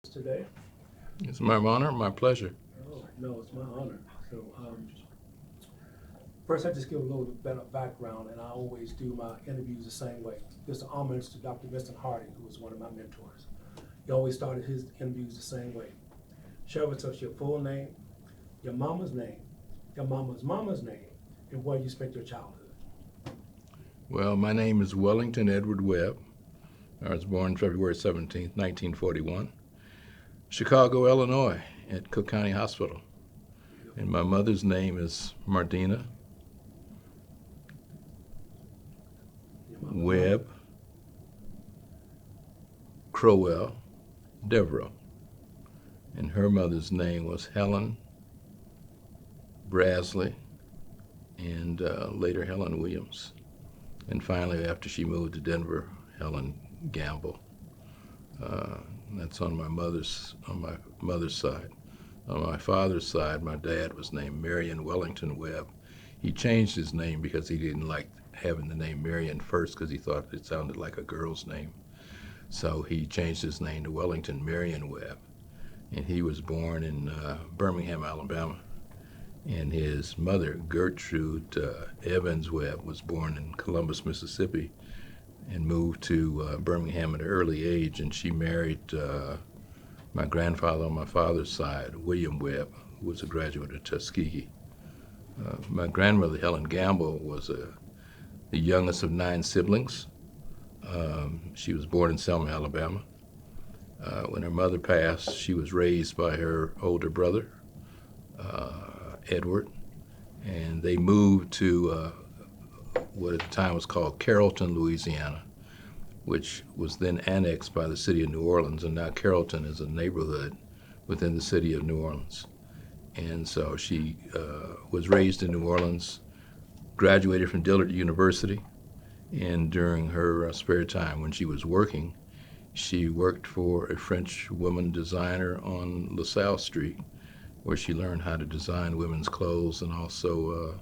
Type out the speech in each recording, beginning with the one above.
today. It's my honor, my pleasure. Oh, no, it's my honor. So, first, I just give a little bit of background, and I always do my interviews the same way. Just an homage to Dr. Vincent Harding, who was one of my mentors. He always started his interviews the same way. Share with us your full name, your mama's name, your mama's mama's name, and where you spent your childhood. Well, my name is Wellington Edward Webb. I was born February 17th, 1941, Chicago, Illinois, at Cook County Hospital. And my mother's name is Martina Webb Crowell Devereaux. And her mother's name was Helen Brasley and later Helen Williams. And finally, after she moved to Denver, Helen Gamble. That's on my mother's side. On my father's side, my dad was named Marion Wellington Webb. He changed his name because he didn't like having the name Marion first because he thought it sounded like a girl's name. So he changed his name to Wellington Marion Webb. And he was born in Birmingham, Alabama. And his mother, Gertrude Evans Webb, was born in Columbus, Mississippi, and moved to Birmingham at an early age. And she married my grandfather on my father's side, William Webb, who was a graduate of Tuskegee. My grandmother, Helen Gamble, was the youngest of 9 siblings. She was born in Selma, Alabama. When her mother passed, she was raised by her older brother, Edward, and they moved to what at the time was called Carrollton, Louisiana, which was then annexed by the city of New Orleans, and now Carrollton is a neighborhood within the city of New Orleans. And so she was raised in New Orleans, graduated from Dillard University, and during her spare time when she was working, she worked for a French woman designer on LaSalle Street, where she learned how to design women's clothes and also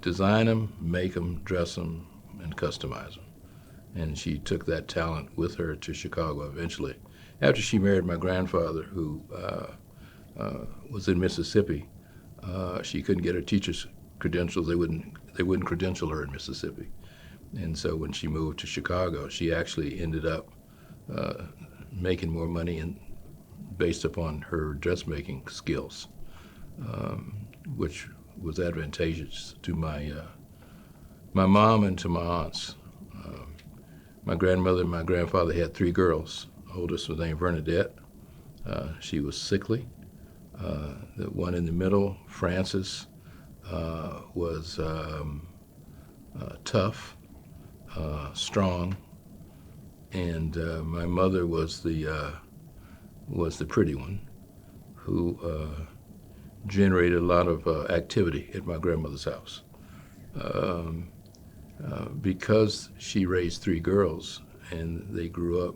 design them, make them, dress them, and customize them. And she took that talent with her to Chicago eventually. After she married my grandfather, who was in Mississippi, she couldn't get her teacher's credentials. They wouldn't credential her in Mississippi. And so when she moved to Chicago, she actually ended up making more money based upon her dressmaking skills, which was advantageous to my mom and to my aunts. My grandmother and my grandfather had 3 girls. The oldest was named Bernadette. She was sickly. The one in the middle, Frances, was tough, strong, and my mother was the pretty one, who generated a lot of activity at my grandmother's house. Because she raised 3 girls and they grew up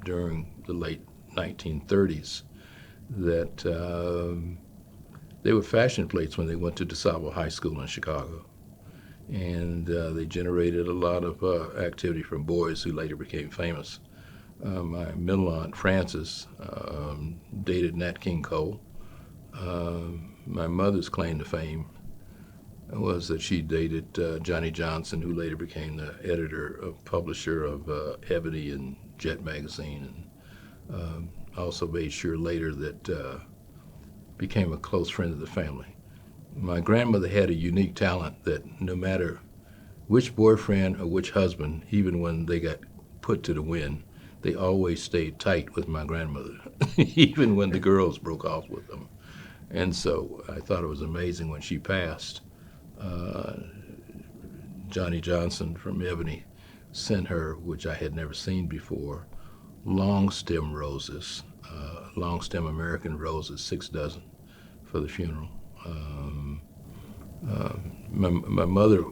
during the late 1930s, that they were fashion plates when they went to DeSable High School in Chicago. And they generated a lot of activity from boys who later became famous. My middle aunt, Frances, dated Nat King Cole. My mother's claim to fame was that she dated Johnny Johnson, who later became the publisher of Ebony and Jet magazine, and also made sure later that became a close friend of the family. My grandmother had a unique talent that no matter which boyfriend or which husband, even when they got put to the wind, they always stayed tight with my grandmother, even when the girls broke off with them. And so I thought it was amazing when she passed. Johnny Johnson from Ebony sent her, which I had never seen before, long stem roses, long stem American roses, 6 dozen for the funeral. My mother,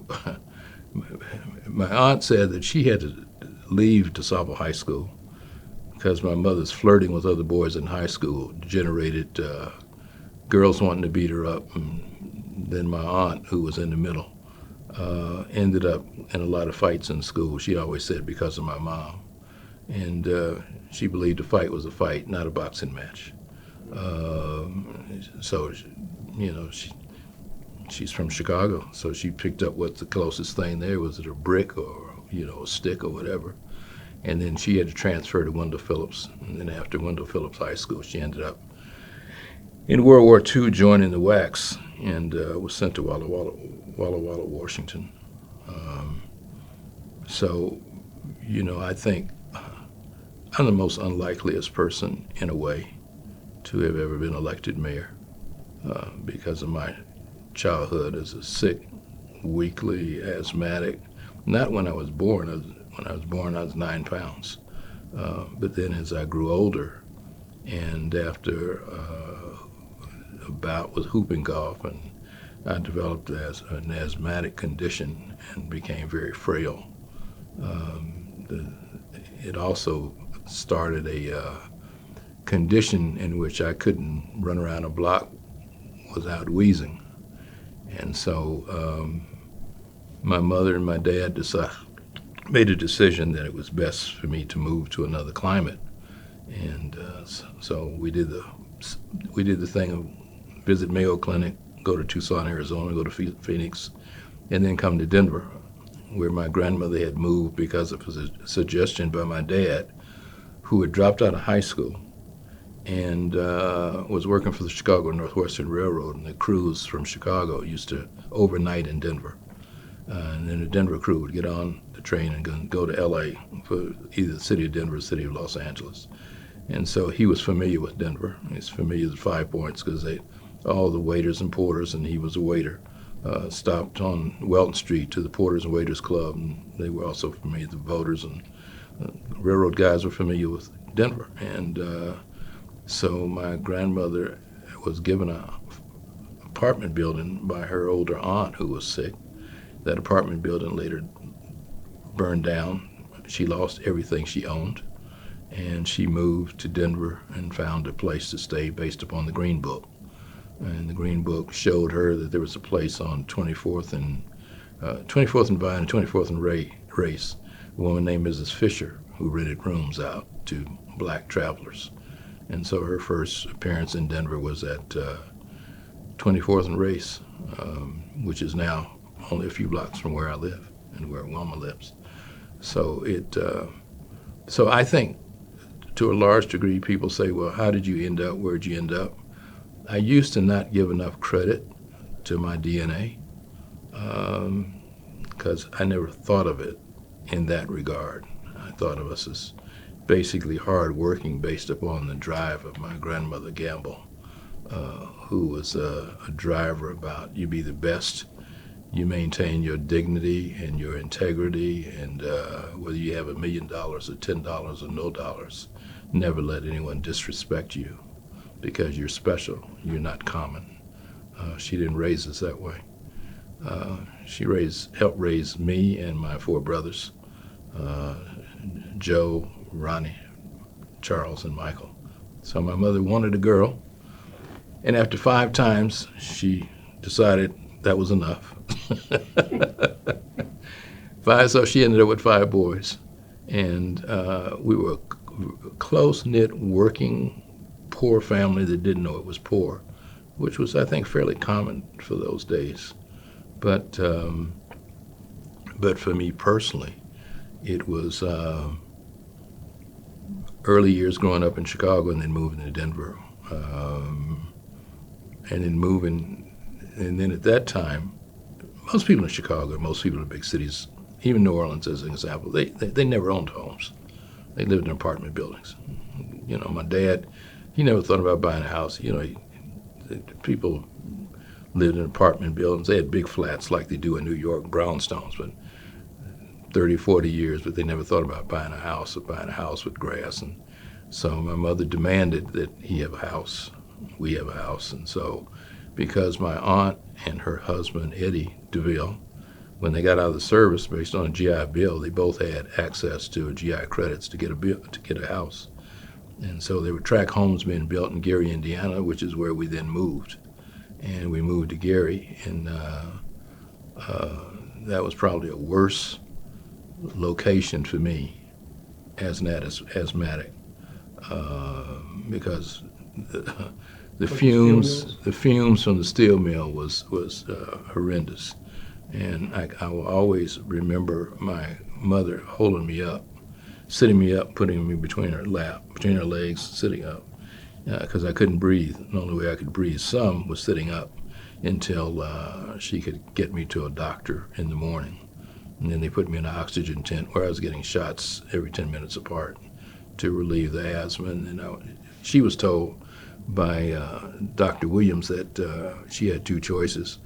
my aunt said that she had to leave DeSable High School because my mother's flirting with other boys in high school generated girls wanting to beat her up, and then my aunt, who was in the middle, ended up in a lot of fights in school. She always said because of my mom. And she believed a fight was a fight, not a boxing match. So, you know, she's from Chicago, so she picked up what the closest thing there was, it a brick or, you know, a stick or whatever. And then she had to transfer to Wendell Phillips. And then after Wendell Phillips High School, she ended up in World War II joining the WACs and was sent to Walla Walla, Washington. So, you know, I think I'm the most unlikeliest person in a way to have ever been elected mayor because of my childhood as a sick, weakly asthmatic. Not when I was born. When I was born, I was 9 pounds. But then as I grew older, and after a bout with whooping cough, and I developed as an asthmatic condition and became very frail. It also started a condition in which I couldn't run around a block without wheezing. And so my mother and my dad made a decision that it was best for me to move to another climate. And so we did the thing of visit Mayo Clinic, go to Tucson, Arizona, go to Phoenix, and then come to Denver, where my grandmother had moved because of a suggestion by my dad, who had dropped out of high school and was working for the Chicago Northwestern Railroad, and the crews from Chicago used to overnight in Denver. And then the Denver crew would get on the train and go to LA for either the city of Denver or the city of Los Angeles. And so he was familiar with Denver. He's familiar with 5 Points because all the waiters and porters, and he was a waiter, stopped on Wellington Street to the Porters and Waiters Club, and they were also familiar with the voters, and railroad guys were familiar with Denver. And so my grandmother was given an apartment building by her older aunt who was sick. That apartment building later burned down. She lost everything she owned, and she moved to Denver and found a place to stay based upon the Green Book. And the Green Book showed her that there was a place on 24th and Vine and 24th and Race, a woman named Mrs. Fisher, who rented rooms out to black travelers. And so her first appearance in Denver was at 24th and Race, which is now only a few blocks from where I live and where Wilma lives. So so I think to a large degree people say, well, how did you end up? Where'd you end up? I used to not give enough credit to my DNA because I never thought of it in that regard. I thought of us as basically hardworking based upon the drive of my grandmother Gamble, who was a driver about you be the best, you maintain your dignity and your integrity, and whether you have $1 million or $10 or no dollars, never let anyone disrespect you because you're special, you're not common. She didn't raise us that way. She helped raise me and my 4 brothers, Joe, Ronnie, Charles, and Michael. So my mother wanted a girl, and after 5 times, she decided that was enough. So she ended up with 5 boys, and we were a close-knit, working, poor family that didn't know it was poor, which was, I think, fairly common for those days. But for me personally, it was early years growing up in Chicago and then moving to Denver, and then at that time, most people in Chicago, most people in big cities, even New Orleans as an example, they never owned homes. They lived in apartment buildings. You know, my dad, he never thought about buying a house. You know, people lived in apartment buildings. They had big flats like they do in New York, brownstones, but 30, 40 years, but they never thought about buying a house or buying a house with grass. And so my mother demanded that he have a house, we have a house. And so because my aunt and her husband, Eddie DeVille, when they got out of the service based on a GI Bill, they both had access to GI credits to get a house. And so there were tract homes being built in Gary, Indiana, which is where we then moved. And we moved to Gary, and that was probably a worse location for me asthmatic because the fumes? fumes from the steel mill was horrendous, and I will always remember my mother holding me up, sitting me up, putting me between her legs, sitting up, because I couldn't breathe. The only way I could breathe some was sitting up until she could get me to a doctor in the morning. And then they put me in an oxygen tent where I was getting shots every 10 minutes apart to relieve the asthma. And she was told by Dr. Williams that she had two choices.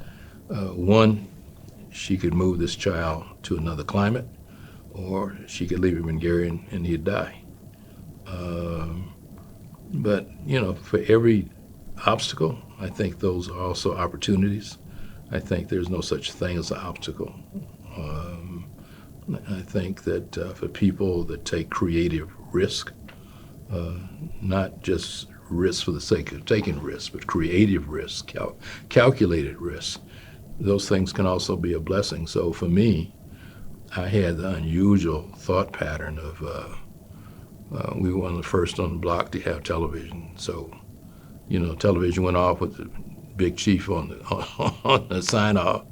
One, she could move this child to another climate, or she could leave him in Gary and he'd die. But, for every obstacle, I think those are also opportunities. I think there's no such thing as an obstacle. I think that for people that take creative risk, not just risk for the sake of taking risk, but creative risk, calculated risk, those things can also be a blessing. So for me, I had the unusual thought pattern of we were one of the first on the block to have television. So, television went off with the big chief on the sign-off.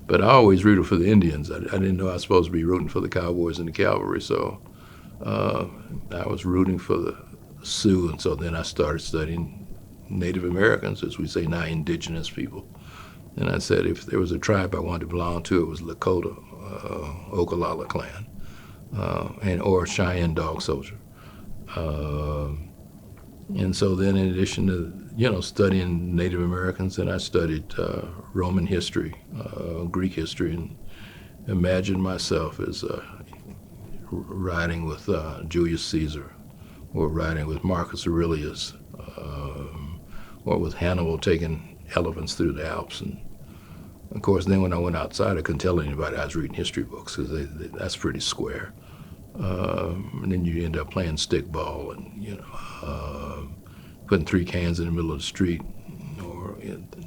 But I always rooted for the Indians. I didn't know I was supposed to be rooting for the Cowboys and the Cavalry, so I was rooting for the Sioux, and so then I started studying Native Americans, as we say now, indigenous people. And I said if there was a tribe I wanted to belong to, it was Lakota, Oglala clan, or Cheyenne Dog Soldier. And so then in addition to, studying Native Americans, and I studied Roman history, Greek history, and imagined myself as riding with Julius Caesar, or riding with Marcus Aurelius, or with Hannibal taking elephants through the Alps. And of course, then when I went outside, I couldn't tell anybody I was reading history books because that's pretty square. And then you end up playing stickball and, putting 3 cans in the middle of the street, or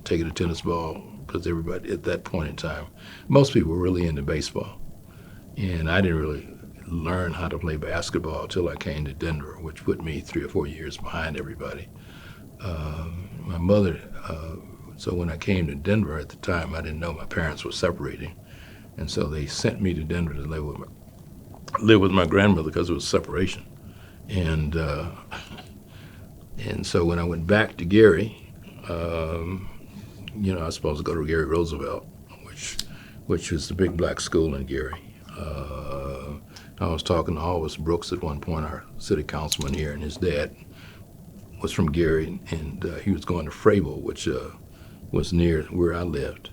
taking a tennis ball, because everybody at that point in time, most people were really into baseball. And I didn't really learn how to play basketball until I came to Denver, which put me 3 or 4 years behind everybody. My mother, so when I came to Denver at the time, I didn't know my parents were separating. And so they sent me to Denver to live with my grandmother because it was separation. And so when I went back to Gary, I was supposed to go to Gary Roosevelt, which was the big black school in Gary. I was talking to Alvis Brooks at one point, our city councilman here, and his dad was from Gary, and he was going to Frable, which was near where I lived.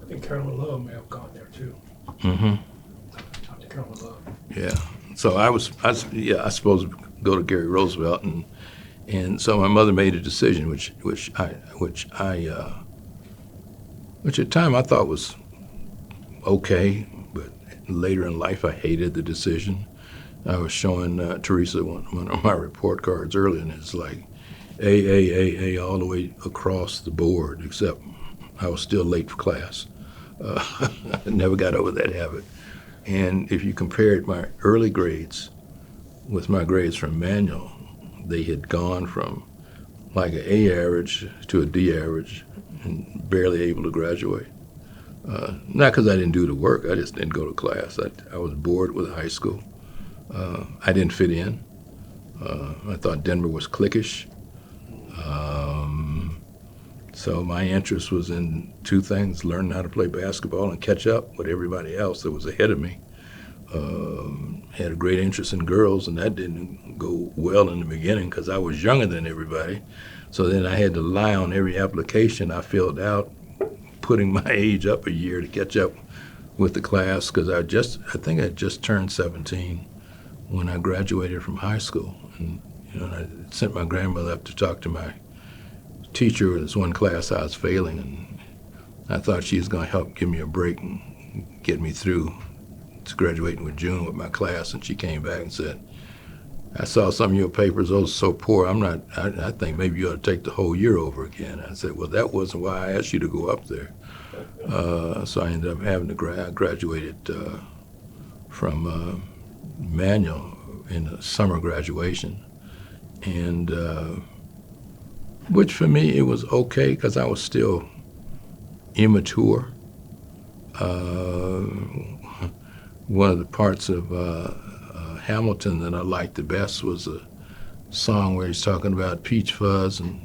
I think Carolyn Love may have gone there too. Mm-hmm. Dr. Carolyn Love. Yeah. So I was supposed to go to Gary Roosevelt, and so my mother made a decision, which at the time I thought was okay, but later in life I hated the decision. I was showing Teresa one of my report cards earlier, and it's like A all the way across the board, except I was still late for class. I never got over that habit. And if you compared my early grades with my grades from manual, they had gone from like an A average to a D average and barely able to graduate. Not because I didn't do the work, I just didn't go to class. I was bored with high school. I didn't fit in. I thought Denver was cliquish. So my interest was in 2 things: learning how to play basketball and catch up with everybody else that was ahead of me. Had a great interest in girls, and that didn't go well in the beginning because I was younger than everybody. So then I had to lie on every application I filled out, putting my age up a year to catch up with the class, because I think I just turned 17 when I graduated from high school. And I sent my grandmother up to talk to my teacher in this one class I was failing, and I thought she was going to help give me a break and get me through to graduating with June with my class. And she came back and said, "I saw some of your papers, those are so poor, I think maybe you ought to take the whole year over again." I said, "Well, that wasn't why I asked you to go up there." So I ended up having to graduated from Manual in the summer graduation, and which for me it was okay because I was still immature. One of the parts of Hamilton that I liked the best was a song where he's talking about peach fuzz and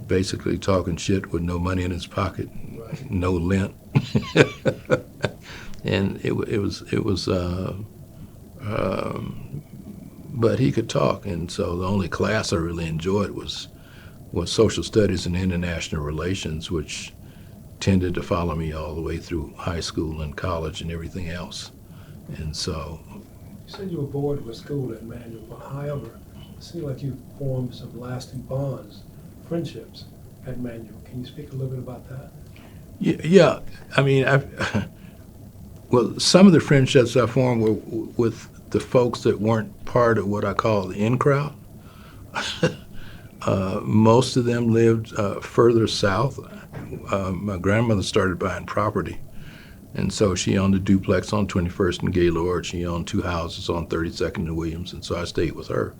basically talking shit with no money in his pocket, Right. no lint, and it was. But he could talk, and so the only class I really enjoyed was social studies and international relations, which tended to follow me all the way through high school and college and everything else. And so, You said you were bored with school at Manual, but however, it seemed like you formed some lasting bonds, friendships at Manual. Can you speak a little bit about that? yeah, I mean, well, some of the friendships I formed were with the folks that weren't part of what I call the in crowd. Most of them lived further south. My grandmother started buying property, and so she owned a duplex on 21st and Gaylord. She owned 2 houses on 32nd and Williams, and so I stayed with her.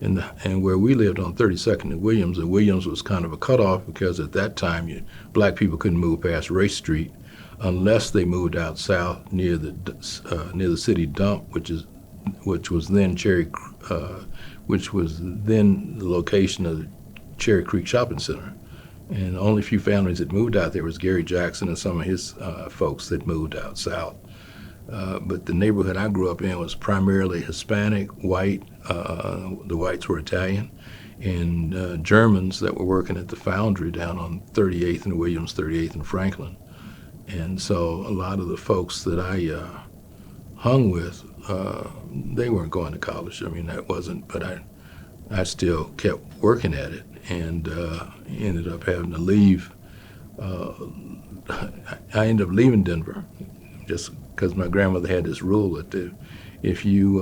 And where we lived on 32nd and Williams was kind of a cutoff because at that time, black people couldn't move past Race Street unless they moved out south near the city dump, which was then which was then the location of the Cherry Creek Shopping Center. And the only few families that moved out there was Gary Jackson and some of his folks that moved out south. But the neighborhood I grew up in was primarily Hispanic, white. The whites were Italian, and Germans that were working at the foundry down on 38th and Williams, 38th and Franklin. And so a lot of the folks that I hung with, they weren't going to college. I mean, that wasn't, but I still kept working at it, and ended up having to leave. I ended up leaving Denver just because my grandmother had this rule that if you,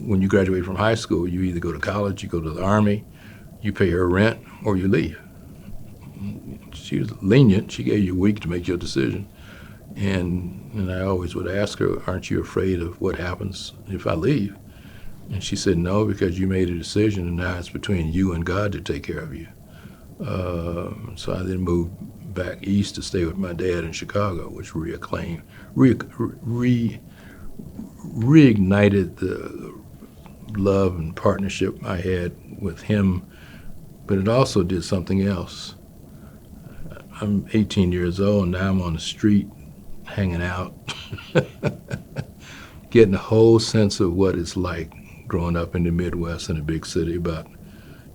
when you graduate from high school, you either go to college, you go to the Army, you pay her rent, or you leave. She was lenient. She gave you a week to make your decision. And I always would ask her, aren't you afraid of what happens if I leave? And she said, no, because you made a decision, and now it's between you and God to take care of you. So I then moved back east to stay with my dad in Chicago, which reignited the love and partnership I had with him, but it also did something else. I'm 18 years old, and now I'm on the street hanging out, getting a whole sense of what it's like growing up in the Midwest in a big city. About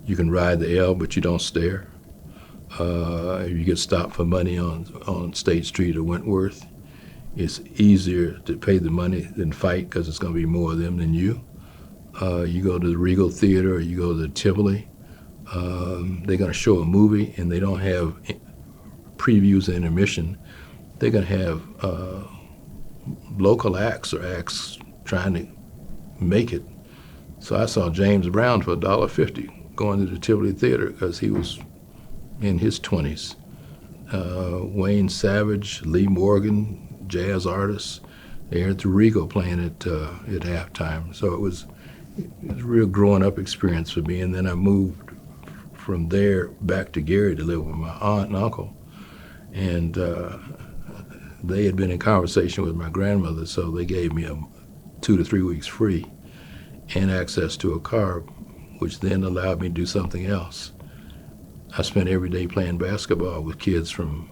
you can ride the L, but you don't stare. If you get stopped for money on State Street or Wentworth, it's easier to pay the money than fight because it's going to be more of them than you. You go to the Regal Theater or you go to the Tivoli, they're going to show a movie and they don't have previews and intermission. They're going to have local acts or acts trying to make it. So I saw James Brown for $1.50 going to the Tivoli Theater because he was in his 20s. Wayne Savage, Lee Morgan, jazz artists, they're at the Regal playing at halftime. So it was a real growing up experience for me. And then I moved from there back to Gary to live with my aunt and uncle. And they had been in conversation with my grandmother, so they gave me 2 to 3 weeks free and access to a car, which then allowed me to do something else. I spent every day playing basketball with kids from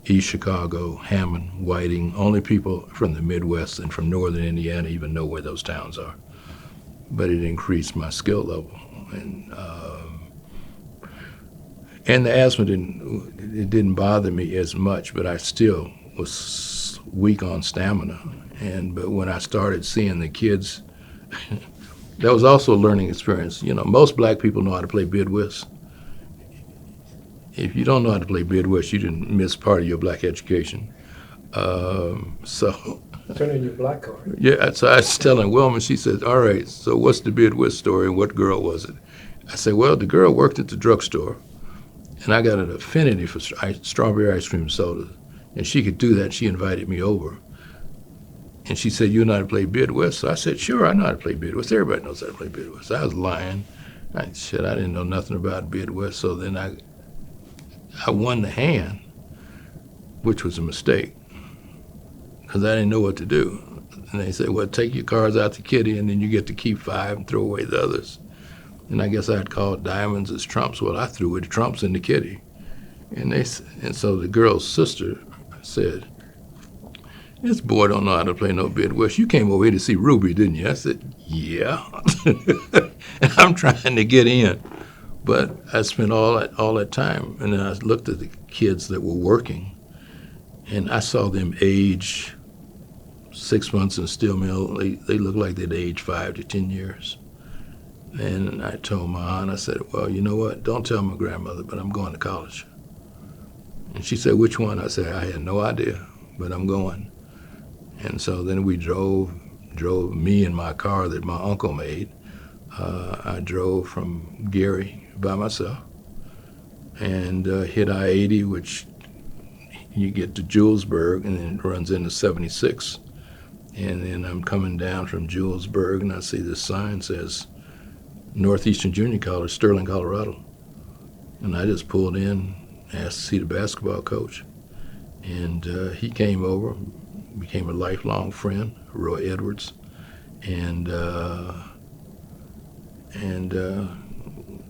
East Chicago, Hammond, Whiting. Only people from the Midwest and from northern Indiana even know where those towns are. But it increased my skill level. And the asthma didn't bother me as much, but I still was weak on stamina. But when I started seeing the kids, that was also a learning experience. You know, most black people know how to play bid whist. If you don't know how to play bid whist, you didn't miss part of your black education. So Turn in your black card. yeah, so I was telling Wilma, she said, all right, so what's the bid whist story and what girl was it? I said, well, the girl worked at the drugstore, and I got an affinity for strawberry ice cream soda, and she could do that. She invited me over. And she said, you know how to play bid whist? So I said, sure, I know how to play bid whist. Everybody knows how to play bid whist. I was lying. I didn't know nothing about bid whist. So then I won the hand, which was a mistake, because I didn't know what to do. And they said, well, take your cards out the kitty, and then you get to keep 5 and throw away the others. And I guess I had called diamonds as trumps. Well, I threw away the trumps in the kitty. And so the girl's sister said, this boy don't know how to play no bid whist. You came over here to see Ruby, didn't you? I said, yeah. And I'm trying to get in. But I spent all that time, and then I looked at the kids that were working, and I saw them age 6 months in steel mill. They looked like they'd age 5 to 10 years. And I told my aunt, I said, well, you know what? Don't tell my grandmother, but I'm going to college. And she said, which one? I said, I had no idea, but I'm going. And so then we drove me in my car that my uncle made. I drove from Gary by myself and hit I-80, which you get to Julesburg, and then it runs into 76. And then I'm coming down from Julesburg, and I see this sign says Northeastern Junior College, Sterling, Colorado. And I just pulled in, asked to see the basketball coach. And he came over, became a lifelong friend, Roy Edwards. And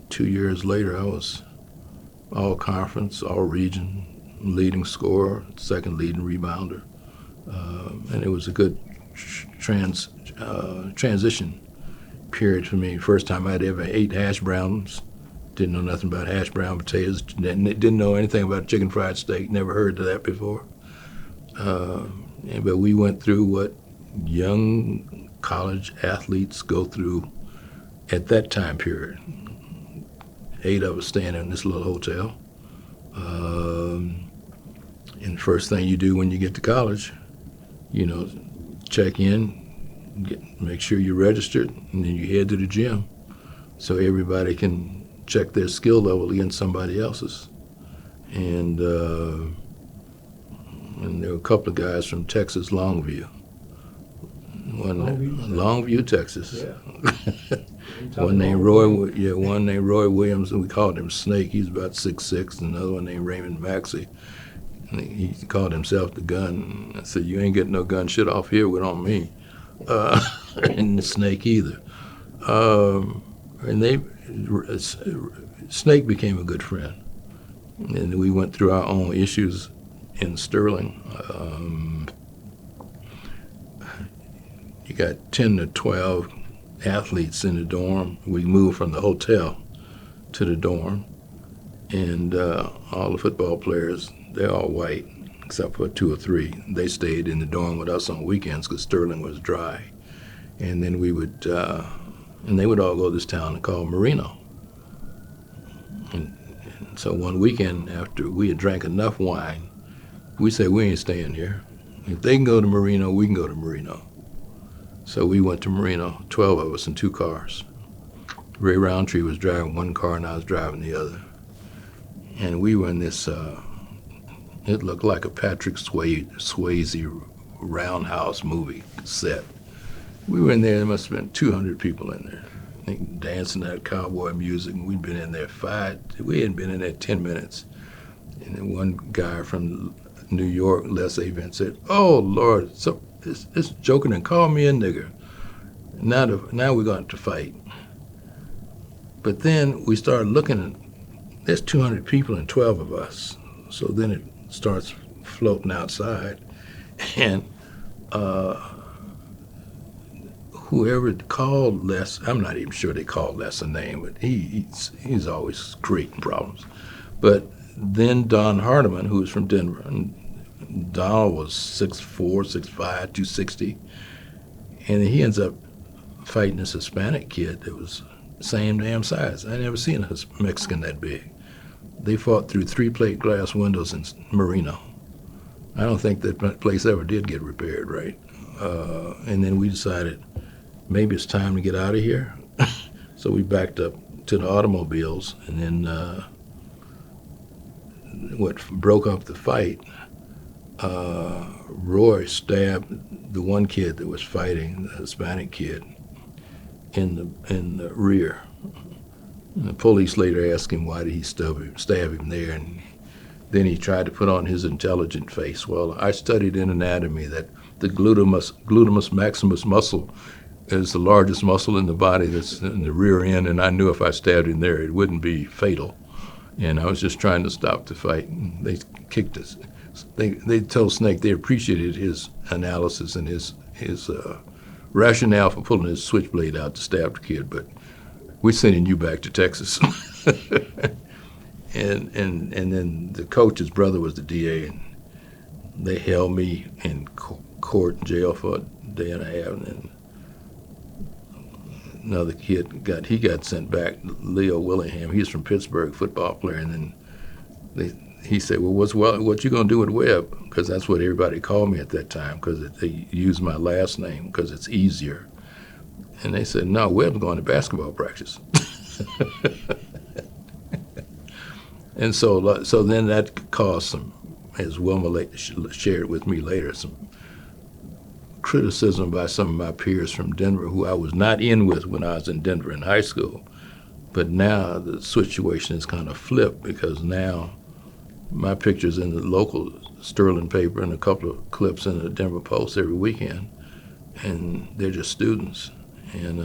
2 years later, I was all conference, all region, leading scorer, second leading rebounder. And it was a good transition period for me. First time I'd ever ate hash browns. Didn't know nothing about hash brown potatoes. Didn't know anything about chicken fried steak. Never heard of that before. But we went through what young college athletes go through at that time period. 8 of us staying in this little hotel. And the first thing you do when you get to college, check in, make sure you're registered, and then you head to the gym so everybody can check their skill level against somebody else's. And there were a couple of guys from Texas, Longview, Texas. Yeah. One named Roy Williams, and we called him Snake. He's about 6'6", and another one named Raymond Maxey. And he called himself the Gun. I said, you ain't getting no gun shit off here with on me. And the Snake either. Snake became a good friend. And we went through our own issues in Sterling. You got 10 to 12 athletes in the dorm. We moved from the hotel to the dorm. And all the football players, they're all white, except for 2 or 3. They stayed in the dorm with us on weekends because Sterling was dry. And then we would, and they would all go to this town called Marino. And so one weekend after we had drank enough wine, we said, we ain't staying here. If they can go to Marino, we can go to Marino. So we went to Marino, 12 of us in 2 cars. Ray Roundtree was driving one car and I was driving the other. And we were in this, it looked like a Patrick Swayze Roundhouse movie set. We were in there must have been 200 people in there, I think, dancing that cowboy music. And we'd been in there we hadn't been in there 10 minutes. And then one guy from New York, Les Avent, said, oh, Lord, so this joking and call me a nigger. Now we're going to fight. But then we started looking, there's 200 people and 12 of us. So then it starts floating outside. And whoever called Les, I'm not even sure they called Les a name, but he's always creating problems. But then Don Hardiman, who was from Denver, and Donald was 6'4", 6'5", 260, and he ends up fighting this Hispanic kid that was the same damn size. I never seen a Mexican that big. They fought through 3 plate glass windows in Marino. I don't think that place ever did get repaired, right? And then we decided maybe it's time to get out of here. So we backed up to the automobiles, and then what broke up the fight Roy stabbed the one kid that was fighting, the Hispanic kid, in the rear. And the police later asked him why did he stab him there, and then he tried to put on his intelligent face. Well, I studied in anatomy that the gluteus maximus muscle is the largest muscle in the body that's in the rear end, and I knew if I stabbed him there, it wouldn't be fatal. And I was just trying to stop the fight, and they kicked us. They told Snake they appreciated his analysis and his rationale for pulling his switchblade out to stab the kid, but we're sending you back to Texas. and then the coach's brother was the DA, and they held me in court in jail for a day and a half, and then another kid got sent back, Leo Willingham. He's from Pittsburgh, football player, and then he said, well, what you gonna do with Webb? Because that's what everybody called me at that time, because they used my last name because it's easier. And they said, no, Webb's going to basketball practice. And so then that caused some, as Wilma shared with me later, some criticism by some of my peers from Denver who I was not in with when I was in Denver in high school. But now the situation is kind of flipped, because now my picture's in the local Sterling paper and a couple of clips in the Denver Post every weekend, and they're just students. And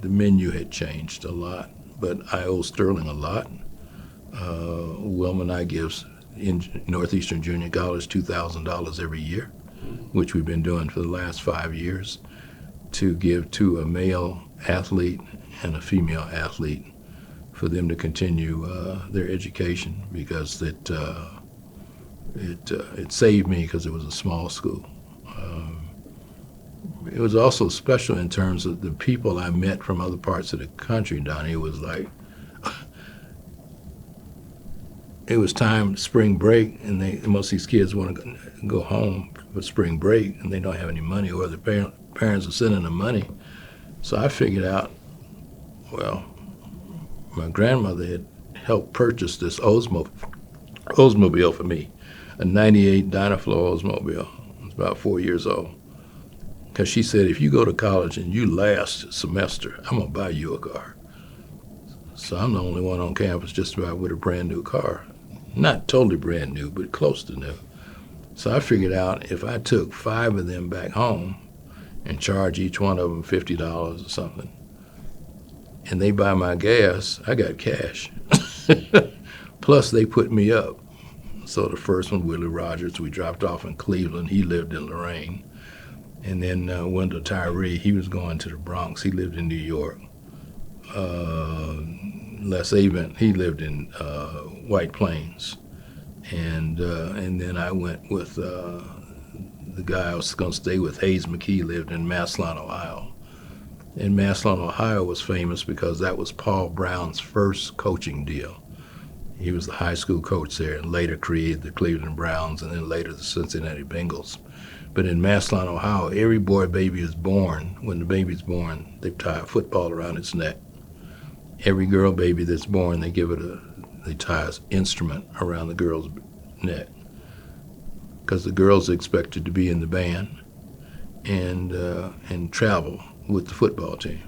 the menu had changed a lot, but I owe Sterling a lot. Wilma and I gives in Northeastern Junior College $2,000 every year, which we've been doing for the last 5 years, to give to a male athlete and a female athlete for them to continue their education, because it saved me because it was a small school. It was also special in terms of the people I met from other parts of the country, Donnie. It was like, it was time, spring break, and most of these kids want to go home for spring break, and they don't have any money, or their parents are sending them money. So I figured out, well, my grandmother had helped purchase this Oldsmobile for me, a 98 Dynaflow Oldsmobile. I was about 4 years old. Because she said, if you go to college and you last semester, I'm going to buy you a car. So I'm the only one on campus just about with a brand new car. Not totally brand new, but close to new. So I figured out if I took 5 of them back home and charge each one of them $50 or something, and they buy my gas, I got cash. Plus they put me up. So the first one, Willie Rogers, we dropped off in Cleveland. He lived in Lorraine. And then Wendell Tyree, he was going to the Bronx. He lived in New York. Les Avent, he lived in White Plains. And then I went with the guy I was going to stay with, Hayes McKee, lived in Massillon, Ohio. And Massillon, Ohio was famous because that was Paul Brown's first coaching deal. He was the high school coach there and later created the Cleveland Browns and then later the Cincinnati Bengals. But in Massillon, Ohio, every boy baby is born. When the baby's born, they tie a football around its neck. Every girl baby that's born, they tie an instrument around the girl's neck, because the girls are expected to be in the band and travel with the football team.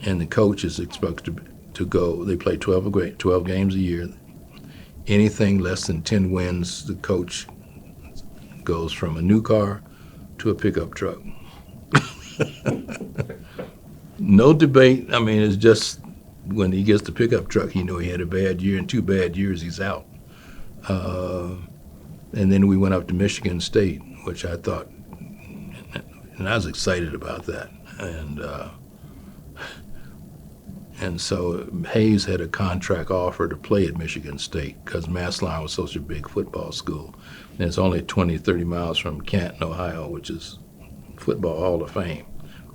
And the coach is expected to go. They play 12 games a year. Anything less than 10 wins, the coach goes from a new car to a pickup truck. No debate. I mean, it's just when he gets the pickup truck, he knew he had a bad year, and 2 bad years, he's out. And then we went up to Michigan State, which I thought, and I was excited about that. And so Hayes had a contract offer to play at Michigan State because Massillon was such a big football school. And it's only 20, 30 miles from Canton, Ohio, which is Football Hall of Fame.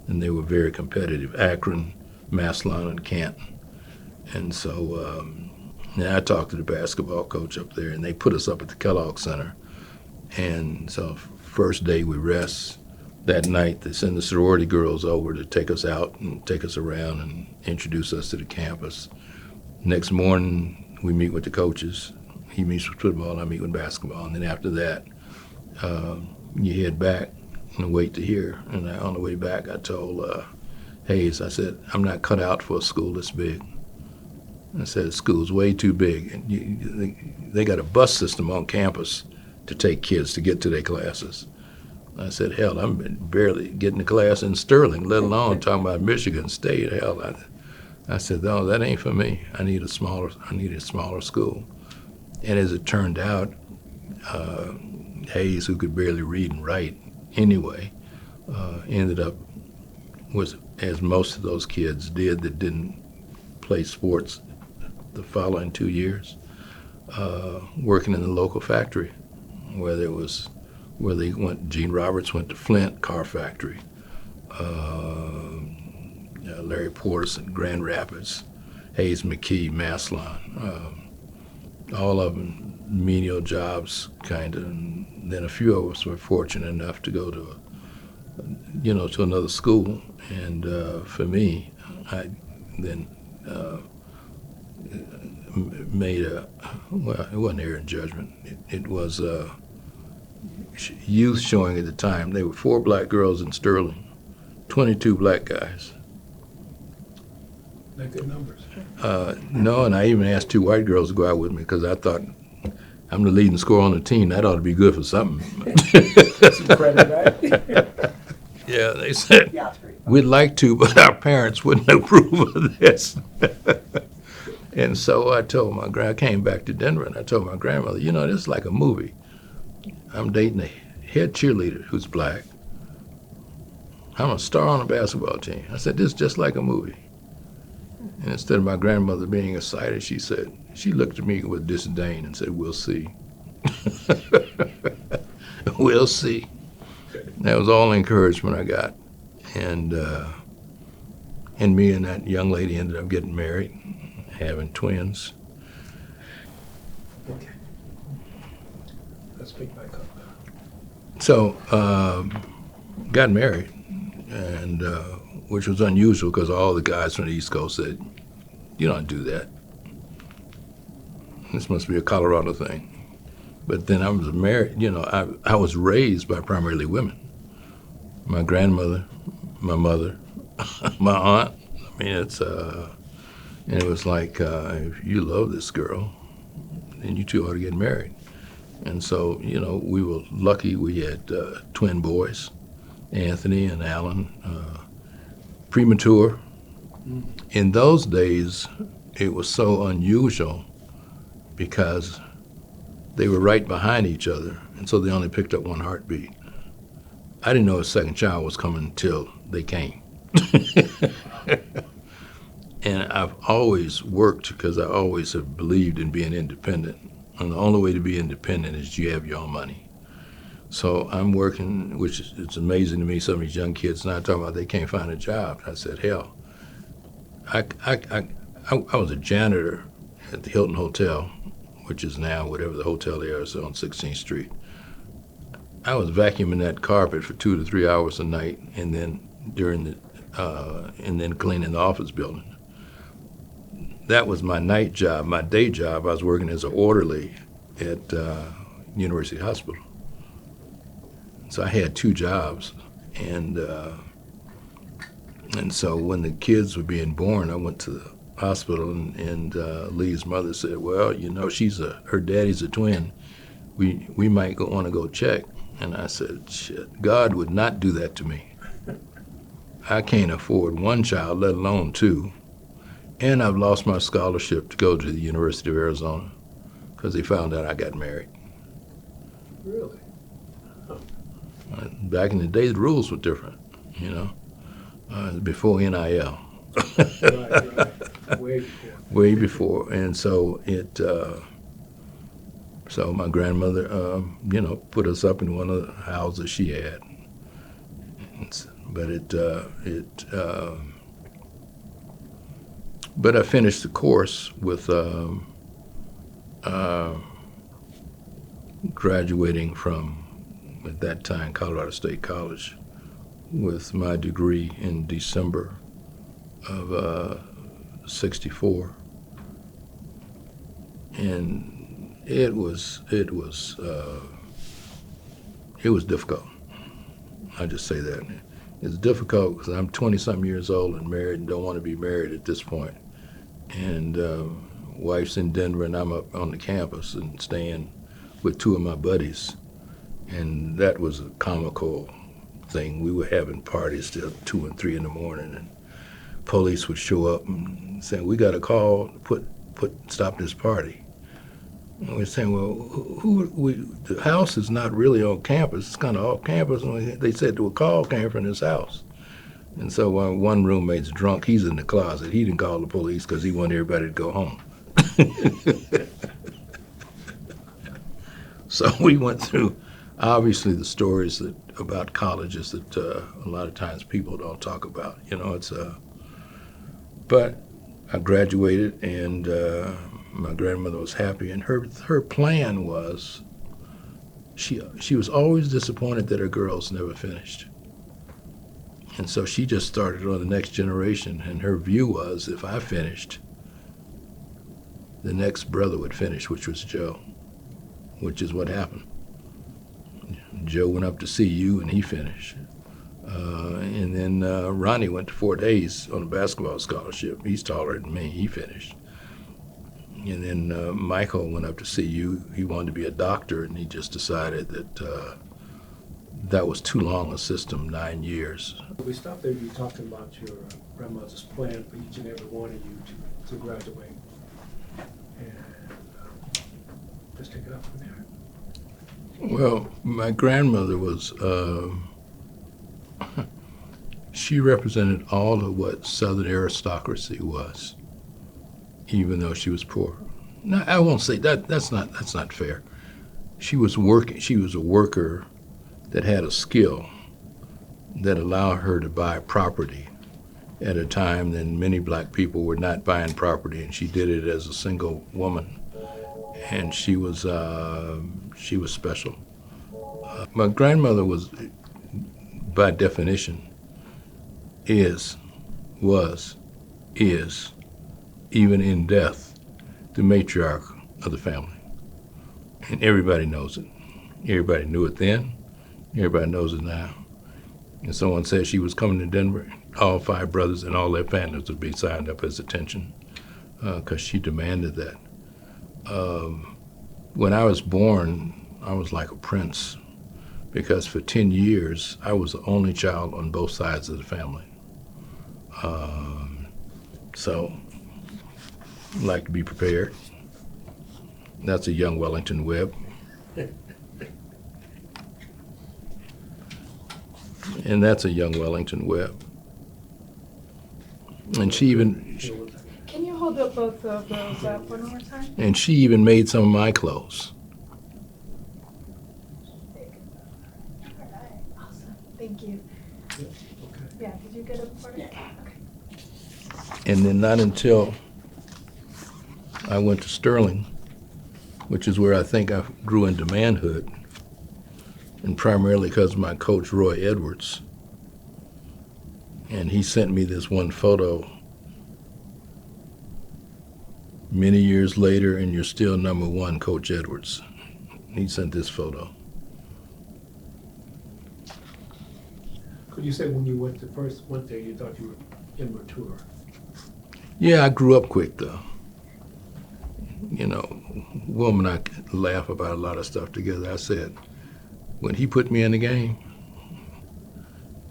And they were very competitive, Akron, Massillon, and Canton. And so I talked to the basketball coach up there, and they put us up at the Kellogg Center. And so first day we rest. That night they send the sorority girls over to take us out and take us around and introduce us to the campus. Next morning we meet with the coaches. he meets with football, I meet with basketball, and then after that, you head back and wait to hear. And on the way back, I told Hayes, I said, I'm not cut out for a school this big. I said, the school's way too big. And they got a bus system on campus to take kids to get to their classes. I said, hell, I'm barely getting to class in Sterling, let alone talking about Michigan State. Hell, I said, no, that ain't for me. I need a smaller school. And as it turned out, Hayes, who could barely read and write anyway, ended up, as most of those kids did that didn't play sports the following 2 years, working in the local factory where they went. Gene Roberts went to Flint car factory. Larry Porterson, Grand Rapids, Hayes McKee, Maslon, all of them menial jobs, kind of. And then a few of us were fortunate enough to go to another school. And for me, I then made well, it wasn't error in judgment. It was youth showing at the time. There were 4 black girls in Sterling, 22 black guys. They're good numbers. No, and I even asked 2 white girls to go out with me because I thought, I'm the leading scorer on the team. That ought to be good for something. Some credit, right? Yeah, they said, we'd like to, but our parents wouldn't approve of this. And so I came back to Denver, and I told my grandmother, this is like a movie. I'm dating a head cheerleader who's black. I'm a star on a basketball team. I said, this is just like a movie. And instead of my grandmother being excited, she looked at me with disdain and said, we'll see. We'll see. That was all the encouragement I got. And me and that young lady ended up getting married, having twins. Okay. Let's pick back up. So, got married, and which was unusual because all the guys from the East Coast said, you don't do that. This must be a Colorado thing. But then I was married, I was raised by primarily women. My grandmother, my mother, my aunt. I mean, and it was like, if you love this girl, then you two ought to get married. And so, we were lucky we had twin boys, Anthony and Alan, premature. In those days, it was so unusual because they were right behind each other, and so they only picked up one heartbeat. I didn't know a second child was coming until they came. And I've always worked because I always have believed in being independent. And the only way to be independent is you have your own money. So I'm working, which is, it's amazing to me, some of these young kids now talking about they can't find a job. I said, hell, I was a janitor at the Hilton Hotel, which is now whatever the hotel there is on 16th Street. I was vacuuming that carpet for 2 to 3 hours a night, and then and then cleaning the office building. That was my night job. My day job, I was working as an orderly at University Hospital. So I had 2 jobs, and so when the kids were being born, I went to the hospital, and Lee's mother said, well, her daddy's a twin. We might want to go check. And I said, shit, God would not do that to me. I can't afford 1 child, let alone 2. And I've lost my scholarship to go to the University of Arizona because they found out I got married. Really? Back in the day, the rules were different, before NIL. Right. Way before. Way before. And so so my grandmother, put us up in one of the houses she had. But I finished the course with graduating from, at that time, Colorado State College with my degree in December of '64. And It was difficult. I just say that. It's difficult because I'm 20-something years old and married and don't want to be married at this point. And wife's in Denver and I'm up on the campus and staying with two of my buddies. And that was a comical thing. We were having parties till 2 and 3 in the morning, and police would show up and say, "We got a call to stop this party." And we're saying, "Well, the house is not really on campus. It's kind of off campus." And they said the call came from this house. And so one roommate's drunk. He's in the closet. He didn't call the police because he wanted everybody to go home. So we went through, obviously, the stories about colleges that a lot of times people don't talk about. But I graduated, and my grandmother was happy, and her plan was, she was always disappointed that her girls never finished. And so she just started on the next generation, and her view was if I finished, the next brother would finish, which was Joe, which is what happened. Joe went up to CU and he finished. And then Ronnie went to Fort Hays on a basketball scholarship. He's taller than me, he finished. And then Michael went up to CU. He wanted to be a doctor, and he just decided that that was too long a system, 9 years. We stopped there, you were talking about your grandmother's plan for each and every one of you to graduate. And just take it up from there. Well, my grandmother was, she represented all of what Southern aristocracy was, even though she was poor. No, I won't say that. That's not fair. She was working. She was a worker that had a skill that allowed her to buy property at a time when many black people were not buying property, and she did it as a single woman, and she was special. My grandmother was, by definition, was, even in death, the matriarch of the family. And everybody knows it. Everybody knew it then. Everybody knows it now. And someone said she was coming to Denver, all 5 brothers and all their families would be signed up as attention because she demanded that. When I was born, I was like a prince because for 10 years, I was the only child on both sides of the family. So I like to be prepared. That's a young Wellington Webb. And that's a young Wellington Webb. And she even... Can you hold up both of those up one more time? And she even made some of my clothes. All right, awesome. Thank you. Okay. Yeah, did you get a part of it? Okay. And then not until I went to Sterling, which is where I think I grew into manhood, and primarily because of my coach, Roy Edwards. And he sent me this one photo many years later, and you're still #1, Coach Edwards. He sent this photo. Could you say when you first went there, you thought you were immature? Yeah, I grew up quick, though. You know, Wilma and I laugh about a lot of stuff together. I said, when he put me in the game,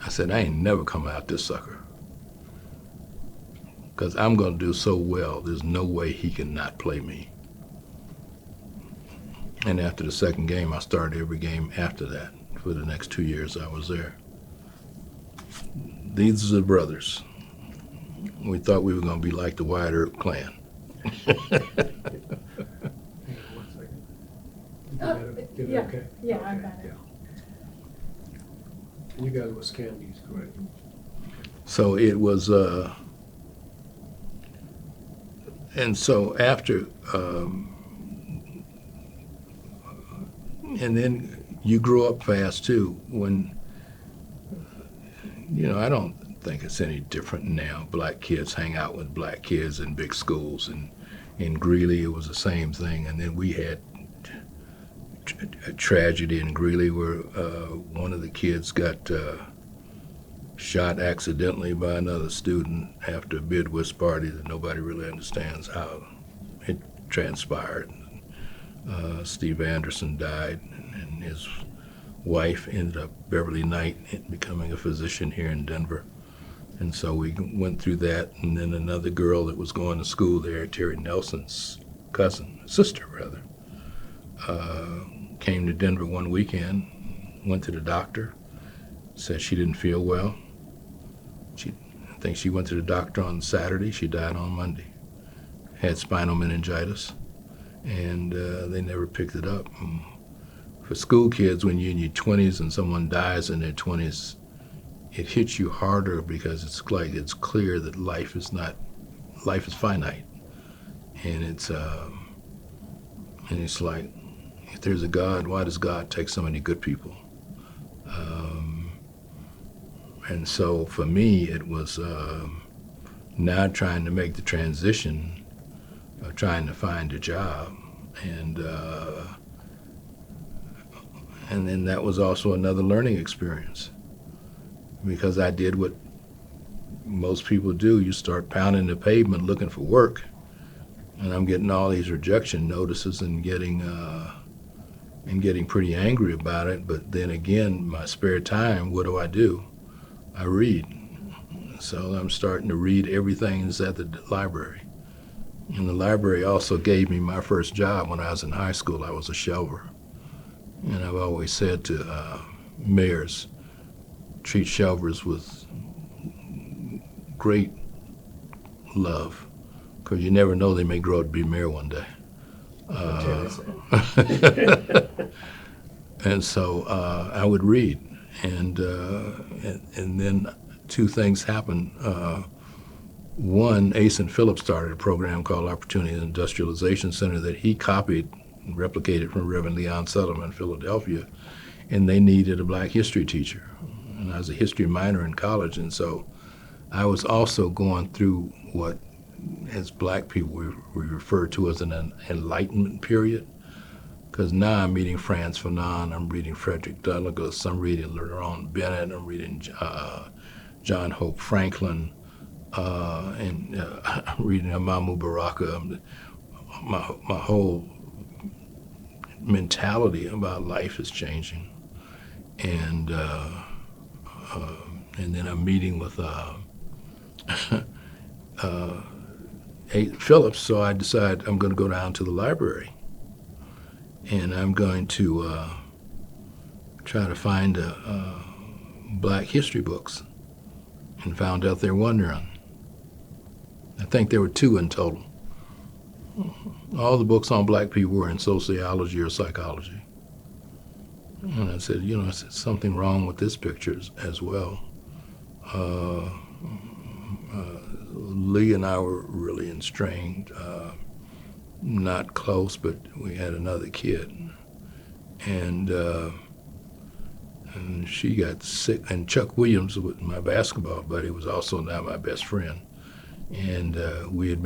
I said, I ain't never coming out this sucker. Because I'm going to do so well, there's no way he can not play me. And after the second game, I started every game after that. For the next 2 years I was there. These are the brothers. We thought we were going to be like the Wyatt Earp clan. Hang on 1 second. Did it yeah, okay? yeah, Okay, I got it. yeah. And you guys were Scambies, correct? So it was, and so after, and then you grow up fast too. When, you know, I don't think it's any different now. Black kids hang out with black kids in big schools, and in Greeley it was the same thing. And then we had a tragedy in Greeley where one of the kids got shot accidentally by another student after a bid whist party that nobody really understands how it transpired. Steve Anderson died, and his wife ended up, Beverly Knight, becoming a physician here in Denver. And so we went through that, and then another girl that was going to school there, Terry Nelson's sister, came to Denver one weekend, went to the doctor, said she didn't feel well. I think she went to the doctor on Saturday. She died on Monday. Had spinal meningitis, and they never picked it up. And for school kids, when you're in your 20s and someone dies in their 20s, it hits you harder because it's clear that life is finite, and it's like, if there's a God, why does God take so many good people? And so for me, it was now trying to make the transition of trying to find a job, and then that was also another learning experience, because I did what most people do. You start pounding the pavement looking for work, and I'm getting all these rejection notices and getting pretty angry about it. But then again, my spare time, what do? I read. So I'm starting to read everything that's at the library. And the library also gave me my first job when I was in high school. I was a shelver. And I've always said to mayors, treat shelvers with great love, because you never know, they may grow up to be mayor one day. And so I would read, and then two things happened. One, Asen Phillips started a program called Opportunity Industrialization Center that he copied and replicated from Reverend Leon Sullivan in Philadelphia, and they needed a black history teacher. And I was a history minor in college, and so I was also going through what, as black people, we refer to as an enlightenment period. Because now I'm reading Franz Fanon, I'm reading Frederick Douglass, I'm reading Lerone Bennett, I'm reading John Hope Franklin, and I'm reading Amamu Baraka. My whole mentality about life is changing. And then I'm meeting with Phillips, so I decide I'm going to go down to the library. And I'm going to try to find black history books, and found out there were none. I think there were 2 in total. All the books on black people were in sociology or psychology. And I said, there's something wrong with this picture as well. Lee and I were really estranged. Not close, but we had another kid, and she got sick. And Chuck Williams, my basketball buddy, was also now my best friend, and we had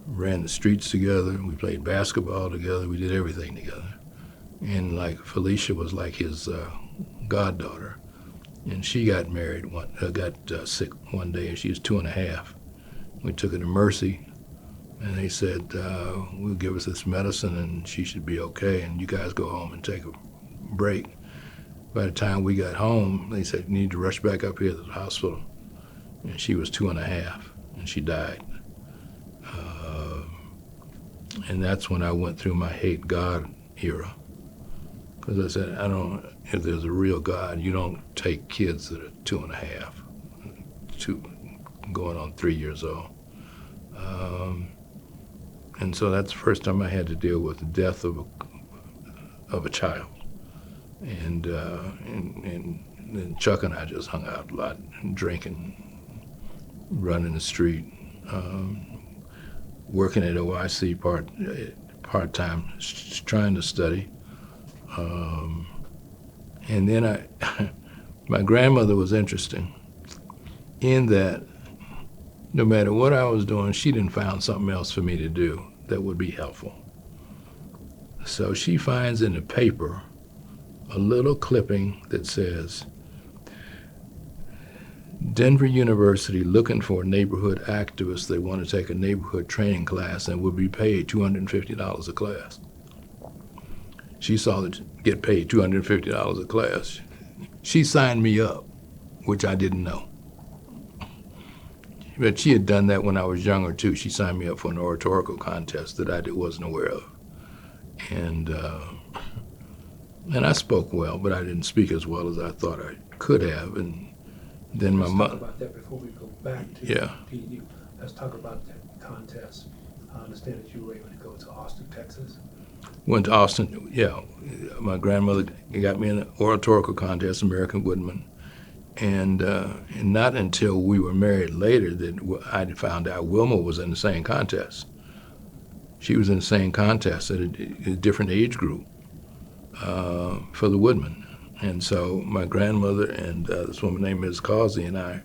ran the streets together. We played basketball together. We did everything together, and like Felicia was like his goddaughter, and she got sick one day, and she was 2.5. We took her to Mercy. And they said, we'll give us this medicine and she should be okay, and you guys go home and take a break. By the time we got home, they said, you need to rush back up here to the hospital. And she was 2.5, and she died. And that's when I went through my hate God era. Because I said, if there's a real God, you don't take kids that are 2.5, going on 3 years old. And so that's the first time I had to deal with the death of a child. And then Chuck and I just hung out a lot, drinking, running the street, working at OIC part-time, trying to study. And then my grandmother was interesting in that no matter what I was doing, she didn't find something else for me to do that would be helpful. So she finds in the paper a little clipping that says, Denver University looking for neighborhood activists. They want to take a neighborhood training class and will be paid $250 a class. She saw that get paid $250 a class. She signed me up, which I didn't know. But she had done that when I was younger too. She signed me up for an oratorical contest that I wasn't aware of. And I spoke well, but I didn't speak as well as I thought I could have. And then my Let's mother. talk about that before we go back to PU. Let's talk about that contest. I understand that you were able to go to Austin, Texas. Went to Austin, yeah. My grandmother got me in an oratorical contest, American Woodman. And not until we were married later that I found out Wilma was in the same contest. She was in the same contest at a different age group for the Woodman. And so my grandmother and this woman named Ms. Causey and I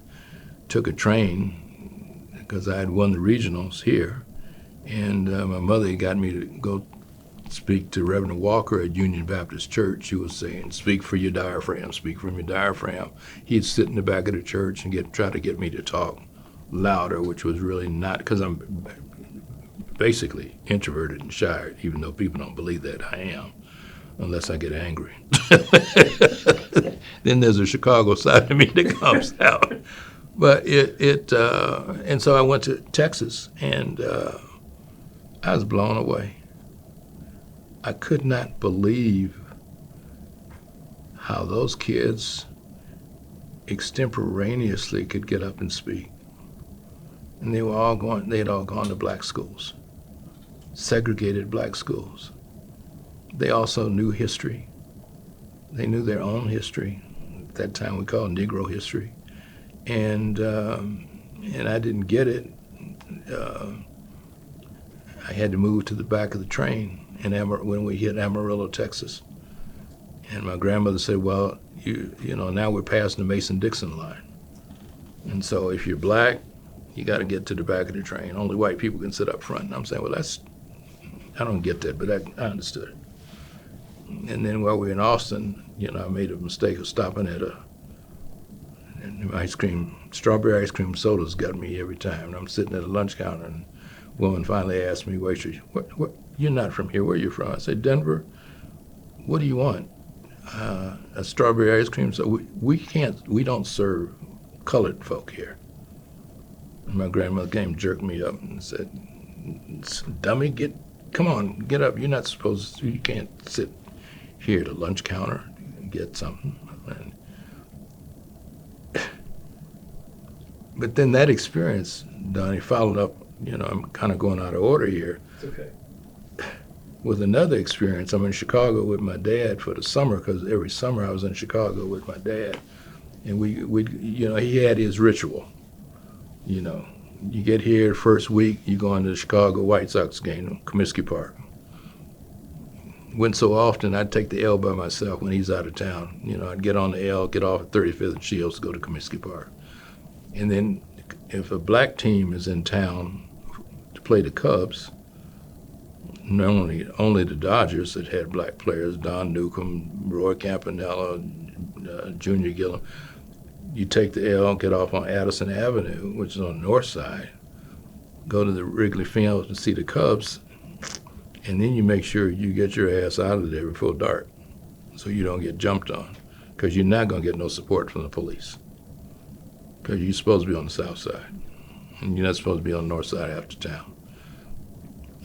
took a train because I had won the regionals here. And my mother got me to go speak to Reverend Walker at Union Baptist Church. She was saying, speak for your diaphragm, speak from your diaphragm. He'd sit in the back of the church and try to get me to talk louder, which was really not, because I'm basically introverted and shy, even though people don't believe that I am, unless I get angry. Then there's a Chicago side of me that comes out. But and so I went to Texas, and I was blown away. I could not believe how those kids extemporaneously could get up and speak. And they had all gone to black schools, segregated black schools. They also knew history. They knew their own history. At that time we called Negro history. And I didn't get it. I had to move to the back of the train when we hit Amarillo, Texas. And my grandmother said, well, you know, now we're passing the Mason-Dixon line. And so if you're black, you got to get to the back of the train. Only white people can sit up front. And I'm saying, well, I don't get that, but I understood it. And then while we were in Austin, you know, I made a mistake of stopping at strawberry ice cream sodas got me every time. And I'm sitting at a lunch counter, and a woman finally asked me, waitress, what, you're not from here, where are you from? I said, Denver. What do you want? A strawberry ice cream soda? We don't serve colored folk here. And my grandmother came, jerked me up and said, dummy, come on, get up. You're not supposed to, you can't sit here at a lunch counter and get something. But then that experience, Donnie, followed up, you know, I'm kind of going out of order here. It's okay. With another experience. I'm in Chicago with my dad for the summer, because every summer I was in Chicago with my dad. And we you know, he had his ritual. You know, you get here the first week, you go into the Chicago White Sox game in Comiskey Park. Went so often, I'd take the L by myself when he's out of town. You know, I'd get on the L, get off at 35th and Shields to go to Comiskey Park. And then if a black team is in town to play the Cubs, normally only the Dodgers that had black players, Don Newcomb, Roy Campanella, Junior Gillum, you take the L, get off on Addison Avenue, which is on the north side, go to the Wrigley Field and see the Cubs, and then you make sure you get your ass out of there before dark so you don't get jumped on, because you're not going to get no support from the police, because you're supposed to be on the south side, and you're not supposed to be on the north side after town.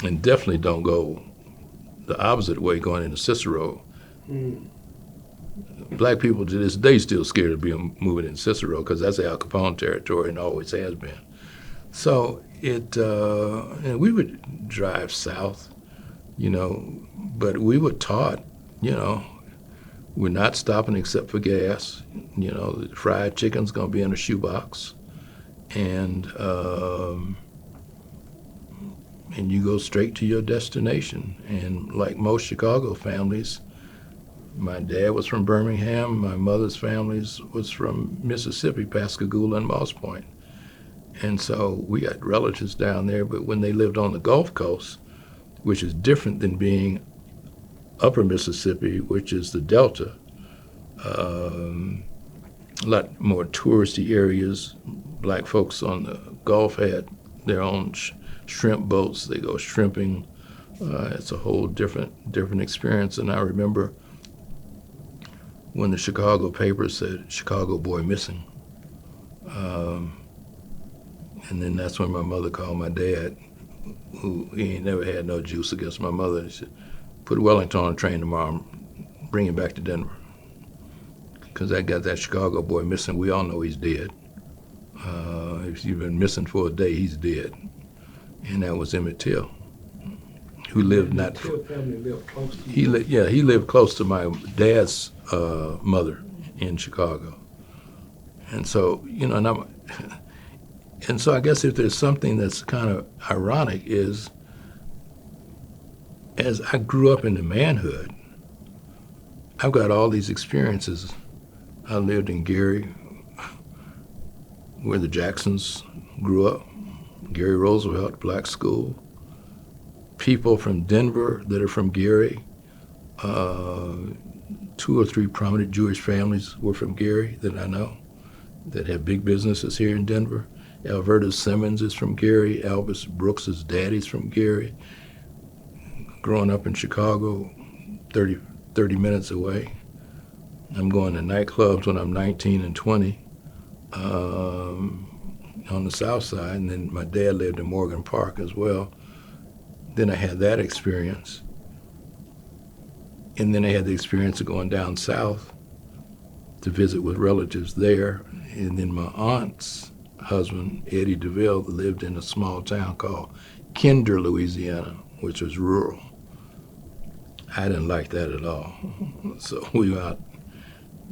And definitely don't go the opposite way, going into Cicero. Black people to this day still scared of being moving in Cicero, because that's Al Capone territory and always has been. So and we would drive south, you know, but we were taught, you know, we're not stopping except for gas. You know, the fried chicken's gonna be in a shoebox, and you go straight to your destination. And like most Chicago families, my dad was from Birmingham, my mother's family was from Mississippi, Pascagoula and Moss Point. And so we got relatives down there, but when they lived on the Gulf Coast, which is different than being upper Mississippi, which is the Delta. A lot more touristy areas. Black folks on the Gulf had their own shrimp boats. They go shrimping. It's a whole different experience. And I remember when the Chicago paper said Chicago boy missing. And then that's when my mother called my dad, who he ain't never had no juice against my mother. She said, put Wellington on a train tomorrow, bring him back to Denver. Because I got that Chicago boy missing. We all know he's dead. If you've been missing for a day, he's dead. And that was Emmett Till, who lived not. Till family lived close to you. He lived close to my dad's mother in Chicago. And so, and so I guess if there's something that's kind of ironic is, as I grew up into manhood, I've got all these experiences. I lived in Gary, where the Jacksons grew up, Gary Roosevelt Black School. People from Denver that are from Gary, 2 or 3 prominent Jewish families were from Gary that I know, that have big businesses here in Denver. Alberta Simmons is from Gary. Albus Brooks's daddy's from Gary. Growing up in Chicago, 30 minutes away. I'm going to nightclubs when I'm 19 and 20 on the south side, and then my dad lived in Morgan Park as well. Then I had that experience. And then I had the experience of going down south to visit with relatives there. And then my aunt's husband, Eddie DeVille, lived in a small town called Kinder, Louisiana, which was rural. I didn't like that at all. So we went out.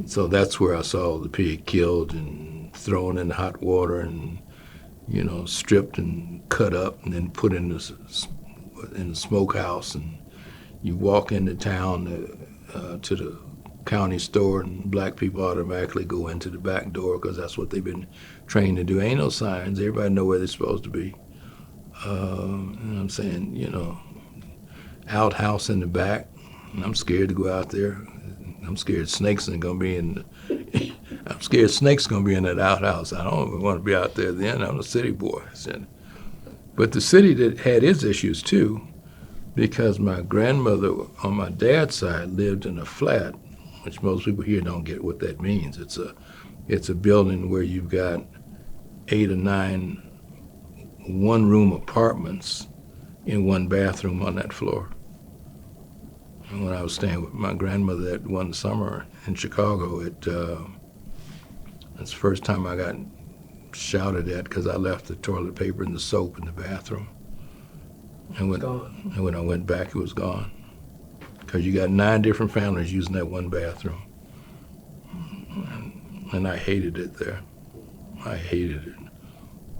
So that's where I saw the pig killed and thrown in hot water and, stripped and cut up and then put in the smokehouse. And you walk into town to the county store, and black people automatically go into the back door because that's what they've been trained to do. Ain't no signs. Everybody know where they're supposed to be. And I'm saying, outhouse in the back. And I'm scared to go out there. I'm scared snakes are gonna be in. I'm scared snakes gonna be in that outhouse. I don't even want to be out there then. I'm a city boy. But the city that had its issues too, because my grandmother on my dad's side lived in a flat, which most people here don't get what that means. It's a building where you've got 8 or 9 one-room apartments in one bathroom on that floor. And when I was staying with my grandmother that one summer in Chicago, that's the first time I got shouted at because I left the toilet paper and the soap in the bathroom. And when I went back, it was gone. Because you got 9 different families using that one bathroom. And I hated it there. I hated it.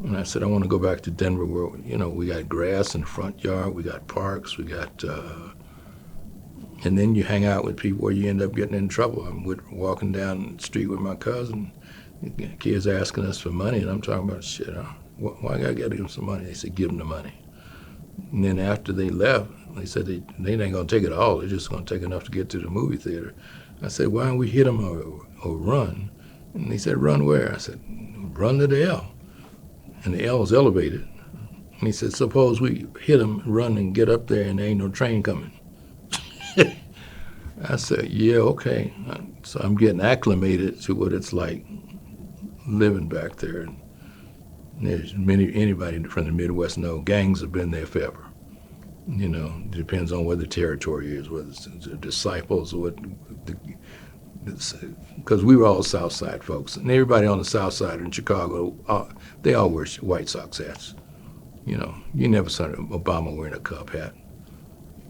And I said, I want to go back to Denver where, we got grass in the front yard, we got parks, we got, and then you hang out with people where you end up getting in trouble. I'm walking down the street with my cousin, kids asking us for money, and I'm talking about, shit, why I gotta give them some money? They said, give them the money. And then after they left, they said they ain't gonna take it all, they're just gonna take enough to get to the movie theater. I said, why don't we hit them or run? And they said, run where? I said, run to the L. And the L is elevated. And he said, suppose we hit them, run and get up there and there ain't no train coming. I said, yeah, okay. So I'm getting acclimated to what it's like living back there. And there's anybody from the Midwest know gangs have been there forever. It depends on where the territory is, whether it's disciples or what. Because we were all South Side folks, and everybody on the South Side in Chicago, they all wear White Sox hats. You never saw Obama wearing a Cub hat.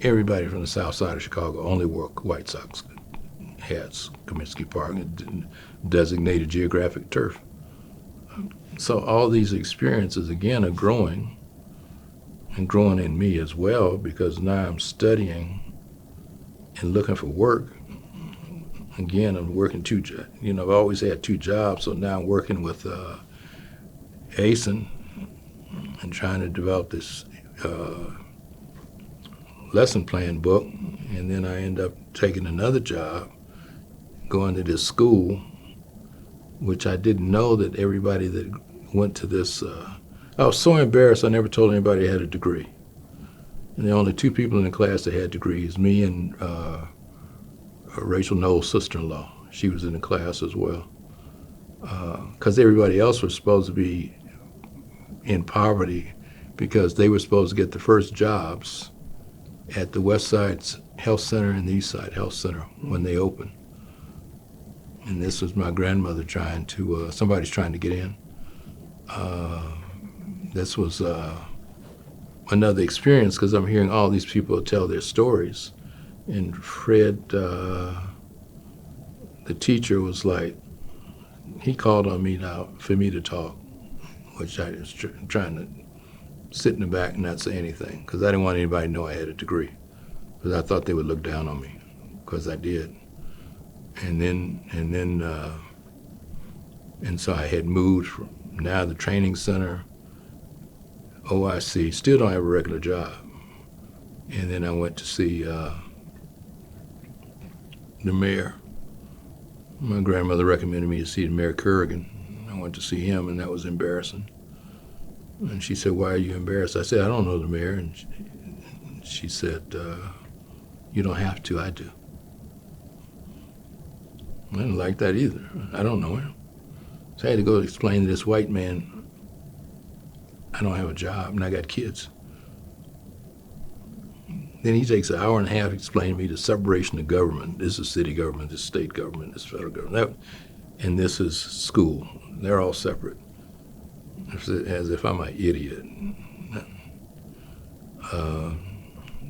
Everybody from the South Side of Chicago only wore White Sox hats, Comiskey Park, designated geographic turf. So all these experiences, again, are growing, and growing in me as well, because now I'm studying and looking for work. Again, I'm working 2 jobs. I've always had 2 jobs, so now I'm working with ASIN and trying to develop this lesson plan book, and then I ended up taking another job, going to this school, which I didn't know that everybody that went to this, I was so embarrassed I never told anybody I had a degree. And there were only two people in the class that had degrees, me and Rachel Knowles' sister-in-law. She was in the class as well. Because everybody else was supposed to be in poverty because they were supposed to get the first jobs at the West Side Health Center and the East Side Health Center when they opened. And this was my grandmother trying to, somebody's trying to get in. This was another experience because I'm hearing all these people tell their stories. And Fred, the teacher, was like, he called on me now for me to talk, which I was trying to sit in the back and not say anything because I didn't want anybody to know I had a degree because I thought they would look down on me because I did. And so I had moved from now the training center, OIC, still don't have a regular job. And then I went to see the mayor. My grandmother recommended me to see the Mayor Kerrigan. I went to see him, and that was embarrassing. And she said, "Why are you embarrassed?" I said, "I don't know the mayor." And she said, "You don't have to, I do." I didn't like that either. I don't know him. So I had to go explain to this white man, I don't have a job, and I got kids. Then he takes an hour and a half explaining to me the separation of government. This is city government, this is state government, this is federal government, and this is school. They're all separate, as if I'm an idiot.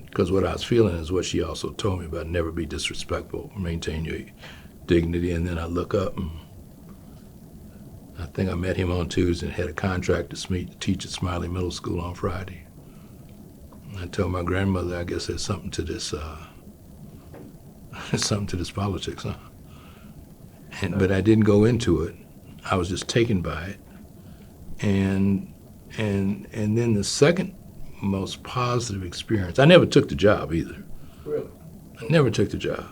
Because what I was feeling is what she also told me about never be disrespectful, maintain your dignity. And then I look up, and I think I met him on Tuesday and had a contract to teach at Smiley Middle School on Friday. I told my grandmother, I guess there's something to this, something to this politics, huh? But I didn't go into it. I was just taken by it. And then the second most positive experience, I never took the job either. Really? I never took the job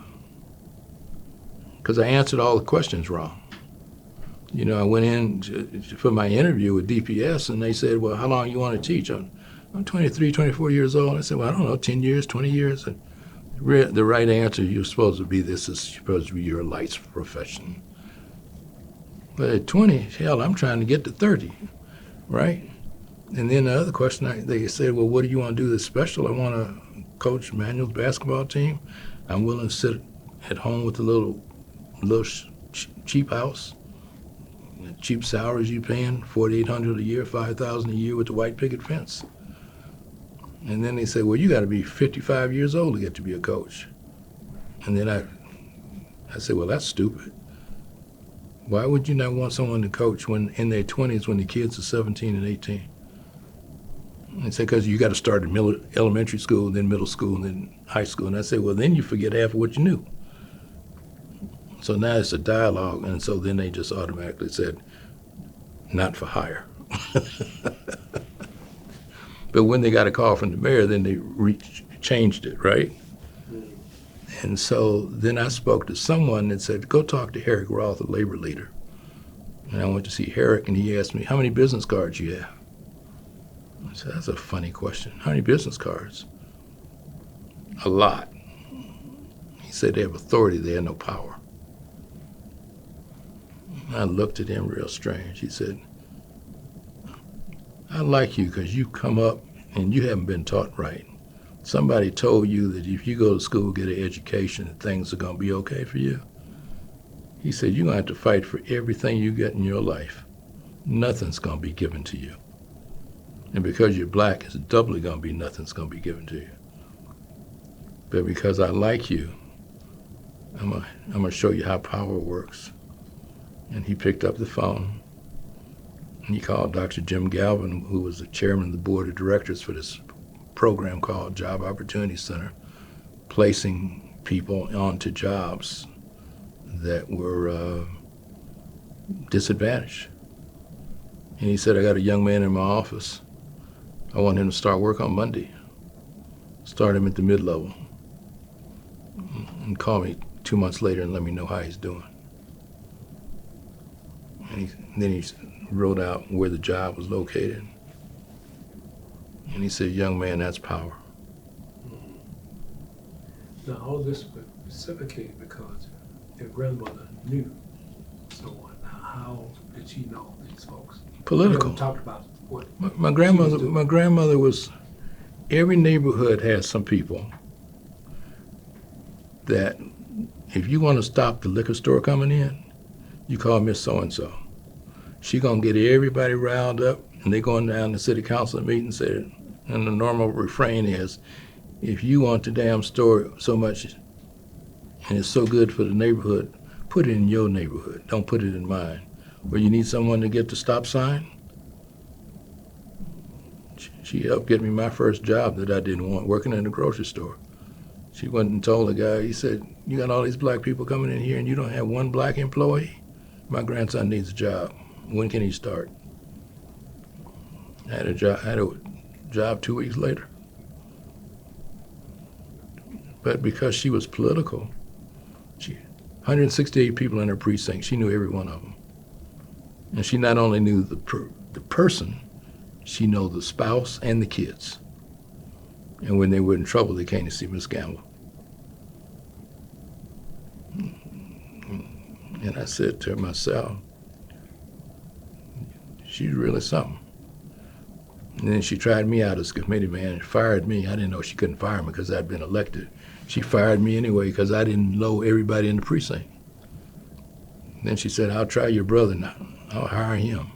because I answered all the questions wrong. You know, I went in for my interview with DPS, and they said, "Well, how long you want to teach?" I'm 23, 24 years old. I said, "Well, I don't know, 10 years, 20 years. And the right answer, you're supposed to be this is supposed to be your life's profession. But at 20, hell, I'm trying to get to 30, right? And then the other question, they said, "Well, what do you want to do that's special?" "I want to coach Manuel's basketball team. I'm willing to sit at home with a little cheap house, cheap salaries you paying, $4,800 a year, $5,000 a year with the white picket fence." And then they said, "Well, you got to be 55 years old to get to be a coach." And then I said, "Well, that's stupid. Why would you not want someone to coach when in their 20s when the kids are 17 and 18? They said, "Because you got to start at elementary school, then middle school, and then high school." And I said, "Well, then you forget half of what you knew." So now it's a dialogue, and so then they just automatically said, "Not for hire." But when they got a call from the mayor, then they changed it, right? And so then I spoke to someone that said, "Go talk to Herrick Roth, a labor leader." And I went to see Herrick, and he asked me, "How many business cards you have?" I said, "That's a funny question. How many business cards?" "A lot." He said, "They have authority, they have no power." I looked at him real strange. He said, "I like you because you come up and you haven't been taught right. Somebody told you that if you go to school, get an education, that things are going to be okay for you." He said, "You're going to have to fight for everything you get in your life. Nothing's going to be given to you. And because you're black, it's doubly going to be nothing's going to be given to you. But because I like you, I'm going to show you how power works." And he picked up the phone, and he called Dr. Jim Galvin, who was the chairman of the board of directors for this program called Job Opportunity Center, placing people onto jobs that were disadvantaged. And he said, "I got a young man in my office. I want him to start work on Monday." Start him at the mid-level, and call me 2 months later and let me know how he's doing. And then he wrote out where the job was located. And he said, young man, that's power. Now, all this was reciprocated because your grandmother knew someone. How did she know these folks? Political. We haven't talked about what My grandmother was, every neighborhood has some people that if you want to stop the liquor store coming in, you call Miss So-and-so. She gonna get everybody riled up, and they going down to city council meeting and say, and the normal refrain is, if you want the damn store so much and it's so good for the neighborhood, put it in your neighborhood. Don't put it in mine. Where you need someone to get the stop sign? She helped get me my first job that I didn't want, working in the grocery store. She went and told the guy, he said, you got all these black people coming in here and you don't have one black employee? My grandson needs a job. When can he start? I had a job 2 weeks later. But because she was political, 168 people in her precinct, she knew every one of them. And she not only knew the person, she knew the spouse and the kids. And when they were in trouble, they came to see Miss Gamble. And I said to myself, she's really something. And then she tried me out as committee man and fired me. I didn't know she couldn't fire me because I'd been elected. She fired me anyway because I didn't know everybody in the precinct. Then she said, I'll try your brother now. I'll hire him.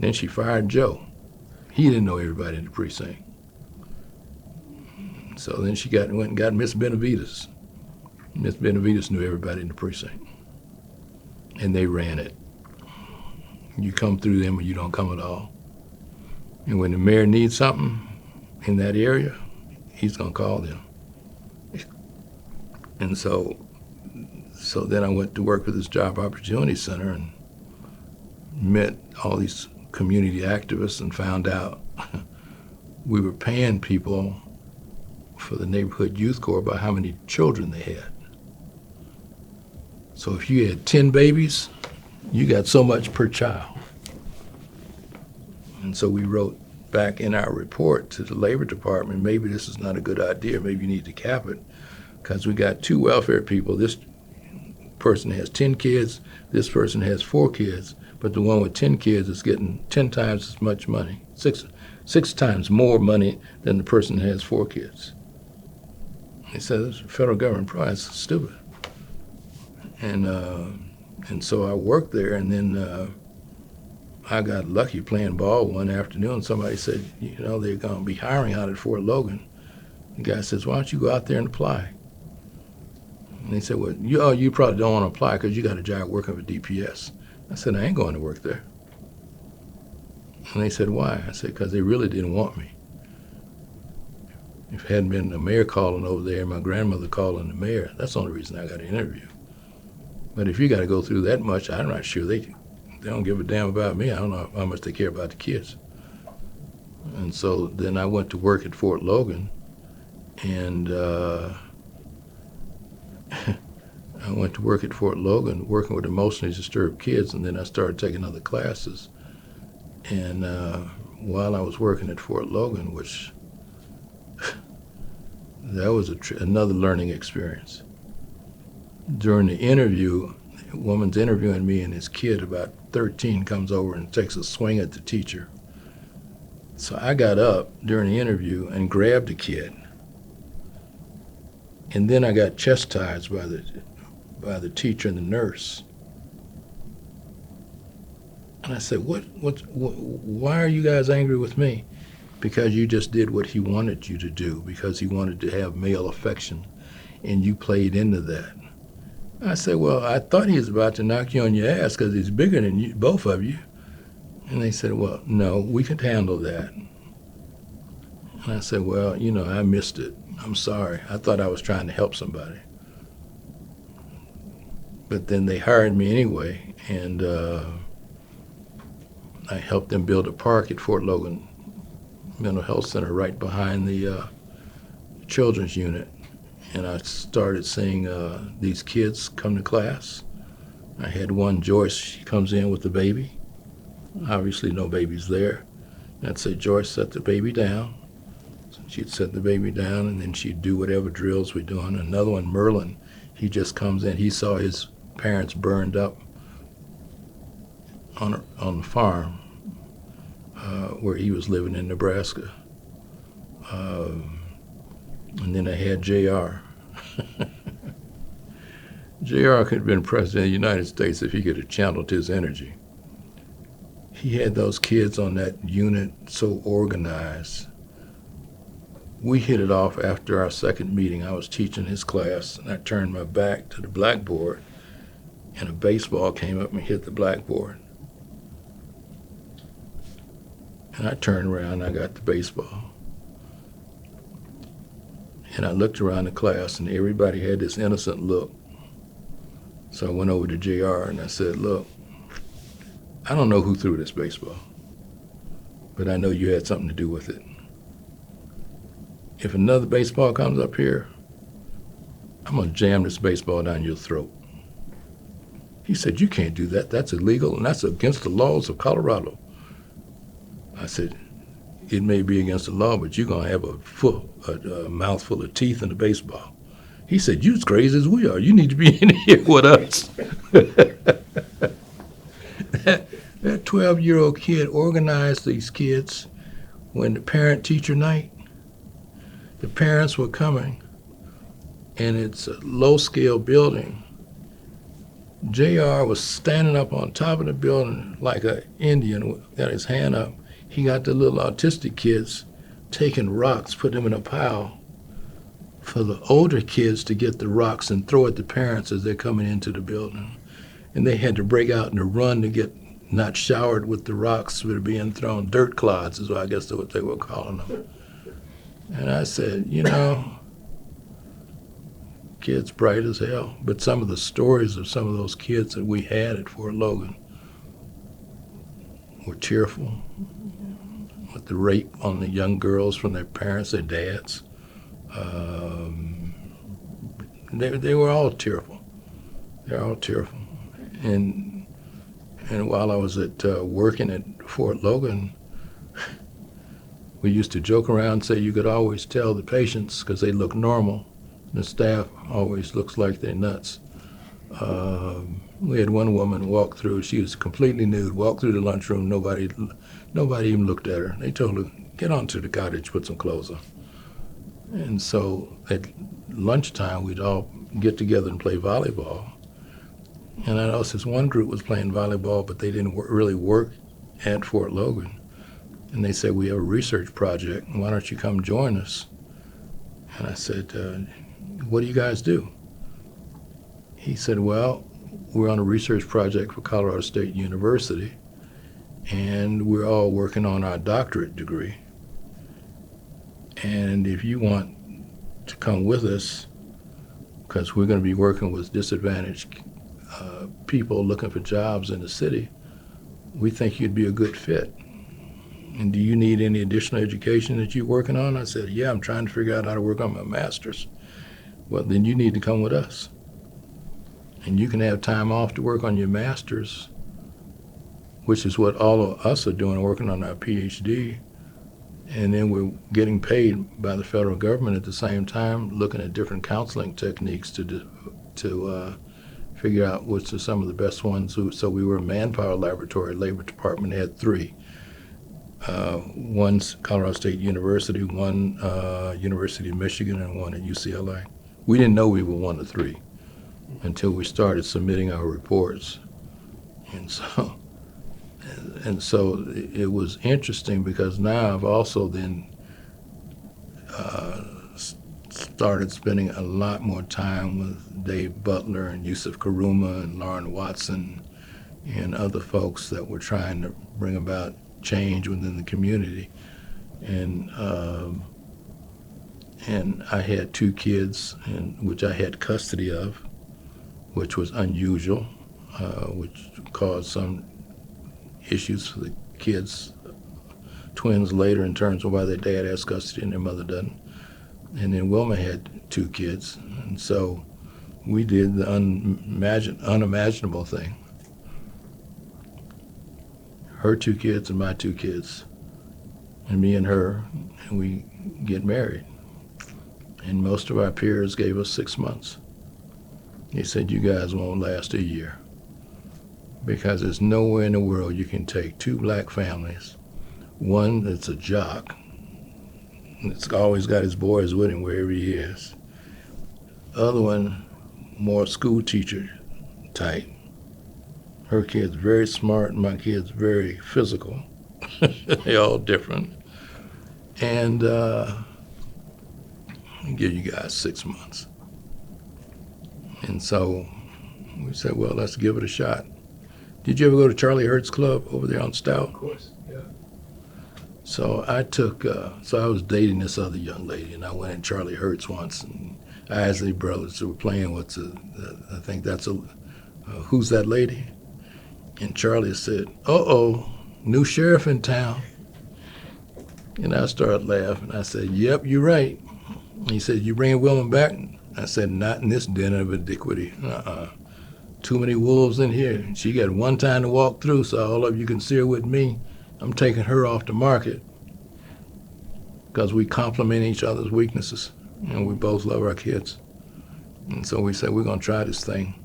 Then she fired Joe. He didn't know everybody in the precinct. So then she went and got Miss Benavides. Miss Benavides knew everybody in the precinct. And they ran it. You come through them or you don't come at all. And when the mayor needs something in that area, he's gonna call them. And so then I went to work for this Job Opportunity Center and met all these community activists and found out we were paying people for the Neighborhood Youth Corps by how many children they had. So if you had 10 babies, you got so much per child. And so we wrote back in our report to the Labor Department, maybe this is not a good idea, maybe you need to cap it, because we got 2 welfare people. This person has 10 kids, this person has 4 kids, but the one with 10 kids is getting 10 times as much money, six times more money than the person that has 4 kids. He says, federal government price is stupid. And so I worked there, and then I got lucky playing ball one afternoon. Somebody said, you know, they're going to be hiring out at Fort Logan. The guy says, why don't you go out there and apply? And they said, well, you probably don't want to apply because you got a job working for DPS. I said, I ain't going to work there. And they said, why? I said, because they really didn't want me. If it hadn't been the mayor calling over there, my grandmother calling the mayor, that's the only reason I got an interview. But if you got to go through that much, I'm not sure they don't give a damn about me. I don't know how much they care about the kids. And so then I went to work at Fort Logan, and I went to work at Fort Logan working with emotionally disturbed kids, and then I started taking other classes. And while I was working at Fort Logan, which that was another learning experience. During the interview, a woman's interviewing me, and this kid about 13 comes over and takes a swing at the teacher. So I got up during the interview and grabbed the kid. And then I got chastised by the teacher and the nurse. And I said, why are you guys angry with me? Because you just did what he wanted you to do, because he wanted to have male affection, and you played into that. I said, well, I thought he was about to knock you on your ass because he's bigger than you, both of you. And they said, well, no, we could handle that. And I said, well, you know, I missed it. I'm sorry. I thought I was trying to help somebody. But then they hired me anyway, and I helped them build a park at Fort Logan Mental Health Center right behind the children's unit, and I started seeing these kids come to class. I had one, Joyce, she comes in with the baby. Obviously no baby's there. And I'd say, Joyce, set the baby down. So she'd set the baby down, and then she'd do whatever drills we're doing. Another one, Merlin, he just comes in. He saw his parents burned up on the farm where he was living in Nebraska. And then I had J.R. J.R. could have been president of the United States if he could have channeled his energy. He had those kids on that unit so organized. We hit it off after our second meeting. I was teaching his class, and I turned my back to the blackboard, and a baseball came up and hit the blackboard. And I turned around, and I got the baseball. And I looked around the class, and everybody had this innocent look. So I went over to JR and I said, look, I don't know who threw this baseball, but I know you had something to do with it. If another baseball comes up here, I'm going to jam this baseball down your throat. He said, you can't do that. That's illegal, and that's against the laws of Colorado. I said, it may be against the law, but you're going to have a mouthful of teeth in the baseball. He said, you as crazy as we are. You need to be in here with us. That 12-year-old kid organized these kids when the parent-teacher night, the parents were coming, and it's a low-scale building. JR was standing up on top of the building like an Indian, got his hand up. He got the little autistic kids taking rocks, put them in a pile for the older kids to get the rocks and throw at the parents as they're coming into the building. And they had to break out in a run to get not showered with the rocks that were being thrown. Dirt clods is what I guess what they were calling them. And I said, you know, kids bright as hell. But some of the stories of some of those kids that we had at Fort Logan were tearful. With the rape on the young girls from their parents, their dads. They were all tearful. They're all tearful. And while I was working at Fort Logan, we used to joke around and say you could always tell the patients because they look normal. The staff always looks like they're nuts. We had one woman walk through. She was completely nude. Walked through the lunchroom. Nobody even looked at her. They told her, "Get onto the cottage, put some clothes on." And so at lunchtime, we'd all get together and play volleyball. And I noticed this one group was playing volleyball, but they didn't really work at Fort Logan. And they said, "We have a research project. Why don't you come join us?" And I said, "What do you guys do?" He said, "Well, we're on a research project for Colorado State University, and we're all working on our doctorate degree. And if you want to come with us, because we're going to be working with disadvantaged people looking for jobs in the city, we think you'd be a good fit. And do you need any additional education that you're working on?" I said, "Yeah, I'm trying to figure out how to work on my master's." "Well, then you need to come with us. And you can have time off to work on your master's," which is what all of us are doing, working on our PhD. And then we're getting paid by the federal government at the same time, looking at different counseling techniques to figure out which are some of the best ones. So we were a manpower laboratory. Labor Department had 3. One's Colorado State University, one University of Michigan, and one at UCLA. We didn't know we were one of 3 until we started submitting our reports. And so it was interesting because now I've also then started spending a lot more time with Dave Butler and Yusuf Karuma and Lauren Watson and other folks that were trying to bring about change within the community. And I had 2 kids, which I had custody of, which was unusual, which caused some issues for the kids, twins later, in terms of why their dad has custody and their mother doesn't. And then Wilma had 2 kids. And so we did the unimaginable thing. Her 2 kids and my 2 kids, and me and her, and we get married. And most of our peers gave us 6 months. He said, you guys won't last a year, because there's nowhere in the world you can take 2 black families, one that's a jock, that's always got his boys with him wherever he is, other one more school teacher type. Her kid's very smart, and my kid's very physical. They're all different. And give you guys 6 months. And so we said, well, let's give it a shot. Did you ever go to Charlie Hurt's club over there on Stout? Of course, yeah. So I took, so I was dating this other young lady, and I went in Charlie Hurt's once, and Isley Brothers were playing I think that's Who's That Lady? And Charlie said, uh-oh, new sheriff in town. And I started laughing. I said, yep, you're right. He said, you bringing Wilma back? I said, not in this den of iniquity. Too many wolves in here. She got one time to walk through, so all of you can see her with me. I'm taking her off the market, because we complement each other's weaknesses, and we both love our kids. And so we said, we're going to try this thing.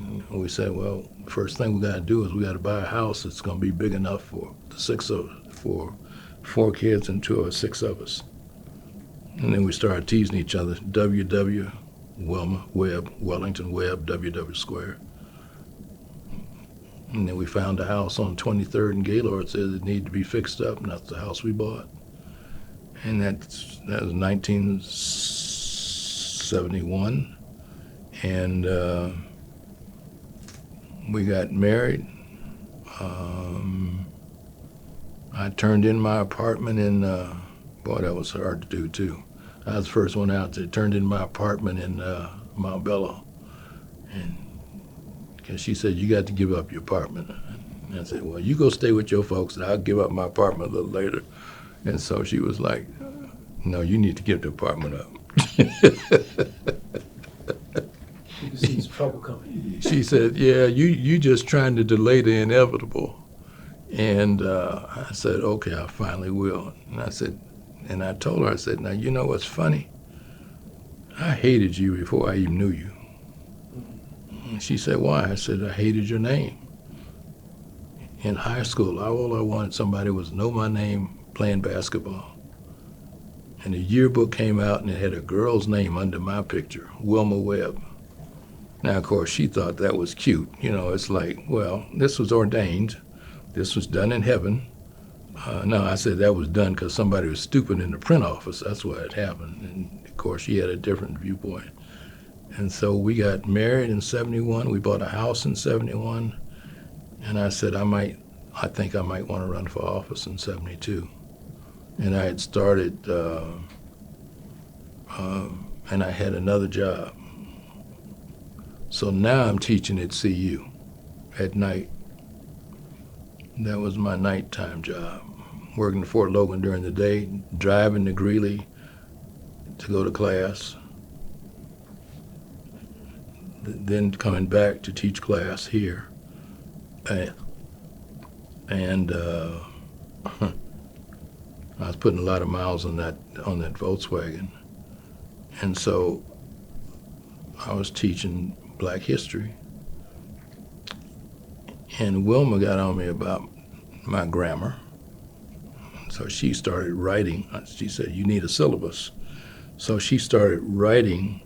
And we said, well, the first thing we got to do is we got to buy a house that's going to be big enough for for 4 kids and 2 or 6 of us. And then we started teasing each other. WW, Wilma, Webb, Wellington Webb, WW Square. And then we found a house on 23rd and Gaylord. It said it needed to be fixed up, and that's the house we bought. And that was 1971. And we got married. I turned in my apartment in, boy, that was hard to do too. I was the first one out there. Turned in my apartment in Mount Bello. And because she said, you got to give up your apartment. And I said, well, you go stay with your folks, and I'll give up my apartment a little later. And so she was like, no, you need to give the apartment up. You can see there's trouble coming. She said, yeah, you just trying to delay the inevitable. And I said, okay, I finally will. And I told her, I said, now, you know what's funny? I hated you before I even knew you. And she said, why? I said, I hated your name. In high school, all I wanted somebody was to know my name playing basketball. And the yearbook came out, and it had a girl's name under my picture, Wilma Webb. Now, of course, she thought that was cute. You know, it's like, well, this was ordained. This was done in heaven. No, I said that was done because somebody was stupid in the print office. That's why it happened. And, of course, she had a different viewpoint. And so we got married in 71. We bought a house in 71. And I said, I think I might want to run for office in 72. And I had started, and I had another job. So now I'm teaching at CU at night. That was my nighttime job. Working in Fort Logan during the day, driving to Greeley to go to class, then coming back to teach class here. And I was putting a lot of miles on that Volkswagen. And so I was teaching Black history. And Wilma got on me about my grammar. So she started writing. She said, you need a syllabus. So she started writing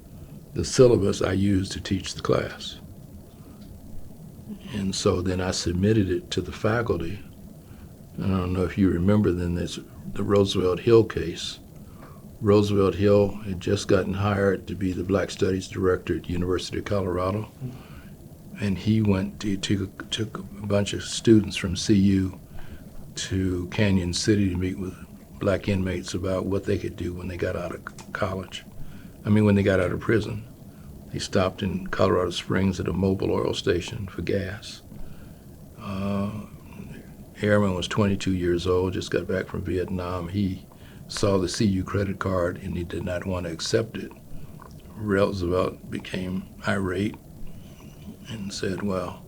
the syllabus I used to teach the class. And so then I submitted it to the faculty. And I don't know if you remember then the Roosevelt Hill case. Roosevelt Hill had just gotten hired to be the Black Studies Director at the University of Colorado. And he took a bunch of students from CU to Canyon City to meet with black inmates about what they could do when they got out of when they got out of prison. He stopped in Colorado Springs at a mobile oil station for gas. Airman was 22 years old, just got back from Vietnam. He saw the CU credit card and he did not want to accept it. Roosevelt became irate and said, well,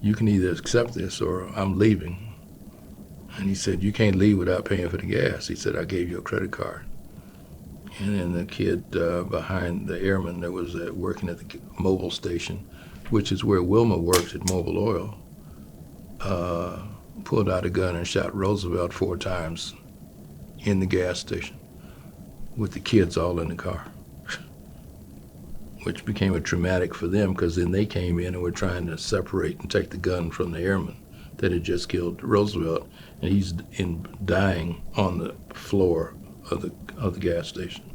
you can either accept this or I'm leaving. And he said, you can't leave without paying for the gas. He said, I gave you a credit card. And then the kid behind the airman that was working at the Mobil station, which is where Wilma worked at Mobil Oil, pulled out a gun and shot Roosevelt 4 times in the gas station with the kids all in the car, which became a traumatic for them because then they came in and were trying to separate and take the gun from the airman that had just killed Roosevelt, and he's dying on the floor of the gas station.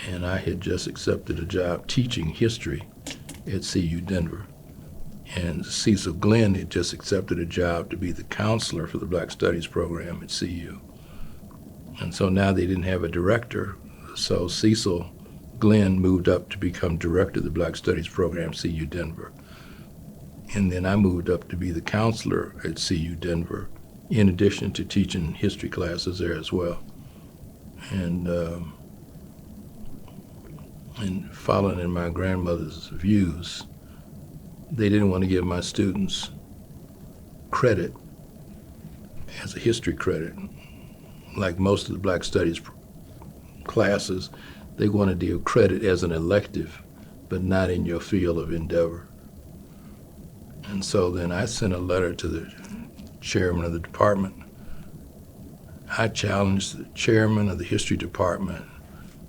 And I had just accepted a job teaching history at CU Denver. And Cecil Glenn had just accepted a job to be the counselor for the Black Studies program at CU. And so now they didn't have a director, so Cecil Glenn moved up to become director of the Black Studies program at CU Denver. And then I moved up to be the counselor at CU Denver, in addition to teaching history classes there as well. And following in my grandmother's views, they didn't want to give my students credit as a history credit. Like most of the Black Studies classes, they wanted to give credit as an elective, but not in your field of endeavor. And so then I sent a letter to the chairman of the department. I challenged the chairman of the history department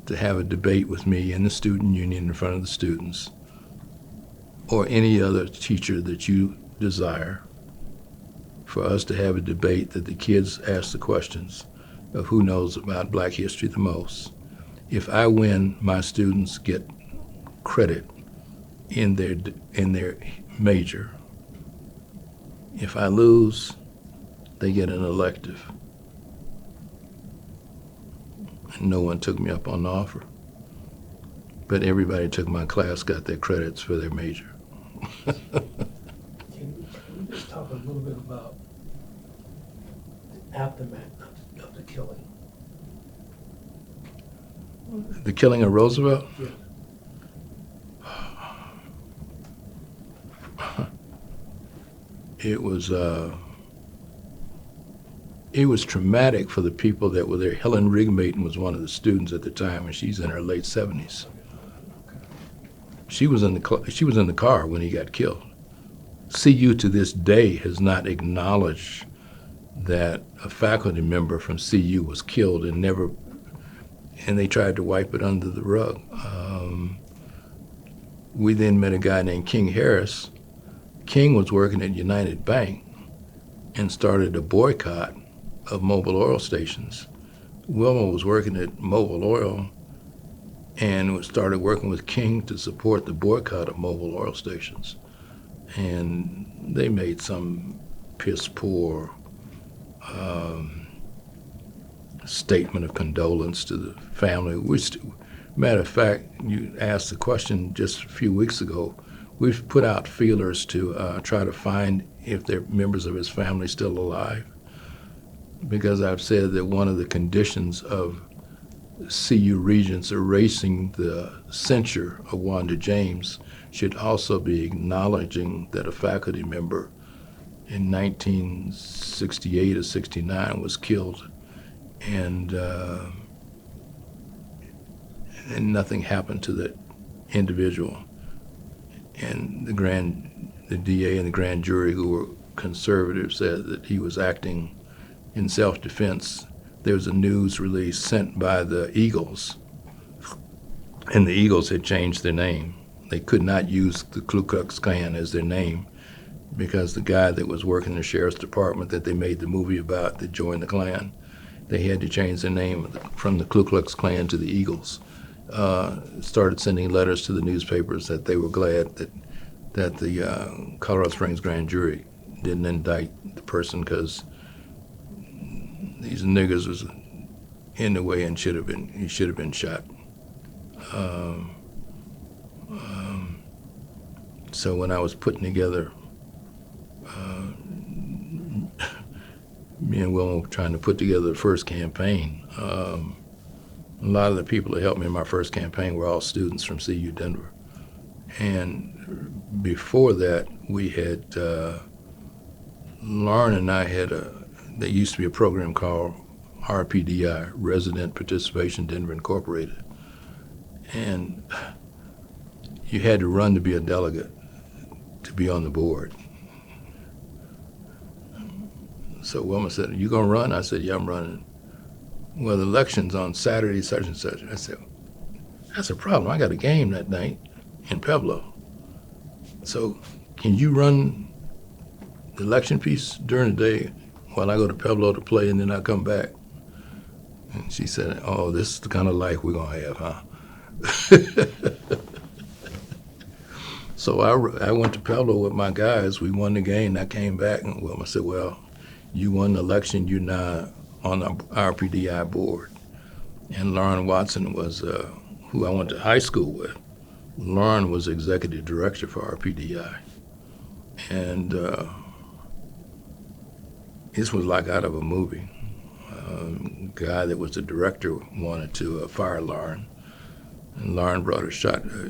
to have a debate with me in the student union in front of the students, or any other teacher that you desire, for us to have a debate that the kids ask the questions of who knows about Black history the most. If I win, my students get credit in their major. If I lose, they get an elective. And no one took me up on the offer. But everybody took my class, got their credits for their major. Can we just talk a little bit about the aftermath of the killing? The killing of Roosevelt? Yeah. It was traumatic for the people that were there. Helen Rigmaton was one of the students at the time, and she's in her late 70s. She was in the car when he got killed. CU to this day has not acknowledged that a faculty member from CU was killed, and they tried to wipe it under the rug. We then met a guy named King Harris. King was working at United Bank and started a boycott of Mobil oil stations. Wilma was working at Mobil Oil and started working with King to support the boycott of Mobil oil stations. And they made some piss poor statement of condolence to the family. Matter of fact, you asked the question just a few weeks ago. We've put out feelers to try to find if they're members of his family still alive, because I've said that one of the conditions of CU Regents erasing the censure of Wanda James should also be acknowledging that a faculty member in 1968 or 69 was killed, and nothing happened to that individual. And the DA and the grand jury, who were conservative, said that he was acting in self-defense. There was a news release sent by the Eagles, and the Eagles had changed their name. They could not use the Ku Klux Klan as their name because the guy that was working in the sheriff's department that they made the movie about that joined the Klan, they had to change their name from the Ku Klux Klan to the Eagles. Started sending letters to the newspapers that they were glad that the Colorado Springs grand jury didn't indict the person because these niggers was in the way and he should have been shot. So when I was putting together me and Will were trying to put together the first campaign. A lot of the people that helped me in my first campaign were all students from CU Denver. And before that, we had, Lauren and I had there used to be a program called RPDI, Resident Participation Denver Incorporated. And you had to run to be a delegate to be on the board. So Wilma said, "You gonna run?" I said, "Yeah, I'm running." "Well, the election's on Saturday, such and such." I said, "That's a problem. I got a game that night in Pueblo. So can you run the election piece during the day while I go to Pueblo to play and then I come back?" And she said, "Oh, this is the kind of life we're gonna have, huh?" So I went to Pueblo with my guys. We won the game. I came back and Wilma said, "Well, you won the election. You're now on the RPDI board." And Lauren Watson was who I went to high school with. Lauren was executive director for RPDI. And this was like out of a movie. Guy that was the director wanted to fire Lauren. And Lauren brought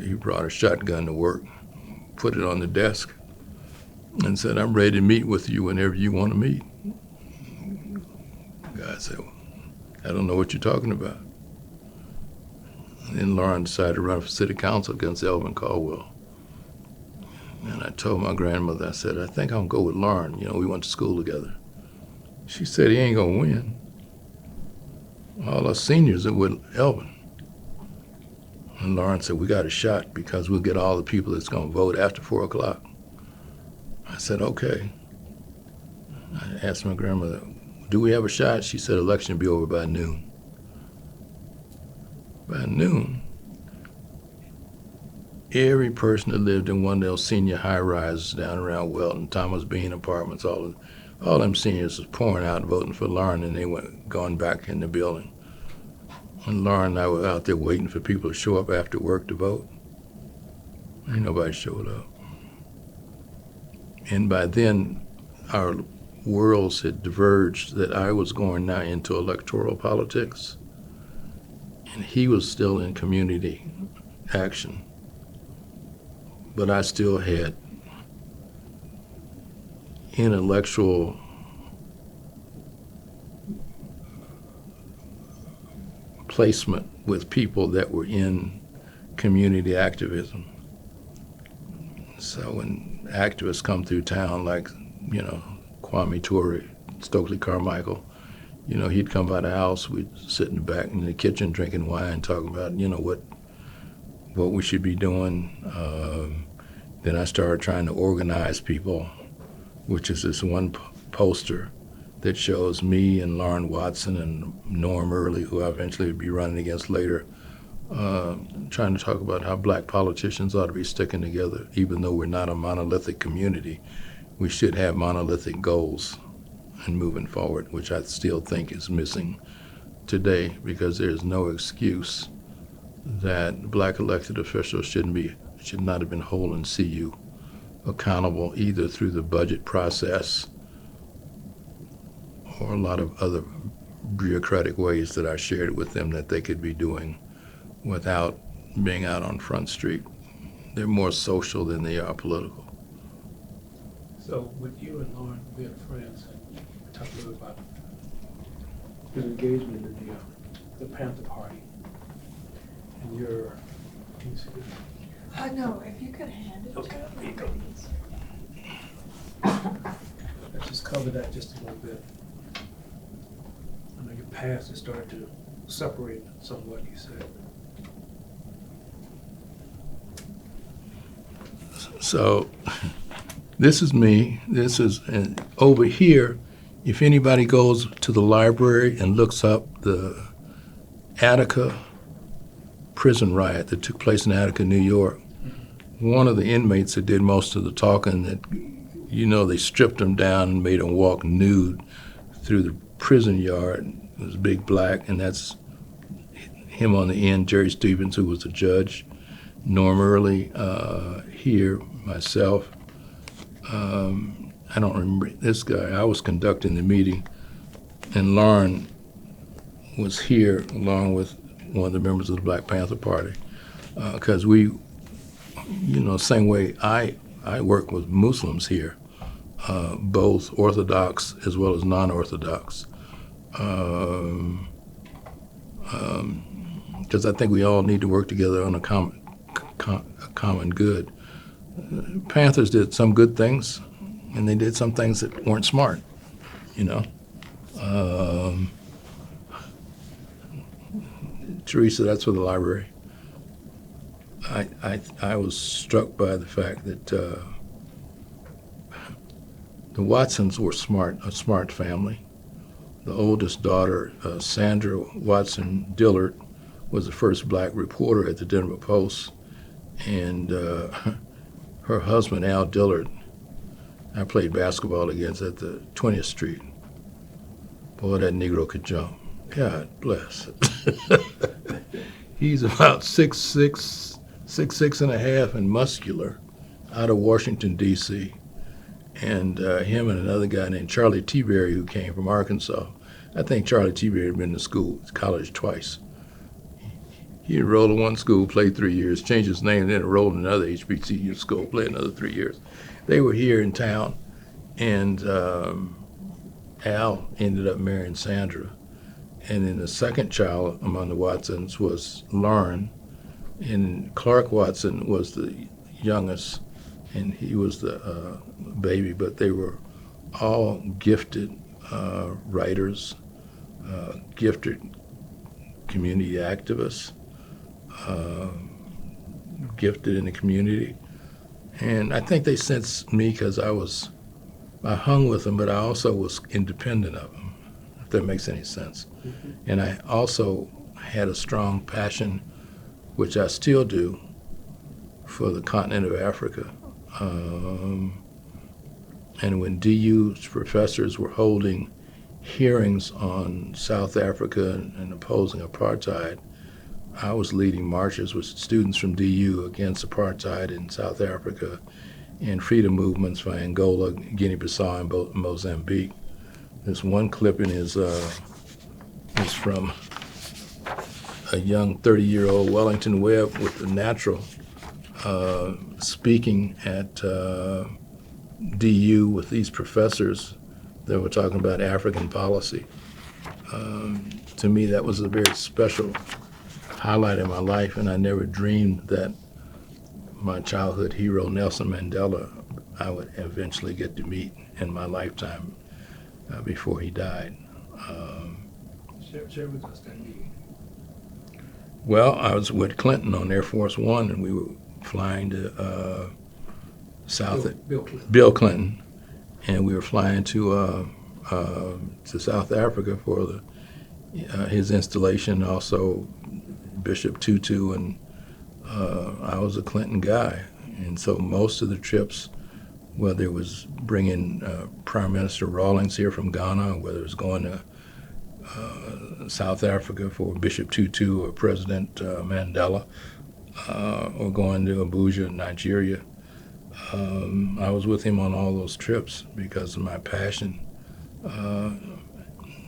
he brought a shotgun to work, put it on the desk, and said, "I'm ready to meet with you whenever you want to meet." The guy said, "I don't know what you're talking about." And then Lauren decided to run for city council against Elvin Caldwell. And I told my grandmother, I said, "I think I'll go with Lauren. You know, we went to school together." She said, "He ain't gonna win. All us seniors are with Elvin." And Lauren said, "We got a shot because we'll get all the people that's gonna vote after 4 o'clock." I said, "Okay." I asked my grandmother, "Do we have a shot?" She said, "Election will be over by noon." By noon, every person that lived in one of those senior high-rises down around Wellington, Thomas Bean Apartments, all them seniors was pouring out voting for Lauren, and they going back in the building. And Lauren and I were out there waiting for people to show up after work to vote. Ain't nobody showed up. And by then, our worlds had diverged that I was going now into electoral politics, and he was still in community action. But I still had intellectual placement with people that were in community activism. So when activists come through town, like, you know, Kwame Ture, Stokely Carmichael, you know, he'd come by the house, we'd sit in the back in the kitchen drinking wine, talking about, you know, what we should be doing. Then I started trying to organize people, which is this one poster that shows me and Lauren Watson and Norm Early, who I eventually would be running against later, trying to talk about how black politicians ought to be sticking together. Even though we're not a monolithic community, we should have monolithic goals and moving forward, which I still think is missing today, because there's no excuse that black elected officials should not have been holding CU accountable either through the budget process or a lot of other bureaucratic ways that I shared with them that they could be doing without being out on Front Street. They're more social than they are political. So with you and Lauren being friends, and talk a little about your engagement in the Panther Party and your, can you see this? No, if you could hand it to Okay, him. here you go. Let's just cover that just a little bit. I know your past has started to separate somewhat, you said. So this is me. This is, and over here, if anybody goes to the library and looks up the Attica prison riot that took place in Attica, New York, one of the inmates that did most of the talking, that, you know, they stripped him down and made him walk nude through the prison yard. It was big black, and that's him on the end, Jerry Stevens, who was the judge, Norm Early, here, myself. I don't remember this guy. I was conducting the meeting. And Lauren was here along with one of the members of the Black Panther Party, because we, same way I work with Muslims here, both Orthodox as well as non-Orthodox, because I think we all need to work together on a common good. Panthers did some good things, and they did some things that weren't smart, Teresa, that's for the library. I was struck by the fact that the Watsons were a smart family. The oldest daughter, Sandra Watson Dillard, was the first black reporter at the Denver Post, and her husband, Al Dillard, I played basketball against at the 20th Street. Boy, that Negro could jump. God bless. He's about 6'6" and a half, and muscular, out of Washington, D.C. And him and another guy named Charlie T-Berry, who came from Arkansas. I think Charlie T-Berry had been to college twice. He enrolled in one school, played 3 years, changed his name, then enrolled in another HBCU school, played another 3 years. They were here in town, and Al ended up marrying Sandra. And then the second child among the Watsons was Lauren, and Clark Watson was the youngest, and he was the baby, but they were all gifted writers, gifted community activists, gifted in the community. And I think they sensed me because I hung with them, but I also was independent of them, if that makes any sense. Mm-hmm. And I also had a strong passion, which I still do, for the continent of Africa. And when DU's professors were holding hearings on South Africa and opposing apartheid, I was leading marches with students from DU against apartheid in South Africa and freedom movements for Angola, Guinea-Bissau, and Mozambique. This one clipping is from a young 30-year-old Wellington Webb with the Natural speaking at DU with these professors that were talking about African policy. To me, that was a very special highlight in my life, and I never dreamed that my childhood hero, Nelson Mandela, I would eventually get to meet in my lifetime before he died. Share with us that meeting. Well, I was with Clinton on Air Force One, and we were flying to Bill Clinton, and we were flying to South Africa for his installation. Also, Bishop Tutu, and I was a Clinton guy, and so most of the trips, whether it was bringing Prime Minister Rawlings here from Ghana, whether it was going to South Africa for Bishop Tutu or President Mandela, or going to Abuja, Nigeria, I was with him on all those trips because of my passion.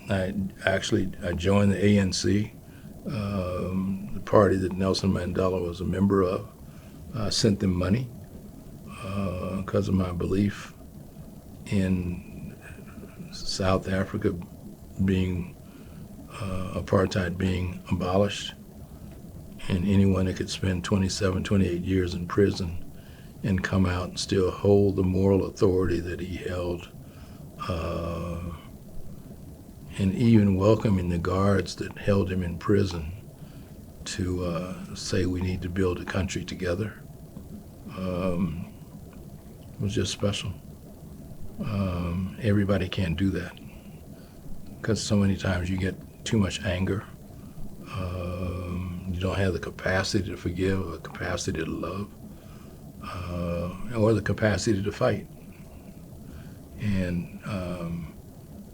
I joined the ANC, the party that Nelson Mandela was a member of. I sent them money because of my belief in South Africa being apartheid being abolished, and anyone that could spend 27, 28 years in prison and come out and still hold the moral authority that he held, and even welcoming the guards that held him in prison to say we need to build a country together, was just special. Everybody can't do that because so many times you get too much anger. You don't have the capacity to forgive, or the capacity to love, or the capacity to fight. And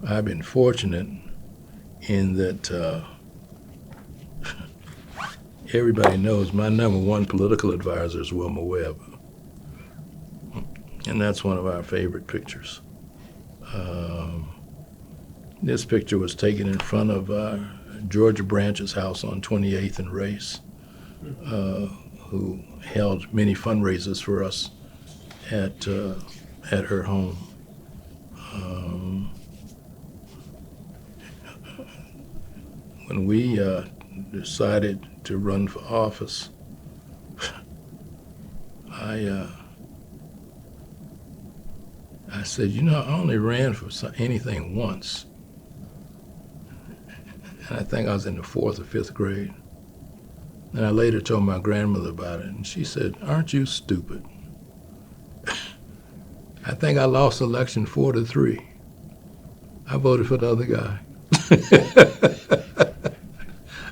I've been fortunate in that everybody knows my number one political advisor is Wilma Webb. And that's one of our favorite pictures. This picture was taken in front of Georgia Branch's house on 28th and Race, who held many fundraisers for us at her home. When we decided to run for office, I said, you know, I only ran for anything once. And I think I was in the 4th or 5th grade. And I later told my grandmother about it, and she said, aren't you stupid? I think I lost the election 4-3. I voted for the other guy.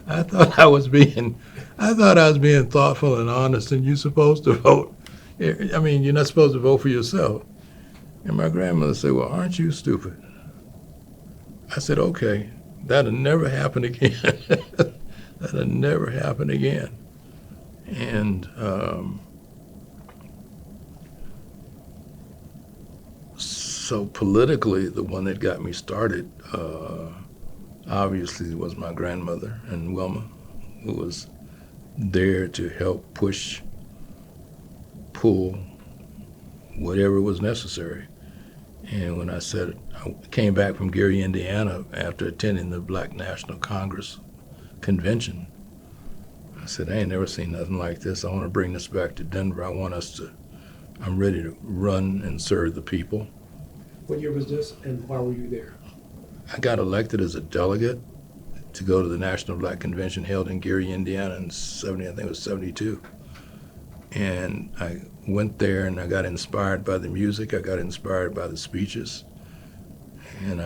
I thought I was being thoughtful and honest, and you're supposed to vote. I mean, you're not supposed to vote for yourself. And my grandmother said, well, aren't you stupid? I said, okay, that'll never happen again. That'll never happen again. And so politically, the one that got me started, obviously, was my grandmother and Wilma, who was there to help pull whatever was necessary. And when I came back from Gary, Indiana, after attending the Black National Congress convention, I said, I ain't never seen nothing like this. I want to bring this back to Denver. I'm ready to run and serve the people. What year was this, and why were you there? I got elected as a delegate to go to the National Black Convention held in Gary, Indiana in 72. And I went there and I got inspired by the music. I got inspired by the speeches. And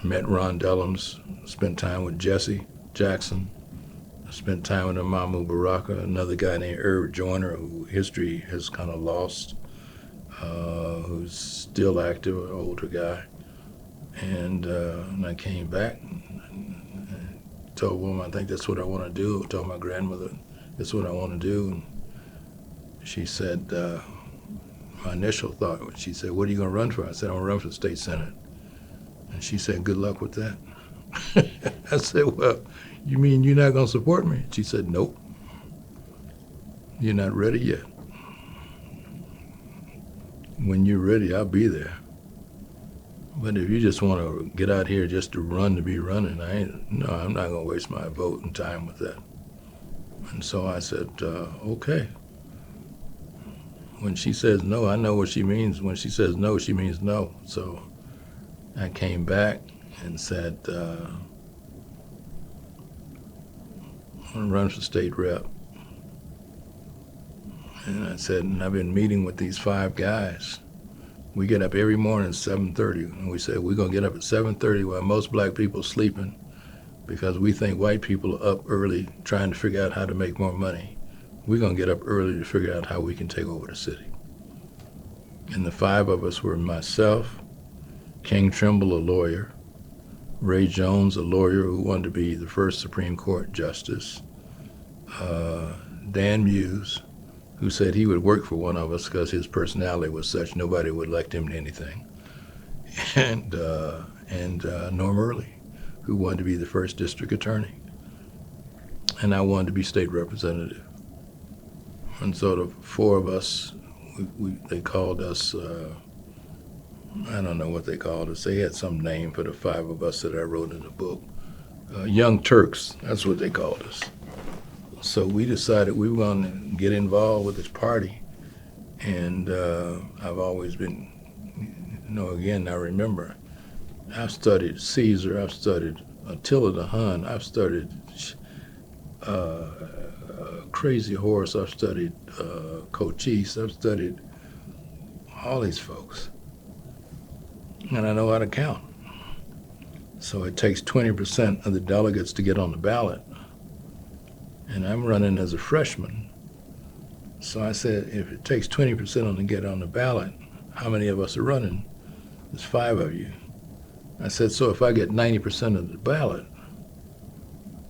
met Ron Dellums, spent time with Jesse Jackson, spent time with Amamu Baraka, another guy named Irv Joyner, who history has kind of lost, who's still active, an older guy. And I came back and told Wilma, I think that's what I want to do. I told my grandmother, that's what I want to do. And she said, my initial thought, she said, what are you going to run for? I said, I'm going to run for the state senate. And she said, good luck with that. I said, well, you mean you're not going to support me? She said, nope. You're not ready yet. When you're ready, I'll be there. But if you just want to get out here just to run to be running, I'm not going to waste my vote and time with that. And so I said, okay. When she says no, I know what she means. When she says no, she means no. So I came back and said, I'm going to run for state rep. And I said, and I've been meeting with these 5 guys. We get up every morning at 7:30, and we said, we're going to get up at 7:30 while most black people are sleeping because we think white people are up early trying to figure out how to make more money. We're going to get up early to figure out how we can take over the city. And the 5 of us were myself, King Trimble, a lawyer, Ray Jones, a lawyer who wanted to be the first Supreme Court justice, Dan Muse, who said he would work for one of us because his personality was such nobody would elect him to anything, and Norm Early, who wanted to be the first district attorney, and I wanted to be state representative. And so the 4 of us, they called us, I don't know what they called us. They had some name for the 5 of us that I wrote in the book. Young Turks, that's what they called us. So we decided we were going to get involved with this party. And I've always been, again, I remember, I've studied Caesar, I've studied Attila the Hun, I've studied Crazy Horse, I've studied Cochise, I've studied all these folks. And I know how to count. So it takes 20% of the delegates to get on the ballot. And I'm running as a freshman. So I said, if it takes 20% on to get on the ballot, how many of us are running? There's 5 of you. I said, so if I get 90% of the ballot,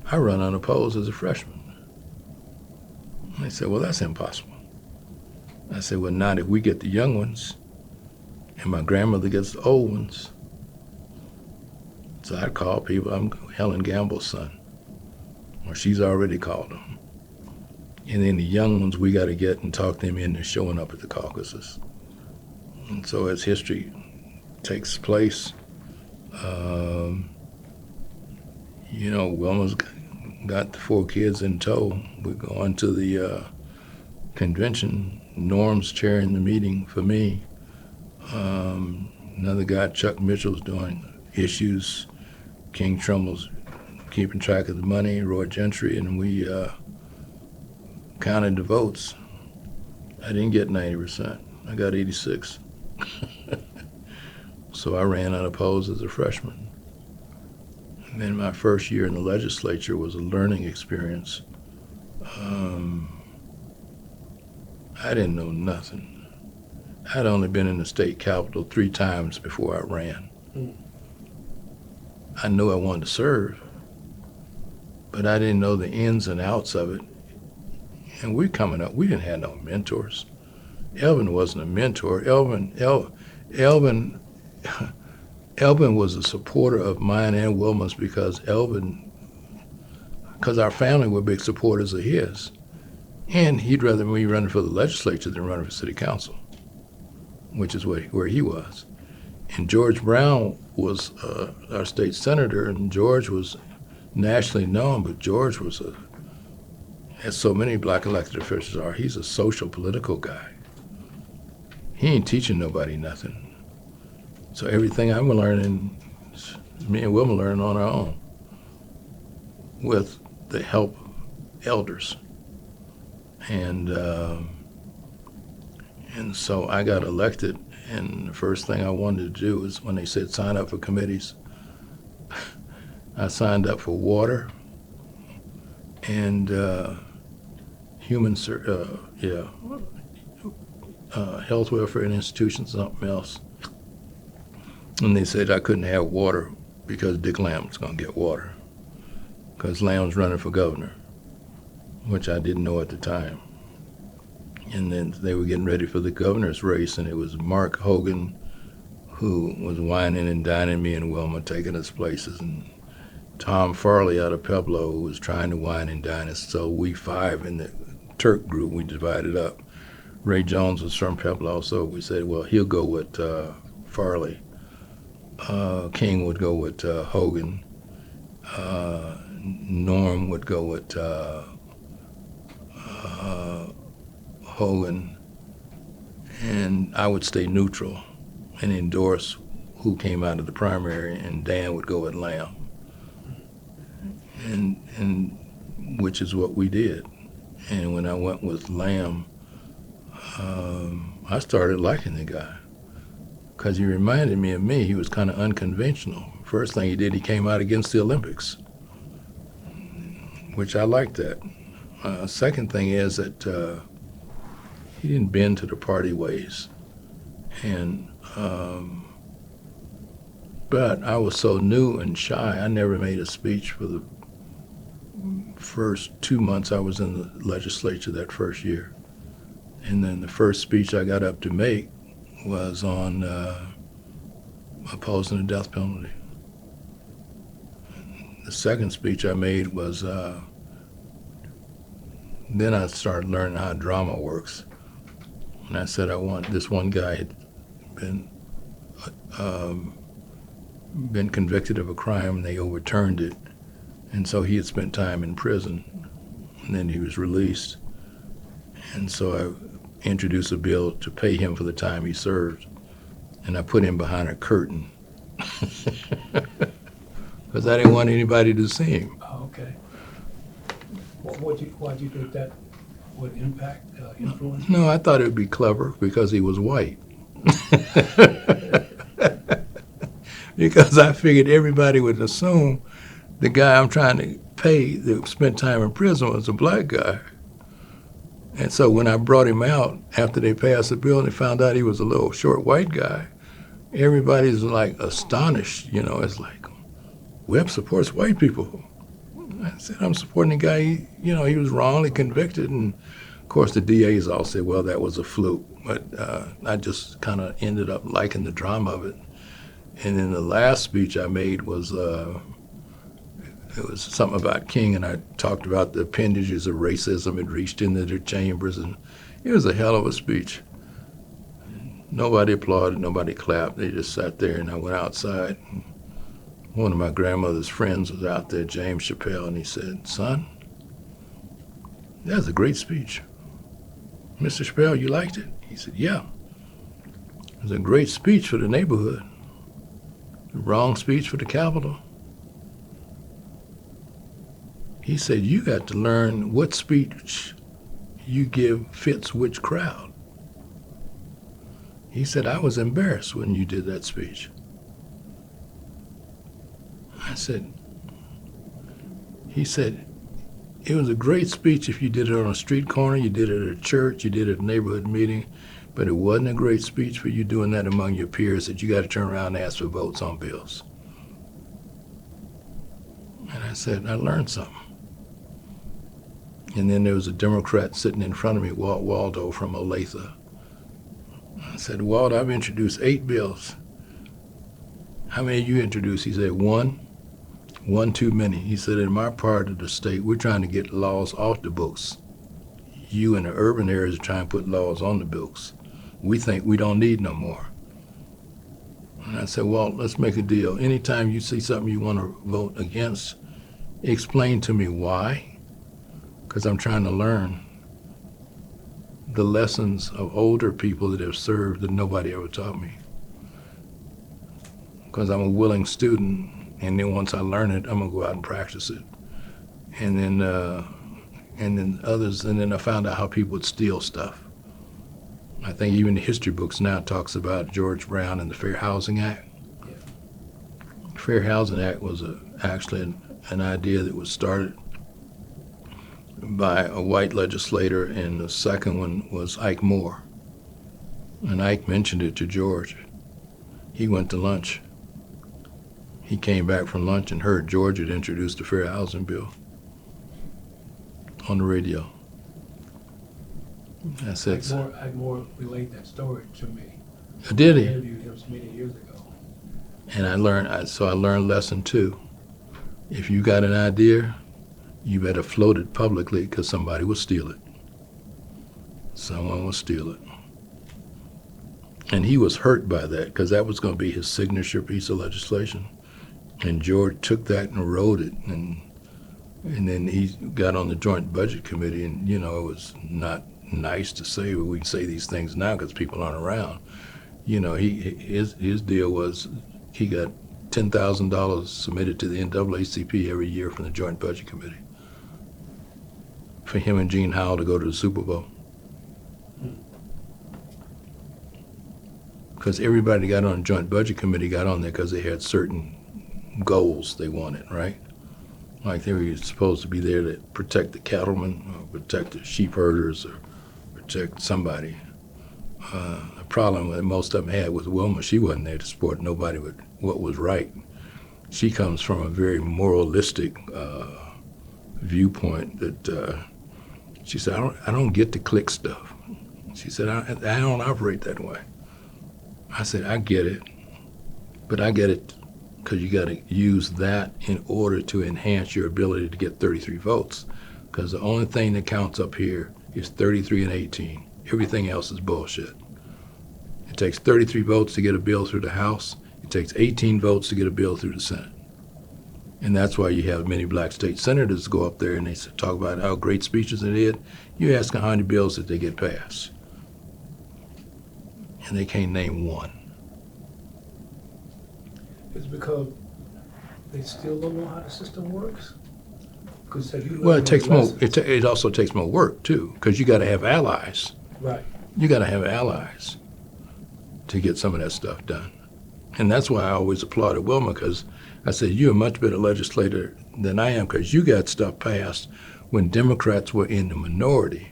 I run unopposed as a freshman. And they said, well, that's impossible. I said, well, not if we get the young ones. and my grandmother gets the old ones. So I call people, I'm Helen Gamble's son. Or she's already called them. And then the young ones, we got to get and talk them into showing up at the caucuses. And so as history takes place, Wilma's got the 4 kids in tow. We're going to the convention. Norm's chairing the meeting for me. Another guy, Chuck Mitchell's doing issues. King Trumbull's keeping track of the money, Roy Gentry, and we counted the votes. I didn't get 90%. I got 86. So I ran unopposed as a freshman. And then my first year in the legislature was a learning experience. I didn't know nothing. I'd only been in the state capitol 3 times before I ran. I knew I wanted to serve, but I didn't know the ins and outs of it. And we coming up, we didn't have no mentors. Elvin wasn't a mentor. Elvin was a supporter of mine and Wilma's because our family were big supporters of his. And he'd rather me running for the legislature than running for city council, which is where he was. And George Brown was our state senator, and George was nationally known, but George was as so many black elected officials are, he's a social political guy. He ain't teaching nobody nothing. So everything I'm learning, me and Wilma learn on our own with the help of elders. And so I got elected, and the first thing I wanted to do is when they said sign up for committees, I signed up for water and health, welfare, and institutions, something else. And they said I couldn't have water because Dick Lamb was going to get water because Lamb's running for governor, which I didn't know at the time. And then they were getting ready for the governor's race, and it was Mark Hogan who was whining and dining me and Wilma, taking us places, and Tom Farley out of Pueblo who was trying to wine and dine us. So we 5 in the Turk group, we divided up. Ray Jones was from Pueblo, so we said, well, he'll go with Farley. King would go with Hogan. Norm would go with Hogan. And I would stay neutral and endorse who came out of the primary, and Dan would go with Lamb. And which is what we did. And when I went with Lamb, I started liking the guy because he reminded me of me. He was kind of unconventional. First thing he did, he came out against the Olympics, which I liked that. Second thing is that he didn't bend to the party ways. And but I was so new and shy, I never made a speech for the first 2 months I was in the legislature that first year. And then the first speech I got up to make was on opposing the death penalty. The second speech I made was, then I started learning how drama works. And I said this one guy had been convicted of a crime, and they overturned it. And so he had spent time in prison, and then he was released. And so I introduced a bill to pay him for the time he served, and I put him behind a curtain because I didn't want anybody to see him. Oh, okay. Why do you think that would influence? No, I thought it would be clever because he was white. Because I figured everybody would assume the guy I'm trying to pay that spent time in prison was a black guy. And so when I brought him out after they passed the bill and they found out he was a little short white guy, everybody's like astonished. It's like, Webb supports white people. I said, I'm supporting the guy, he was wrongly convicted and Of course, the DAs all said, well, that was a fluke. But I just kind of ended up liking the drama of it. And then the last speech I made was, it was something about King, and I talked about the appendages of racism had reached into their chambers, and it was a hell of a speech. Nobody applauded, nobody clapped. They just sat there, and I went outside. One of my grandmother's friends was out there, James Chappelle, and he said, son, that was a great speech. Mr. Chappelle, you liked it? He said, yeah. It was a great speech for the neighborhood. The wrong speech for the Capitol. He said, you got to learn what speech you give fits which crowd. He said, I was embarrassed when you did that speech. He said, it was a great speech if you did it on a street corner, you did it at a church, you did it at a neighborhood meeting, but it wasn't a great speech for you doing that among your peers, that you got to turn around and ask for votes on bills. And I said, I learned something. And then there was a Democrat sitting in front of me, Walt Waldo from Olathe. I said, Walt, I've introduced 8 bills. How many you introduced? He said, 1. 1 too many. He said, in my part of the state, we're trying to get laws off the books. You in the urban areas are trying to put laws on the books. We think we don't need no more. And I said, Walt, let's make a deal. Anytime you see something you want to vote against, explain to me why, because I'm trying to learn the lessons of older people that have served that nobody ever taught me. Because I'm a willing student, and then once I learn it, I'm gonna go out and practice it. And then I found out how people would steal stuff. I think even the history books now talks about George Brown and the Fair Housing Act. Yeah. The Fair Housing Act was actually an idea that was started by a white legislator, and the second one was Ike Moore. And Ike mentioned it to George. He went to lunch. He came back from lunch and heard George had introduced the Fair Housing Bill on the radio. I said, Ike Moore relayed that story to me. Did I he? interviewed him many years ago. And I learned lesson 2. If you got an idea, you better float it publicly, because somebody will steal it. Someone will steal it. And he was hurt by that, because that was going to be his signature piece of legislation. And George took that and wrote it, and then he got on the Joint Budget Committee, and it was not nice to say, well, we can say these things now because people aren't around. His deal was he got $10,000 submitted to the NAACP every year from the Joint Budget Committee for him and Gene Howell to go to the Super Bowl. Because everybody got on the Joint Budget Committee got on there because they had certain goals they wanted, right? Like they were supposed to be there to protect the cattlemen, or protect the sheep herders, or protect somebody. The problem that most of them had was Wilma. She wasn't there to support nobody with what was right. She comes from a very moralistic viewpoint that she said, I don't get the click stuff. She said, I don't operate that way. I said, I get it, but I get it because you got to use that in order to enhance your ability to get 33 votes. Because the only thing that counts up here is 33 and 18. Everything else is bullshit. It takes 33 votes to get a bill through the House. It takes 18 votes to get a bill through the Senate. And that's why you have many black state senators go up there and they talk about how great speeches they did. You ask them how many bills did they get passed. And they can't name one. It's because they still don't know how the system works. Because Well, it takes more. It also takes more work too, because you got to have allies. Right. You got to have allies to get some of that stuff done, and that's why I always applauded Wilma, because I said you're a much better legislator than I am, because you got stuff passed when Democrats were in the minority.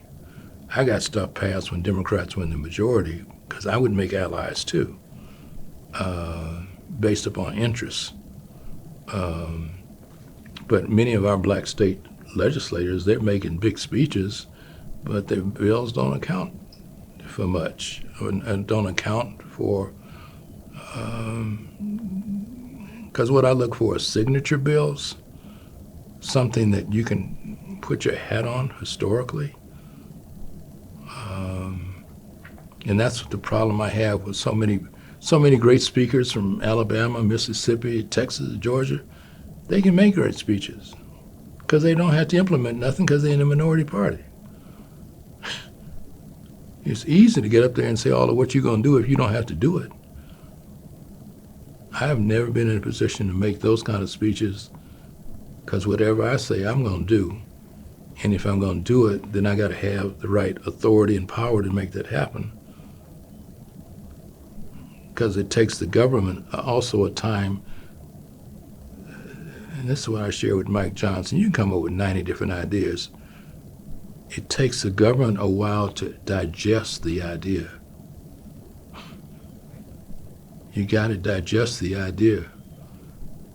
I got stuff passed when Democrats were in the majority, because I would make allies too, based upon interests. But many of our black state legislators, they're making big speeches, but their bills don't account for much, and don't account for, because what I look for is signature bills, something that you can put your hat on historically. And that's the problem I have with so many great speakers from Alabama, Mississippi, Texas, Georgia. They can make great speeches because they don't have to implement nothing because they're in a minority party. It's easy to get up there and say all of what you're going to do if you don't have to do it. I have never been in a position to make those kind of speeches because whatever I say, I'm going to do. And if I'm going to do it, then I got to have the right authority and power to make that happen. Because it takes the government also a time, and this is what I share with Mike Johnson. You can come up with 90 different ideas. It takes the government a while to digest the idea. You got to digest the idea.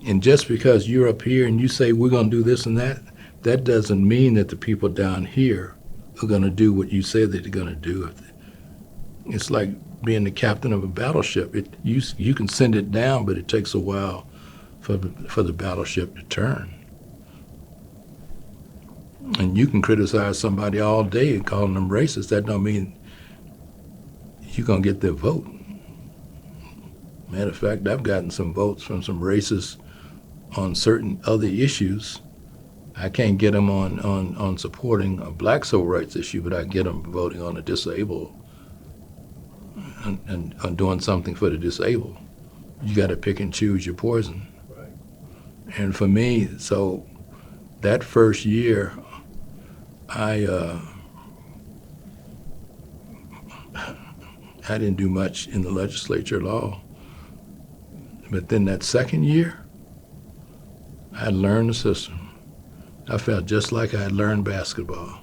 And just because you're up here and you say we're going to do this and that, that doesn't mean that the people down here are going to do what you say they're going to do. It's like being the captain of a battleship. You can send it down, but it takes a while for the battleship to turn. And you can criticize somebody all day and calling them racist. That don't mean you're going to get their vote. Matter of fact, I've gotten some votes from some racists on certain other issues. I can't get them on supporting a black civil rights issue, but I get them voting on the disabled and on doing something for the disabled. You got to pick and choose your poison. Right. And for me, so that first year, I didn't do much in the legislature at all. But then that second year, I learned the system. I felt just like I had learned basketball.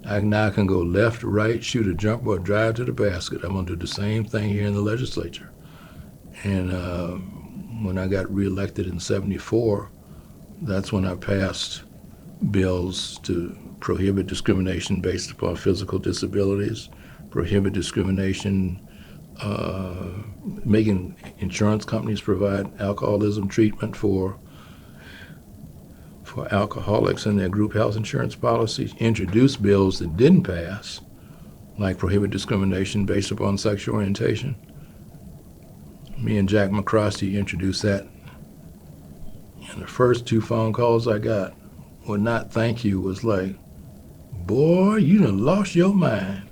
Now I can go left, right, shoot a jumper, or drive to the basket. I'm going to do the same thing here in the legislature. And when I got reelected in '74, that's when I passed bills to prohibit discrimination based upon physical disabilities, prohibit discrimination, making insurance companies provide alcoholism treatment for alcoholics in their group health insurance policies, introduced bills that didn't pass, like prohibit discrimination based upon sexual orientation. Me and Jack McCrosty introduced that. And the first 2 phone calls I got were not thank you, was like, boy, you done lost your mind.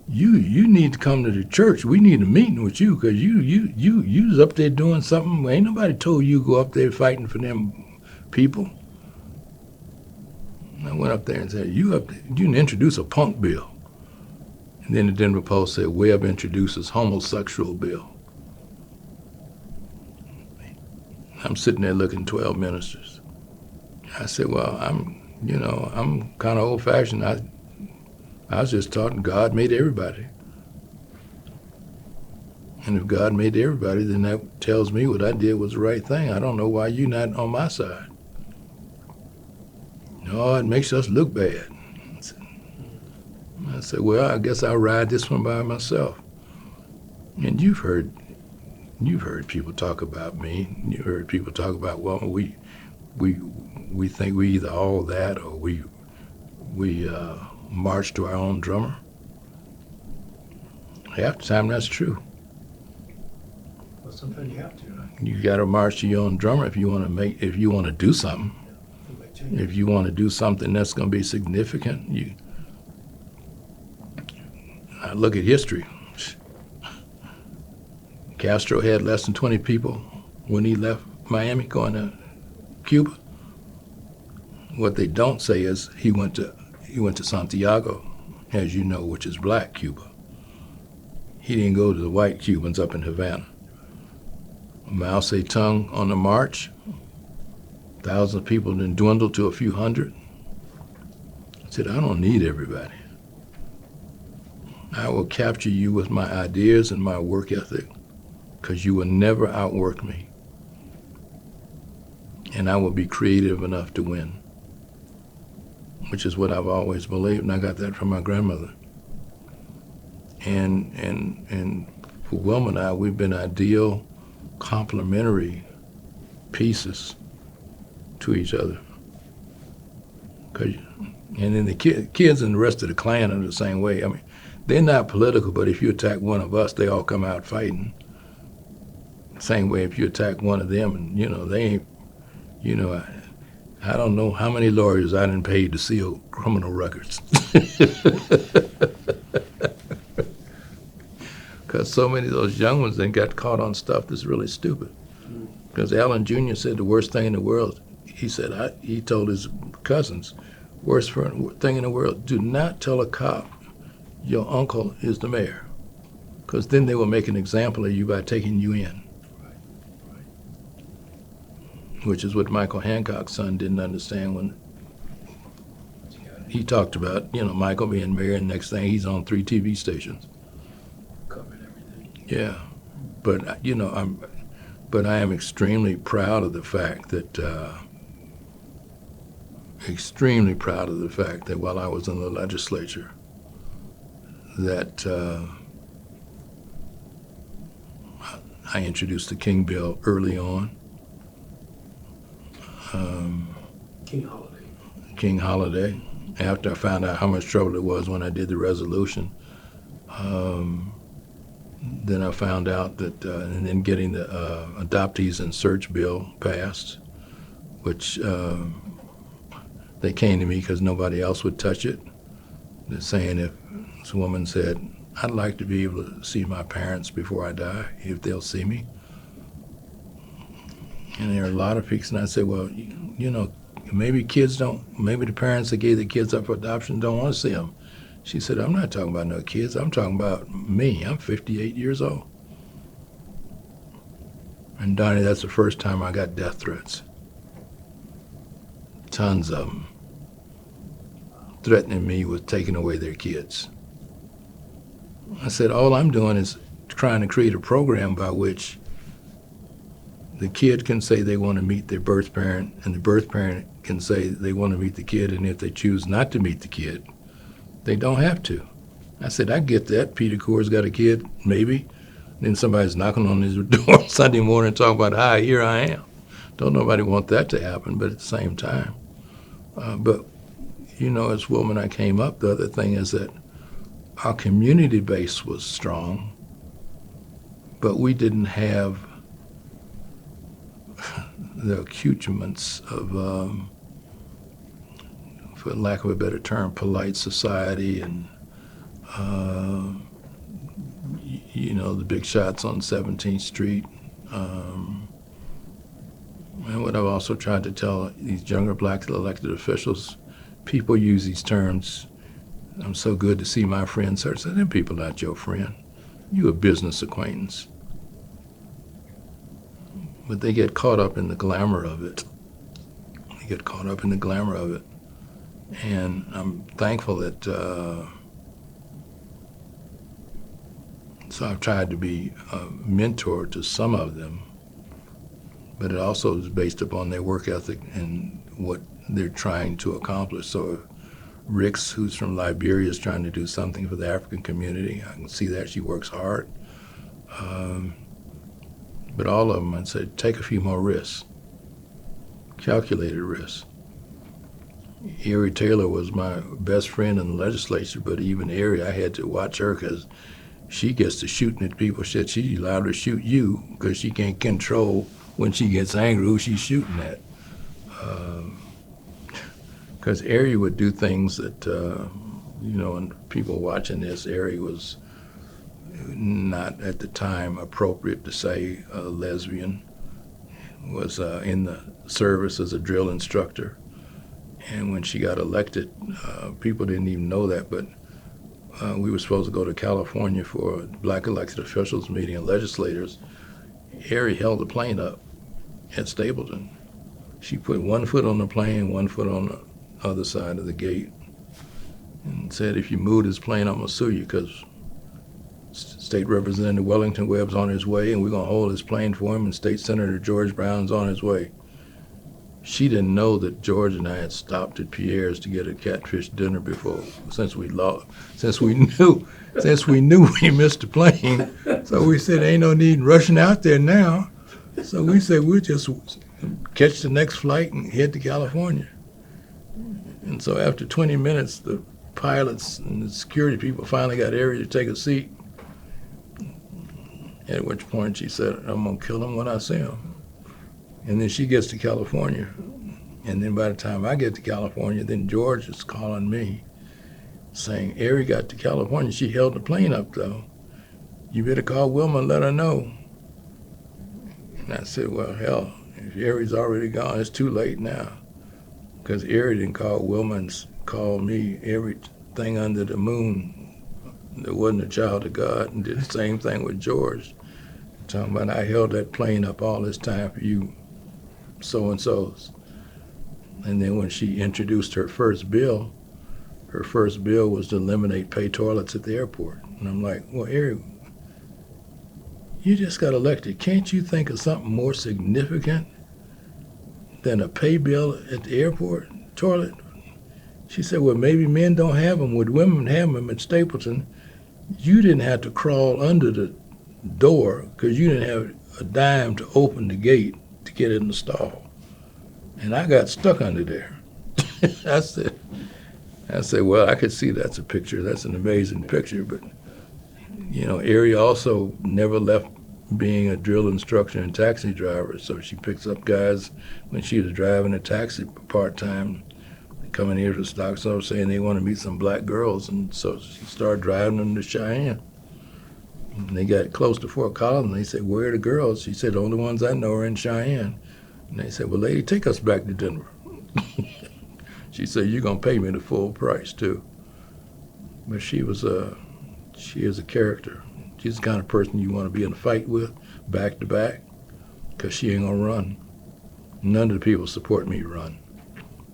You need to come to the church. We need a meeting with you because you was up there doing something. Ain't nobody told you go up there fighting for them people. I went up there and said, you didn't introduce a punk bill. And then the Denver Post said, Webb introduces homosexual bill. I'm sitting there looking 12 ministers. I said, well, I'm kind of old-fashioned. I was just taught God made everybody. And if God made everybody, then that tells me what I did was the right thing. I don't know why you're not on my side. No, it makes us look bad. I said, well, I guess I'll ride this one by myself. And you've heard people talk about me. You heard people talk about, well, we think we either all that or we march to our own drummer. Half the time, that's true. Well, sometimes you have to, right? You got to march to your own drummer if you want to do something. If you want to do something that's going to be significant, I look at history. Castro had less than 20 people when he left Miami going to Cuba. What they don't say is he went to Santiago, as you know, which is black Cuba. He didn't go to the white Cubans up in Havana. Mao Zedong on the march, thousands of people then dwindled to a few hundred. I said, I don't need everybody. I will capture you with my ideas and my work ethic because you will never outwork me. And I will be creative enough to win. which is what I've always believed, and I got that from my grandmother. And for Wilma and I, we've been ideal, complementary pieces to each other. And then the kids and the rest of the clan are the same way. I mean, they're not political, but if you attack one of us, they all come out fighting. Same way if you attack one of them, and they ain't, I don't know how many lawyers I done paid to seal criminal records. Because so many of those young ones then got caught on stuff that's really stupid. Because Allen Jr. said the worst thing in the world, he told his cousins, worst thing in the world, do not tell a cop your uncle is the mayor. Because then they will make an example of you by taking you in. Which is what Michael Hancock's son didn't understand when he talked about, Michael being mayor, and next thing he's on 3 TV stations. Covered everything. Yeah, but I am extremely proud of the fact that while I was in the legislature, that I introduced the King Bill early on. King Holiday. After I found out how much trouble it was when I did the resolution, then I found out that, and then getting the adoptees and search bill passed, which they came to me because nobody else would touch it. They're saying if this woman said, I'd like to be able to see my parents before I die, if they'll see me. And there are a lot of people, and I said, well, maybe the parents that gave the kids up for adoption don't want to see them. She said, I'm not talking about no kids, I'm talking about me. I'm 58 years old. And Donnie, that's the first time I got death threats. Tons of them. Threatening me with taking away their kids. I said, all I'm doing is trying to create a program by which the kid can say they want to meet their birth parent, and the birth parent can say they want to meet the kid, and if they choose not to meet the kid, they don't have to. I said, I get that. Peter Core's got a kid, maybe. Then somebody's knocking on his door Sunday morning talking about, hi, here I am. Don't nobody want that to happen, but at the same time. But, as Wilma and I came up, the other thing is that our community base was strong, but we didn't have the accoutrements of, for lack of a better term, polite society and, the big shots on 17th Street. And what I've also tried to tell these younger black elected officials, people use these terms, I'm so good to see my friend, sir. I said, them people not your friend. You a business acquaintance. But they get caught up in the glamour of it. And I'm thankful that, so I've tried to be a mentor to some of them, but it also is based upon their work ethic and what they're trying to accomplish. So if Rix, who's from Liberia, is trying to do something for the African community, I can see that she works hard. But all of them, I'd say, take a few more risks, calculated risks. Erie Taylor was my best friend in the legislature, but even Erie, I had to watch her because she gets to shooting at people. Shit, she's allowed to shoot you because she can't control when she gets angry who she's shooting at. Because Erie would do things that, and people watching this, Erie was not at the time appropriate to say a lesbian, was in the service as a drill instructor. And when she got elected, people didn't even know that, but we were supposed to go to California for a black elected officials meeting and legislators. Harry held the plane up at Stapleton. She put one foot on the plane, one foot on the other side of the gate, and said, if you move this plane, I'm gonna sue you, because State Representative Wellington Webb's on his way, and we're gonna hold his plane for him, and State Senator George Brown's on his way. she didn't know that George and I had stopped at Pierre's to get a catfish dinner before, since we knew we missed the plane. So we said, ain't no need in rushing out there now. So we said, we'll just catch the next flight and head to California. And so after 20 minutes, the pilots and the security people finally got Ari to take a seat. At which point she said, I'm going to kill him when I see him. And then she gets to California. And then by the time I get to California, then George is calling me saying, Ari got to California. She held the plane up, though. You better call Wilma and let her know. And I said, well, hell, if Ari's already gone, it's too late now. Because Ari didn't call Wilma and call me everything under the moon that wasn't a child of God, and did the same thing with George. Talking about I held that plane up all this time for you so-and-sos. And then when she introduced her first bill was to eliminate pay toilets at the airport. And I'm like, well, Ari, you just got elected. Can't you think of something more significant than a pay bill at the airport toilet? She said, well, maybe men don't have them. Would women have them at Stapleton? You didn't have to crawl under the door because you didn't have a dime to open the gate to get in the stall. And I got stuck under there. I said, well, I could see that's a picture. That's an amazing picture. But, you know, Ari also never left being a drill instructor and taxi driver. So she picks up guys when she was driving a taxi part-time, coming here to Stock Store saying they want to meet some black girls. And so she started driving them to Cheyenne. And they got close to Fort Collins, and they said, where are the girls? She said, the only ones I know are in Cheyenne. And they said, well, lady, take us back to Denver. She said, you're going to pay me the full price, too. But she is a character. She's the kind of person you want to be in a fight with, back to back, because she ain't going to run. None of the people support me run.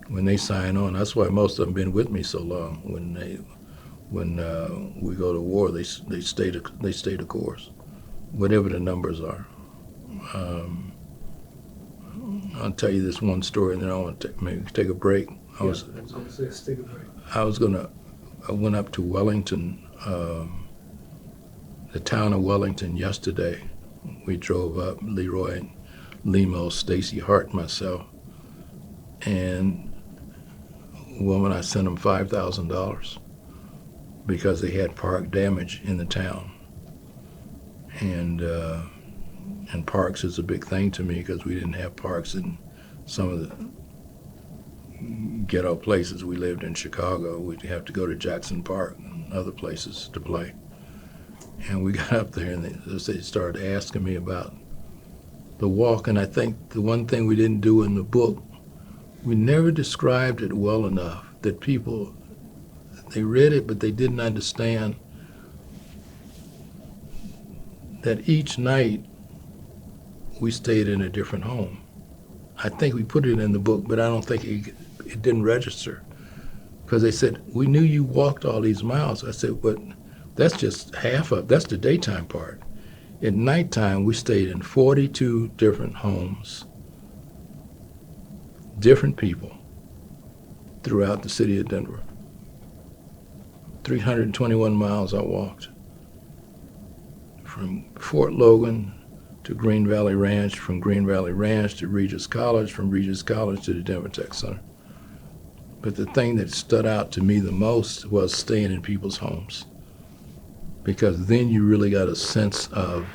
When they sign on, that's why most of them been with me so long. When we go to war, they stay the course, whatever the numbers are. I'll tell you this one story, and then I want to maybe take a break. I went up to Wellington, the town of Wellington yesterday. We drove up, Leroy, Limo, Stacy Hart, myself, and a woman, I sent them $5,000 because they had park damage in the town. And parks is a big thing to me because we didn't have parks in some of the ghetto places we lived in Chicago. We'd have to go to Jackson Park and other places to play. And we got up there and they started asking me about the walk. And I think the one thing we didn't do in the book, we never described it well enough that people, they read it, but they didn't understand that each night we stayed in a different home. I think we put it in the book, but I don't think it didn't register. Because they said, we knew you walked all these miles. I said, but that's just that's the daytime part. At nighttime, we stayed in 42 different homes, different people throughout the city of Denver. 321 miles I walked. From Fort Logan to Green Valley Ranch, from Green Valley Ranch to Regis College, from Regis College to the Denver Tech Center. But the thing that stood out to me the most was staying in people's homes. Because then you really got a sense of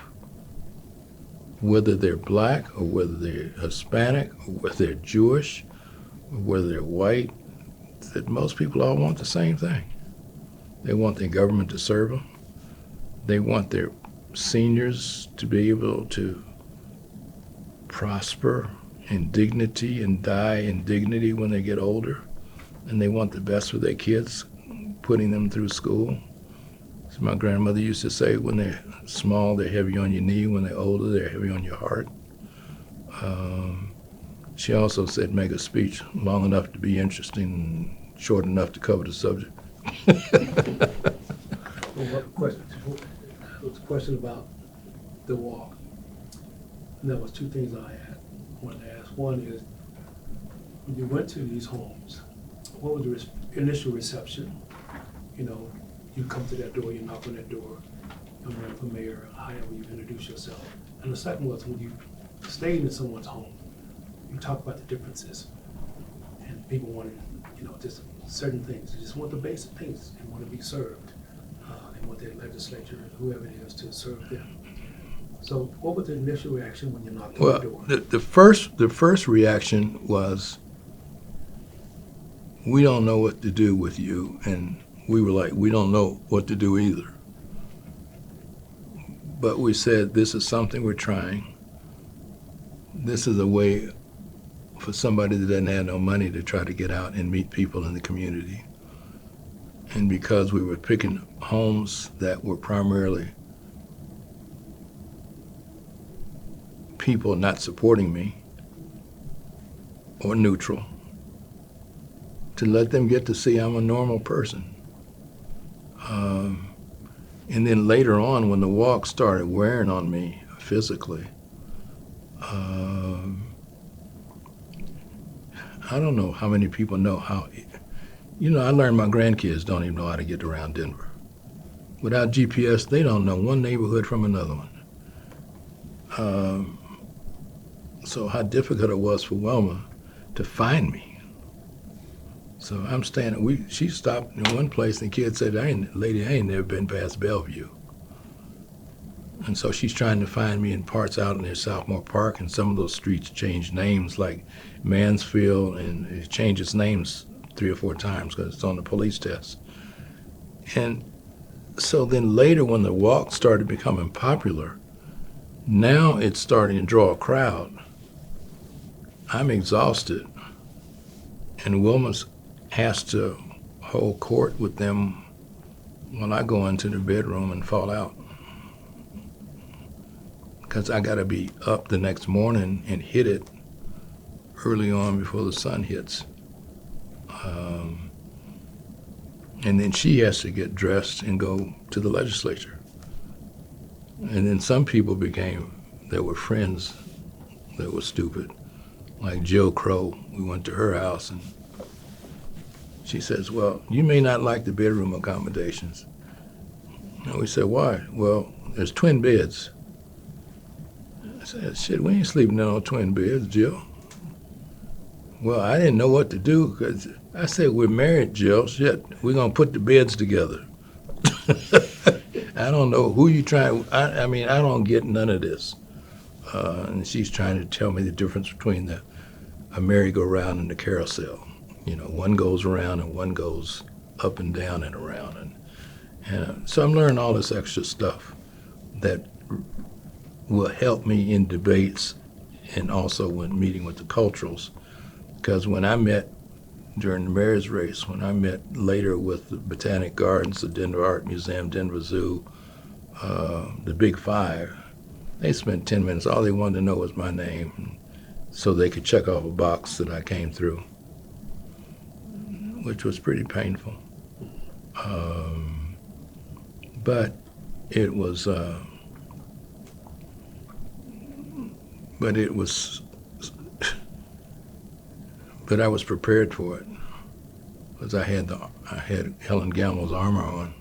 whether they're black or whether they're Hispanic or whether they're Jewish or whether they're white, that most people all want the same thing. They want their government to serve them. They want their seniors to be able to prosper in dignity and die in dignity when they get older. And they want the best for their kids, putting them through school. As my grandmother used to say, when they're small, they're heavy on your knee. When they're older, they're heavy on your heart. She also said, make a speech long enough to be interesting and short enough to cover the subject. Well, question? There was a question about the walk. And there was two things I wanted to ask. One is, when you went to these homes, what was the initial reception? You know, you come to that door, you knock on that door, you're running for mayor, however you introduce yourself. And the second was when you stayed in someone's home, you talk about the differences. And people wanted, you know, just certain things. They just want the basic things. They want to be served. They want their legislature, whoever it is, to serve them. So what was the initial reaction when you knocked on the door? Well, the first reaction was, we don't know what to do with you, and we were like, we don't know what to do either. But we said, this is something we're trying. This is a way for somebody that doesn't have no money to try to get out and meet people in the community. And because we were picking homes that were primarily people not supporting me or neutral, to let them get to see I'm a normal person. And then later on, when the walk started wearing on me physically, I don't know how many people know how, you know, I learned my grandkids don't even know how to get around Denver. Without GPS, they don't know one neighborhood from another one. So how difficult it was for Wilma to find me. So I'm standing, she stopped in one place and the kid said, lady, I ain't never been past Bellevue. And so she's trying to find me in parts out near Southmore Park, and some of those streets changed names, like Mansfield, and it changed its names 3 or 4 times because it's on the police test. And so then later when the walk started becoming popular, now it's starting to draw a crowd. I'm exhausted, and Wilma has to hold court with them when I go into the bedroom and fall out. Because I got to be up the next morning and hit it early on before the sun hits. And then she has to get dressed and go to the legislature. And then some people there were friends that were stupid, like Jill Crow. We went to her house and she says, well, you may not like the bedroom accommodations. And we said, why? Well, there's twin beds. I said, shit, we ain't sleeping in no twin beds, Jill. Well, I didn't know what to do, because I said, we're married, Jill. Shit, we're going to put the beds together. I don't know who you trying, I mean, I don't get none of this. And she's trying to tell me the difference between a merry-go-round and the carousel. You know, one goes around and one goes up and down and around. And so I'm learning all this extra stuff that will help me in debates and also when meeting with the culturals. Because when I met during the mayor's race, when I met later with the Botanic Gardens, the Denver Art Museum, Denver Zoo, the Big Five, they spent 10 minutes. All they wanted to know was my name so they could check off a box that I came through, which was pretty painful. But it was, but I was prepared for it because I had Helen Gamble's armor on.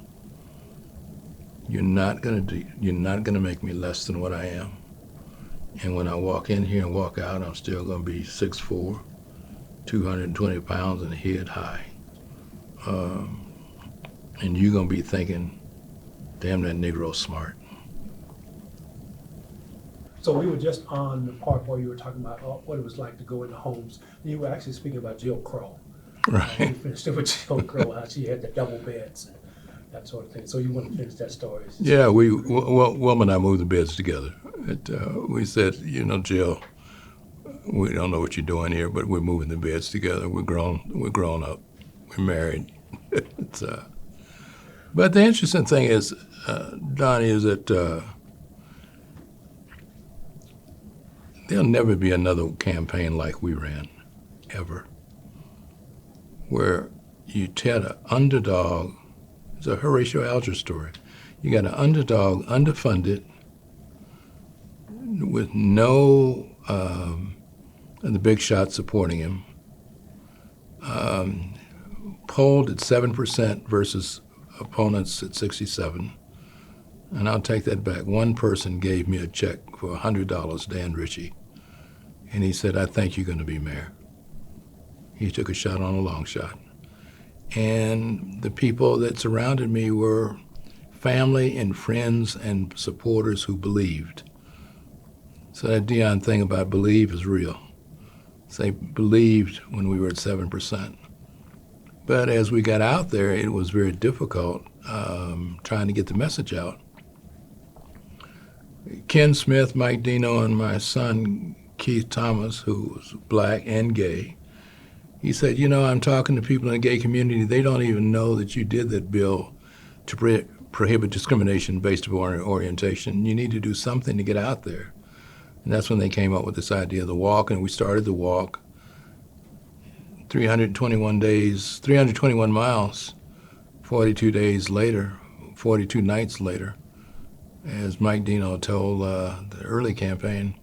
You're not gonna make me less than what I am. And when I walk in here and walk out, I'm still gonna be 6'4", 220 pounds and head high. And you're gonna be thinking, damn, that Negro's smart. So we were just on the part where you were talking about what it was like to go into homes. You were actually speaking about Jill Crow. Right. We finished it with Jill Crow, how she had the double beds and that sort of thing. So you want to finish that story? Yeah, Wilma and I moved the beds together. We said, you know, Jill, we don't know what you're doing here, but we're moving the beds together. We're grown up. We're married. But the interesting thing is, Donnie, is that there'll never be another campaign like we ran, ever, where you tell an underdog. It's a Horatio Alger story. You got an underdog, underfunded, with no the big shots supporting him, polled at 7% versus opponents at 67. And I'll take that back. One person gave me a check for $100, Dan Ritchie, and he said, "I think you're going to be mayor." He took a shot on a long shot. And the people that surrounded me were family and friends and supporters who believed. So that Dion thing about believe is real. They believed when we were at 7%. But as we got out there, it was very difficult trying to get the message out. Ken Smith, Mike Dino, and my son Keith Thomas, who was black and gay, he said, I'm talking to people in the gay community. They don't even know that you did that bill to prohibit discrimination based upon orientation. You need to do something to get out there. And that's when they came up with this idea of the walk, and we started the walk. 321 days, 321 miles, 42 days later, 42 nights later. As Mike Dino told the early campaign,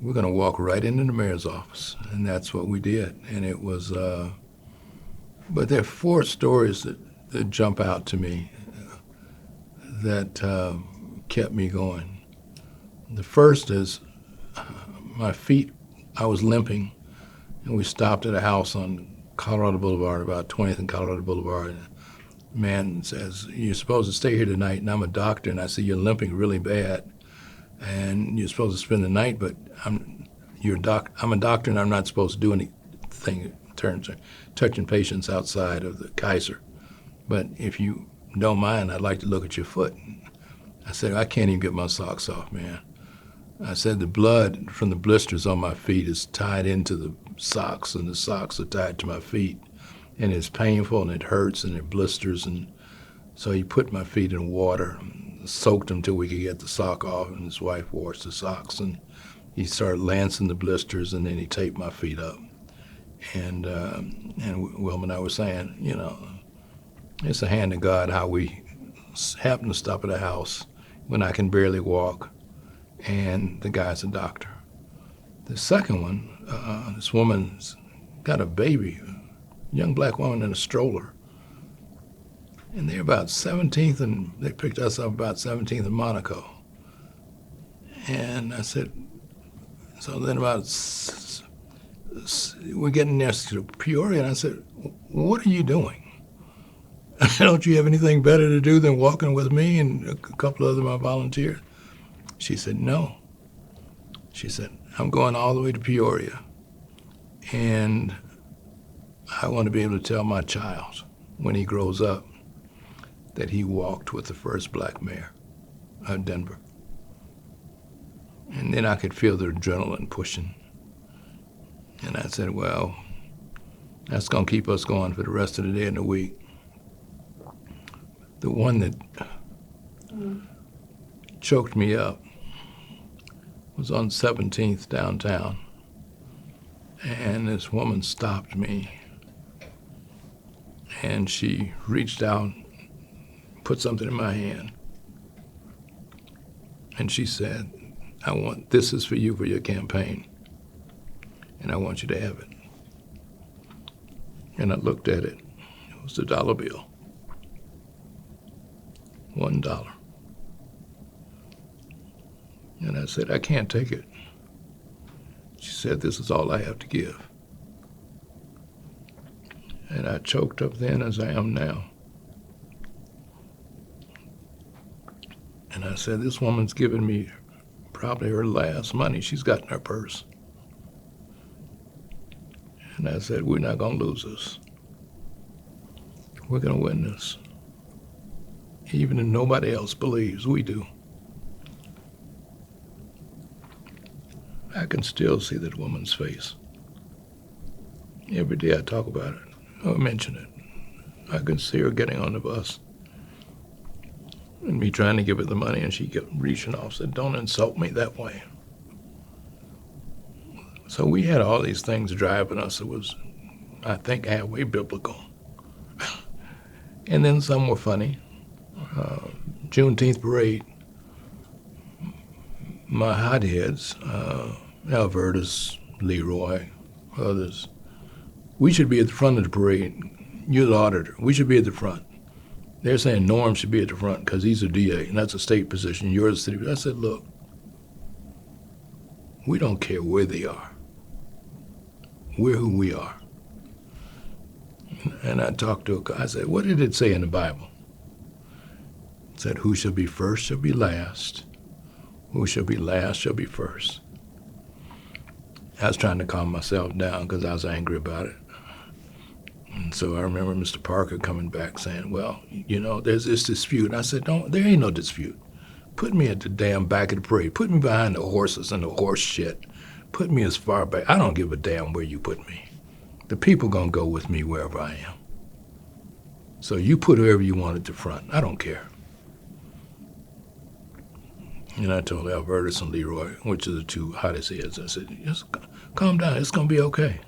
we're going to walk right into the mayor's office. And that's what we did. And it was, but there are 4 stories that jump out to me that kept me going. The first is my feet, I was limping, and we stopped at a house on Colorado Boulevard, about 20th and Colorado Boulevard. And the man says, "You're supposed to stay here tonight," and I'm a doctor, and I said, "You're limping really bad, and you're supposed to spend the night, but I'm a doctor, and I'm not supposed to do anything in terms of touching patients outside of the Kaiser. But if you don't mind, I'd like to look at your foot." I said, "I can't even get my socks off, man." I said, "The blood from the blisters on my feet is tied into the socks, and the socks are tied to my feet. And it's painful, and it hurts, and it blisters." And so he put my feet in water, soaked them till we could get the sock off, and his wife washed the socks. And he started lancing the blisters, and then he taped my feet up. And Wilma and I were saying, it's a hand of God how we happen to stop at a house when I can barely walk, and the guy's a doctor. The second one, this woman's got a baby, a young black woman in a stroller. And they're about 17th, and they picked us up about 17th and Monaco. And I said, so then we're getting next to Peoria, and I said, "What are you doing? Don't you have anything better to do than walking with me and a couple of my volunteers?" She said, "No." She said, "I'm going all the way to Peoria, and I want to be able to tell my child when he grows up that he walked with the first black mayor of Denver." And then I could feel the adrenaline pushing. And I said, well, that's going to keep us going for the rest of the day and the week. The one that choked me up was on 17th downtown. And this woman stopped me, and she reached out, put something in my hand, and she said, "This is for you for your campaign, and I want you to have it." And I looked at it. It was a dollar bill. $1. And I said, "I can't take it." She said, "This is all I have to give." And I choked up then as I am now. And I said, "This woman's given me probably her last money she's got in her purse." And I said, "We're not going to lose this. We're going to win this. Even if nobody else believes, we do." I can still see that woman's face. Every day I talk about it or mention it, I can see her getting on the bus and me trying to give her the money, and she kept reaching off, said, "Don't insult me that way." So we had all these things driving us. It was, I think, halfway biblical. And then some were funny. Juneteenth parade, my hotheads, Albertus, Leroy, others, We should be at the front of the parade. You're the auditor. We should be at the front. They're saying Norm should be at the front because he's a DA, and that's a state position. You're the city. I said, look, we don't care where they are. We're who we are. And I talked to I said, what did it say in the Bible? It said, who shall be first shall be last. Who shall be last shall be first. I was trying to calm myself down because I was angry about it. And so I remember Mr. Parker coming back saying, well, you know, there's this dispute. And I said, there ain't no dispute. Put me at the damn back of the parade. Put me behind the horses and the horse shit. Put me as far back. I don't give a damn where you put me. The people gonna go with me wherever I am. So you put whoever you want at the front. I don't care. And I told Albertus and Leroy, which are the two hottest heads, I said, just calm down. It's gonna be okay.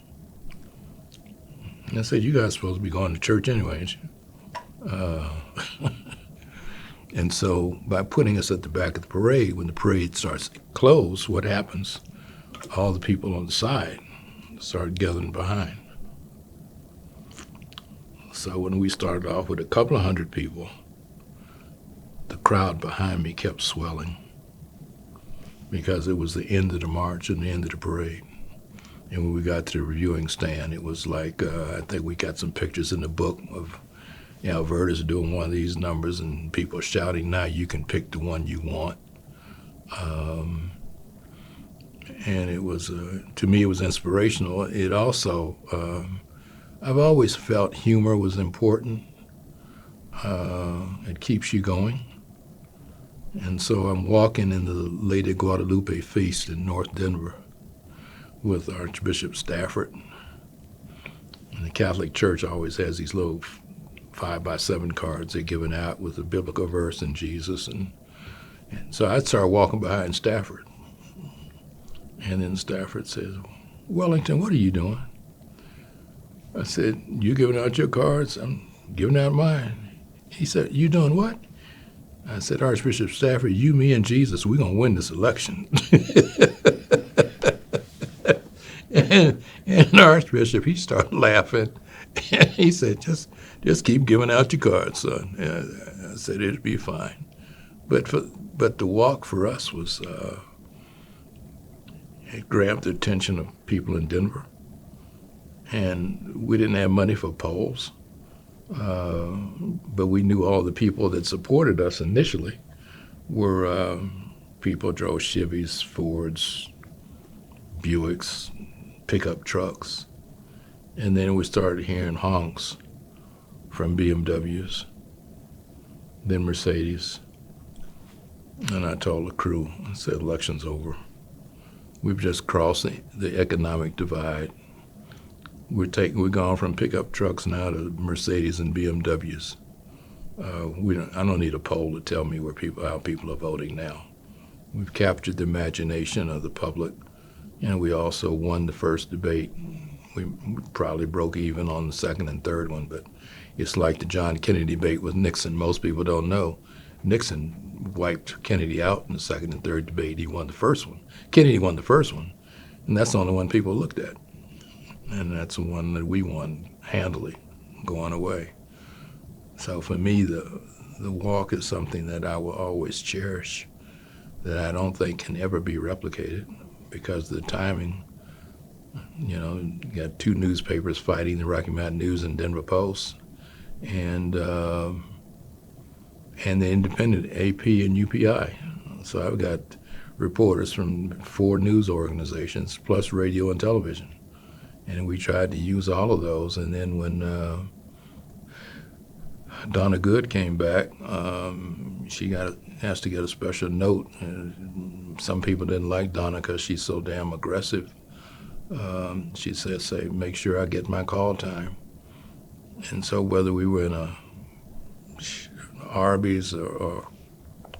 And I said, you guys are supposed to be going to church anyway, ain't you? And so by putting us at the back of the parade, when the parade starts to close, what happens? All the people on the side start gathering behind. So when we started off with a couple of hundred people, the crowd behind me kept swelling because it was the end of the march and the end of the parade. And when we got to the reviewing stand, it was like, I think we got some pictures in the book of Albertus doing one of these numbers and people shouting, now you can pick the one you want. And it was, to me, it was inspirational. It also, I've always felt humor was important. It keeps you going. And so I'm walking in the Lady Guadalupe feast in North Denver with Archbishop Stafford. And the Catholic Church always has these little 5x7 cards they're giving out with a biblical verse and Jesus. And so I started walking behind Stafford. And then Stafford says, Wellington, what are you doing? I said, you giving out your cards? I'm giving out mine. He said, you doing what? I said, Archbishop Stafford, you, me, and Jesus, we're going to win this election. and the Archbishop, he started laughing. And he said, just keep giving out your cards, son. And I said, it'll be fine. But the walk for us was, it grabbed the attention of people in Denver. And we didn't have money for polls. But we knew all the people that supported us initially were people who drove Chevys, Fords, Buicks, pickup trucks. And then we started hearing honks from BMWs, then Mercedes. And I told the crew, I said, election's over. We've just crossed the economic divide. We're gone from pickup trucks now to Mercedes and BMWs. I don't need a poll to tell me how people are voting now. We've captured the imagination of the public, and we also won the first debate. We probably broke even on the second and third one, but it's like the John Kennedy debate with Nixon. Most people don't know. Nixon wiped Kennedy out in the second and third debate. He won the first one. Kennedy won the first one, and that's the only one people looked at. And that's the one that we won handily, going away. So for me, the walk is something that I will always cherish, that I don't think can ever be replicated because of the timing. You know, you got two newspapers fighting, the Rocky Mountain News and Denver Post, and the independent AP and UPI. So I've got reporters from 4 news organizations, plus radio and television. And we tried to use all of those. And then when Donna Good came back, she got asked to get a special note. And some people didn't like Donna because she's so damn aggressive. She said, say, make sure I get my call time. And so whether we were in a Arby's or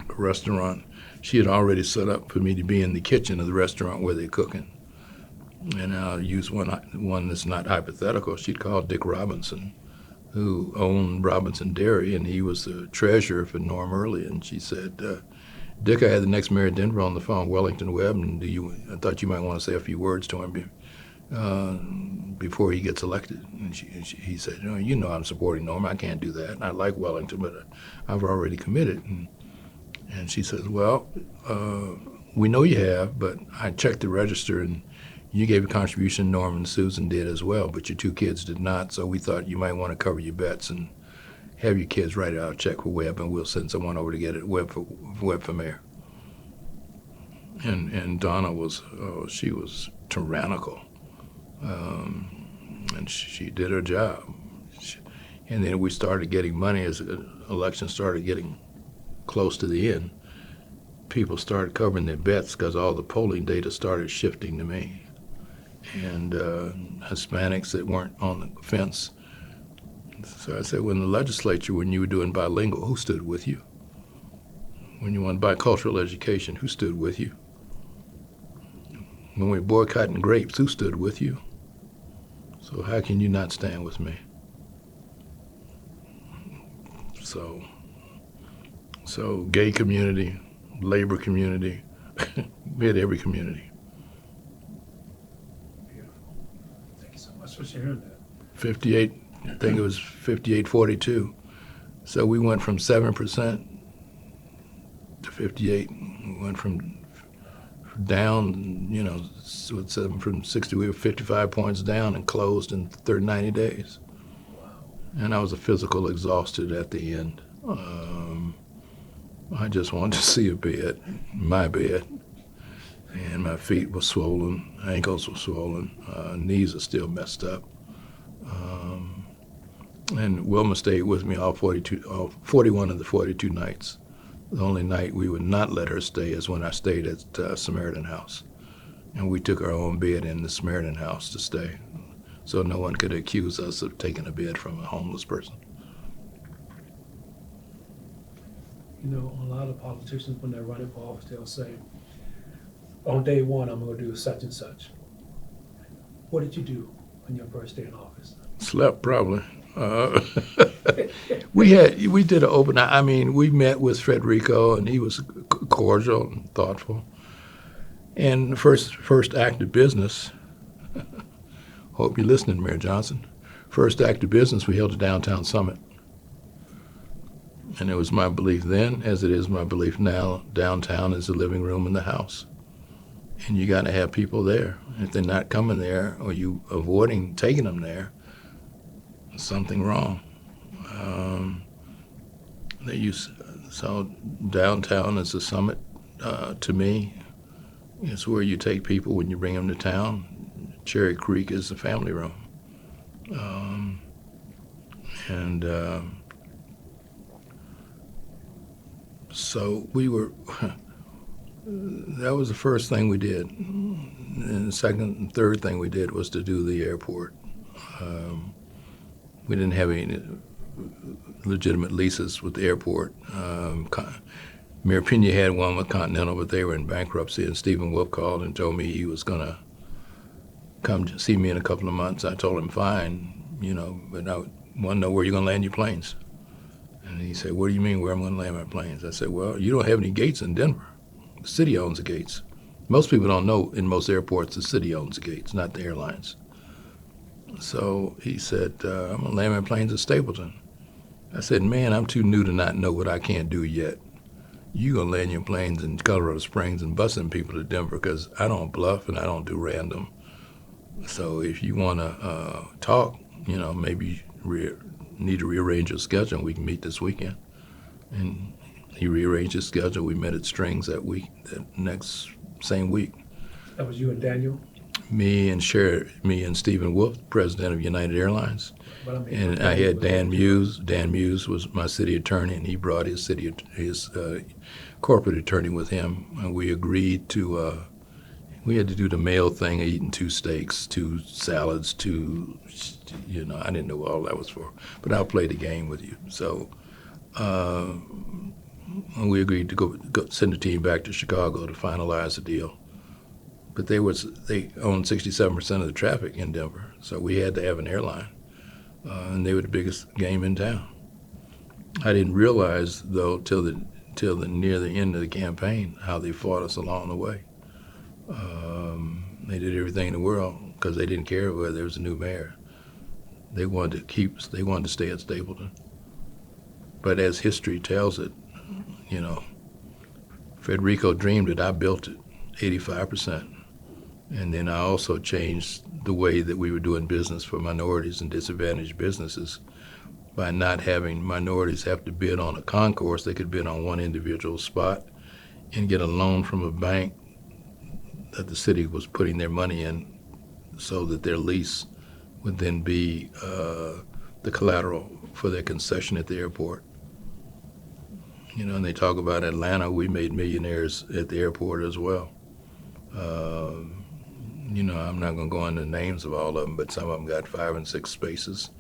a restaurant, she had already set up for me to be in the kitchen of the restaurant where they're cooking. And I'll use one that's not hypothetical. She'd called Dick Robinson, who owned Robinson Dairy, and he was the treasurer for Norm Early. And she said, Dick, I had the next mayor of Denver on the phone, Wellington Webb, and I thought you might want to say a few words to him before he gets elected. And he said, you know I'm supporting Norma. I can't do that. I like Wellington, but I've already committed. And she says, well, we know you have, but I checked the register and you gave a contribution. Norma and Susan did as well, but your two kids did not. So we thought you might want to cover your bets and have your kids write out a check for Webb, and we'll send someone over to get it. Webb for mayor. And Donna was she was tyrannical, and she did her job. And then we started getting money as the election started getting close to the end. People started covering their bets because all the polling data started shifting to me. And Hispanics that weren't on the fence. So I said, when the legislature, when you were doing bilingual, who stood with you? When you wanted bicultural education, who stood with you? When we were boycotting grapes, who stood with you? So how can you not stand with me? So gay community, labor community, we had every community. Beautiful. Thank you so much for sharing that. 58, I think it was 58-42. So we went from 7% to 58. We went from down, from 60, we were 55 points down and closed in 90 days. Wow. And I was a physical exhausted at the end. I just wanted to see a bed, my bed. And my feet were swollen, ankles were swollen, knees are still messed up. And Wilma stayed with me all 41 of the 42 nights. The only night we would not let her stay is when I stayed at Samaritan House. And we took our own bed in the Samaritan House to stay, so no one could accuse us of taking a bed from a homeless person. You know, a lot of politicians, when they're running for office, they'll say, on day one, I'm going to do such and such. What did you do on your first day in office? Slept, probably. We did an open. I mean, we met with Federico, and he was cordial and thoughtful. And the first act of business. Hope you're listening, Mayor Johnson. First act of business, we held a downtown summit. And it was my belief then, as it is my belief now, downtown is the living room in the house. And you got to have people there. If they're not coming there, or you avoiding taking them there, there's something wrong. So downtown is a summit. To me, it's where you take people when you bring them to town. Cherry Creek is the family room. So we were, that was the first thing we did. And the second and third thing we did was to do the airport. We didn't have any legitimate leases with the airport. Mayor Pena had one with Continental, but they were in bankruptcy, and Stephen Wolf called and told me he was going to come to see me in a couple of months. I told him, fine, but I want to know where you're going to land your planes. And he said, what do you mean where I'm going to land my planes? I said, well, you don't have any gates in Denver. The city owns the gates. Most people don't know in most airports the city owns the gates, not the airlines. So he said, I'm going to land my planes at Stapleton. I said, man, I'm too new to not know what I can't do yet. You're going to land your planes in Colorado Springs and busing people to Denver, because I don't bluff and I don't do random. So if you want to talk, maybe need to rearrange your schedule, and we can meet this weekend. And he rearranged his schedule. We met at Strings that same week. That was you and Daniel? Me and Stephen Wolf, president of United Airlines. But And I had Dan Muse. Dan Muse was my city attorney, and he brought his corporate attorney with him. And we agreed to, we had to do the mail thing, eating 2 steaks, 2 salads, 2, I didn't know what all that was for. But I'll play the game with you. So we agreed to go send the team back to Chicago to finalize the deal. But they owned 67% of the traffic in Denver, so we had to have an airline. And they were the biggest game in town. I didn't realize, though, till near the end of the campaign, how they fought us along the way. They did everything in the world, because they didn't care whether there was a new mayor. They wanted to stay at Stapleton. But as history tells it, you know, Federico dreamed it, I built it, 85%. And then I also changed the way that we were doing business for minorities and disadvantaged businesses by not having minorities have to bid on a concourse. They could bid on one individual spot and get a loan from a bank that the city was putting their money in so that their lease would then be the collateral for their concession at the airport. You know, and they talk about Atlanta, we made millionaires at the airport as well. You know, I'm not going to go into the names of all of them, but some of them got 5 and 6 spaces.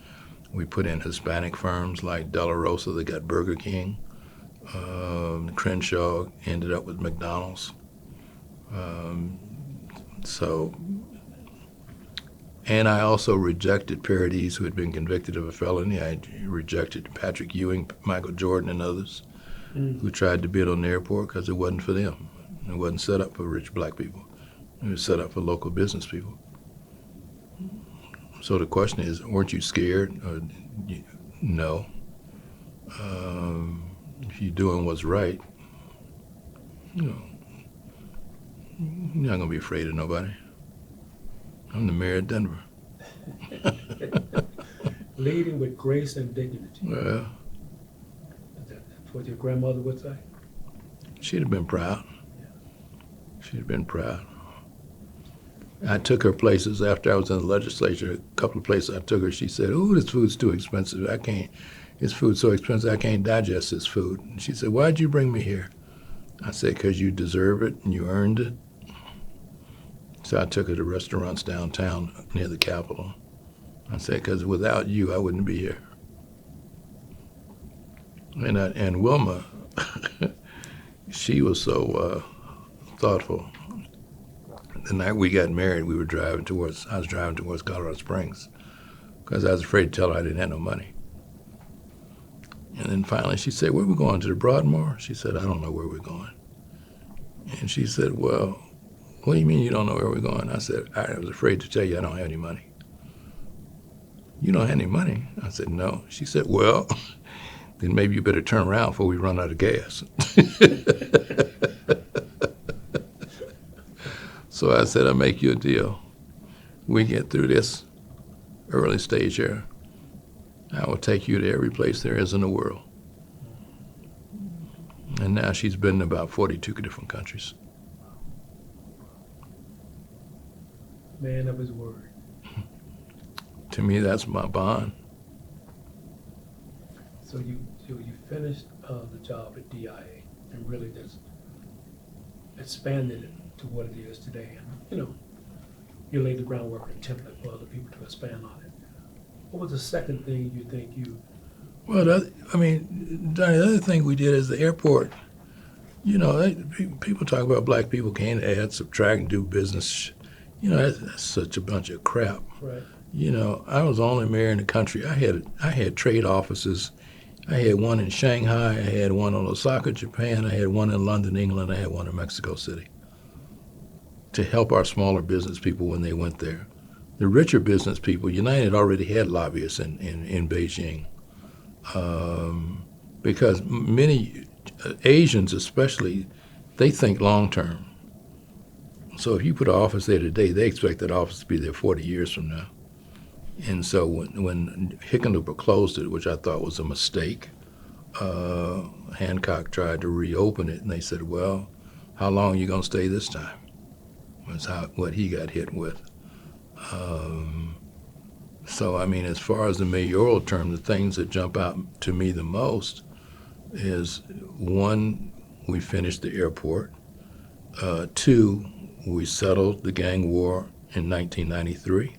We put in Hispanic firms like De La Rosa that got Burger King. Crenshaw ended up with McDonald's. And I also rejected Paradis, who had been convicted of a felony. I rejected Patrick Ewing, Michael Jordan, and others who tried to bid on the airport because it wasn't for them. It wasn't set up for rich black people. It was set up for local business people. So the question is, weren't you scared? No. If you're doing what's right, you know, you're not going to be afraid of nobody. I'm the mayor of Denver. Leading with grace and dignity. Well, That's what your grandmother would say? she'd have been proud. She'd have been proud. I took her places after I was in the legislature. A couple of places I took her, she said, "Oh, this food's too expensive. This food's so expensive, I can't digest this food." And she said, "Why'd you bring me here?" I said, "Because you deserve it and you earned it." So I took her to restaurants downtown near the Capitol. I said, "Because without you, I wouldn't be here." And Wilma, she was so thoughtful. The night we got married, I was driving towards Colorado Springs because I was afraid to tell her I didn't have no money. And then finally she said, "Where are we going, to the Broadmoor?" She said, "I don't know where we're going." And she said, "Well, what do you mean you don't know where we're going?" I said, "I was afraid to tell you I don't have any money." "You don't have any money?" I said, "No." She said, "Well, then maybe you better turn around before we run out of gas." So I said, "I'll make you a deal. We get through this early stage here, I will take you to every place there is in the world." And now she's been in about 42 different countries. Man of his word. To me, that's my bond. So you finished the job at DIA and really just expanded it to what it is today. And, you know, you laid the groundwork and template for other people to expand on it. What was the second thing you think you... Well, Donnie, the other thing we did is the airport. You know, people talk about black people can't add, subtract, and do business. You know, that's such a bunch of crap. Right. You know, I was the only mayor in the country. I had trade offices. I had one in Shanghai. I had one in Osaka, Japan. I had one in London, England. I had one in Mexico City to help our smaller business people when they went there. The richer business people, United already had lobbyists in Beijing because many Asians especially, they think long term. So if you put an office there today, they expect that office to be there 40 years from now. And so when Hickenlooper closed it, which I thought was a mistake, Hancock tried to reopen it, and they said, "Well, how long are you going to stay this time?" Was what he got hit with. So, I mean, as far as the mayoral term, the things that jump out to me the most is, one, we finished the airport. Two, we settled the gang war in 1993.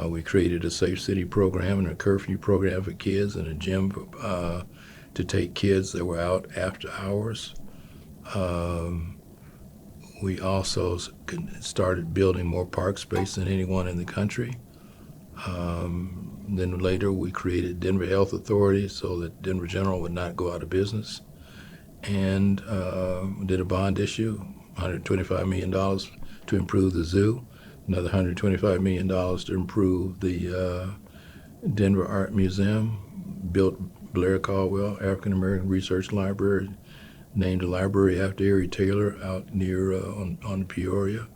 We created a Safe City program and a curfew program for kids and a gym to take kids that were out after hours. We also started building more park space than anyone in the country. Then later we created Denver Health Authority so that Denver General would not go out of business, and did a bond issue, $125 million to improve the zoo. another $125 million to improve the Denver Art Museum, built Blair Caldwell African American Research Library, named a library after Erie Taylor out near on Peoria.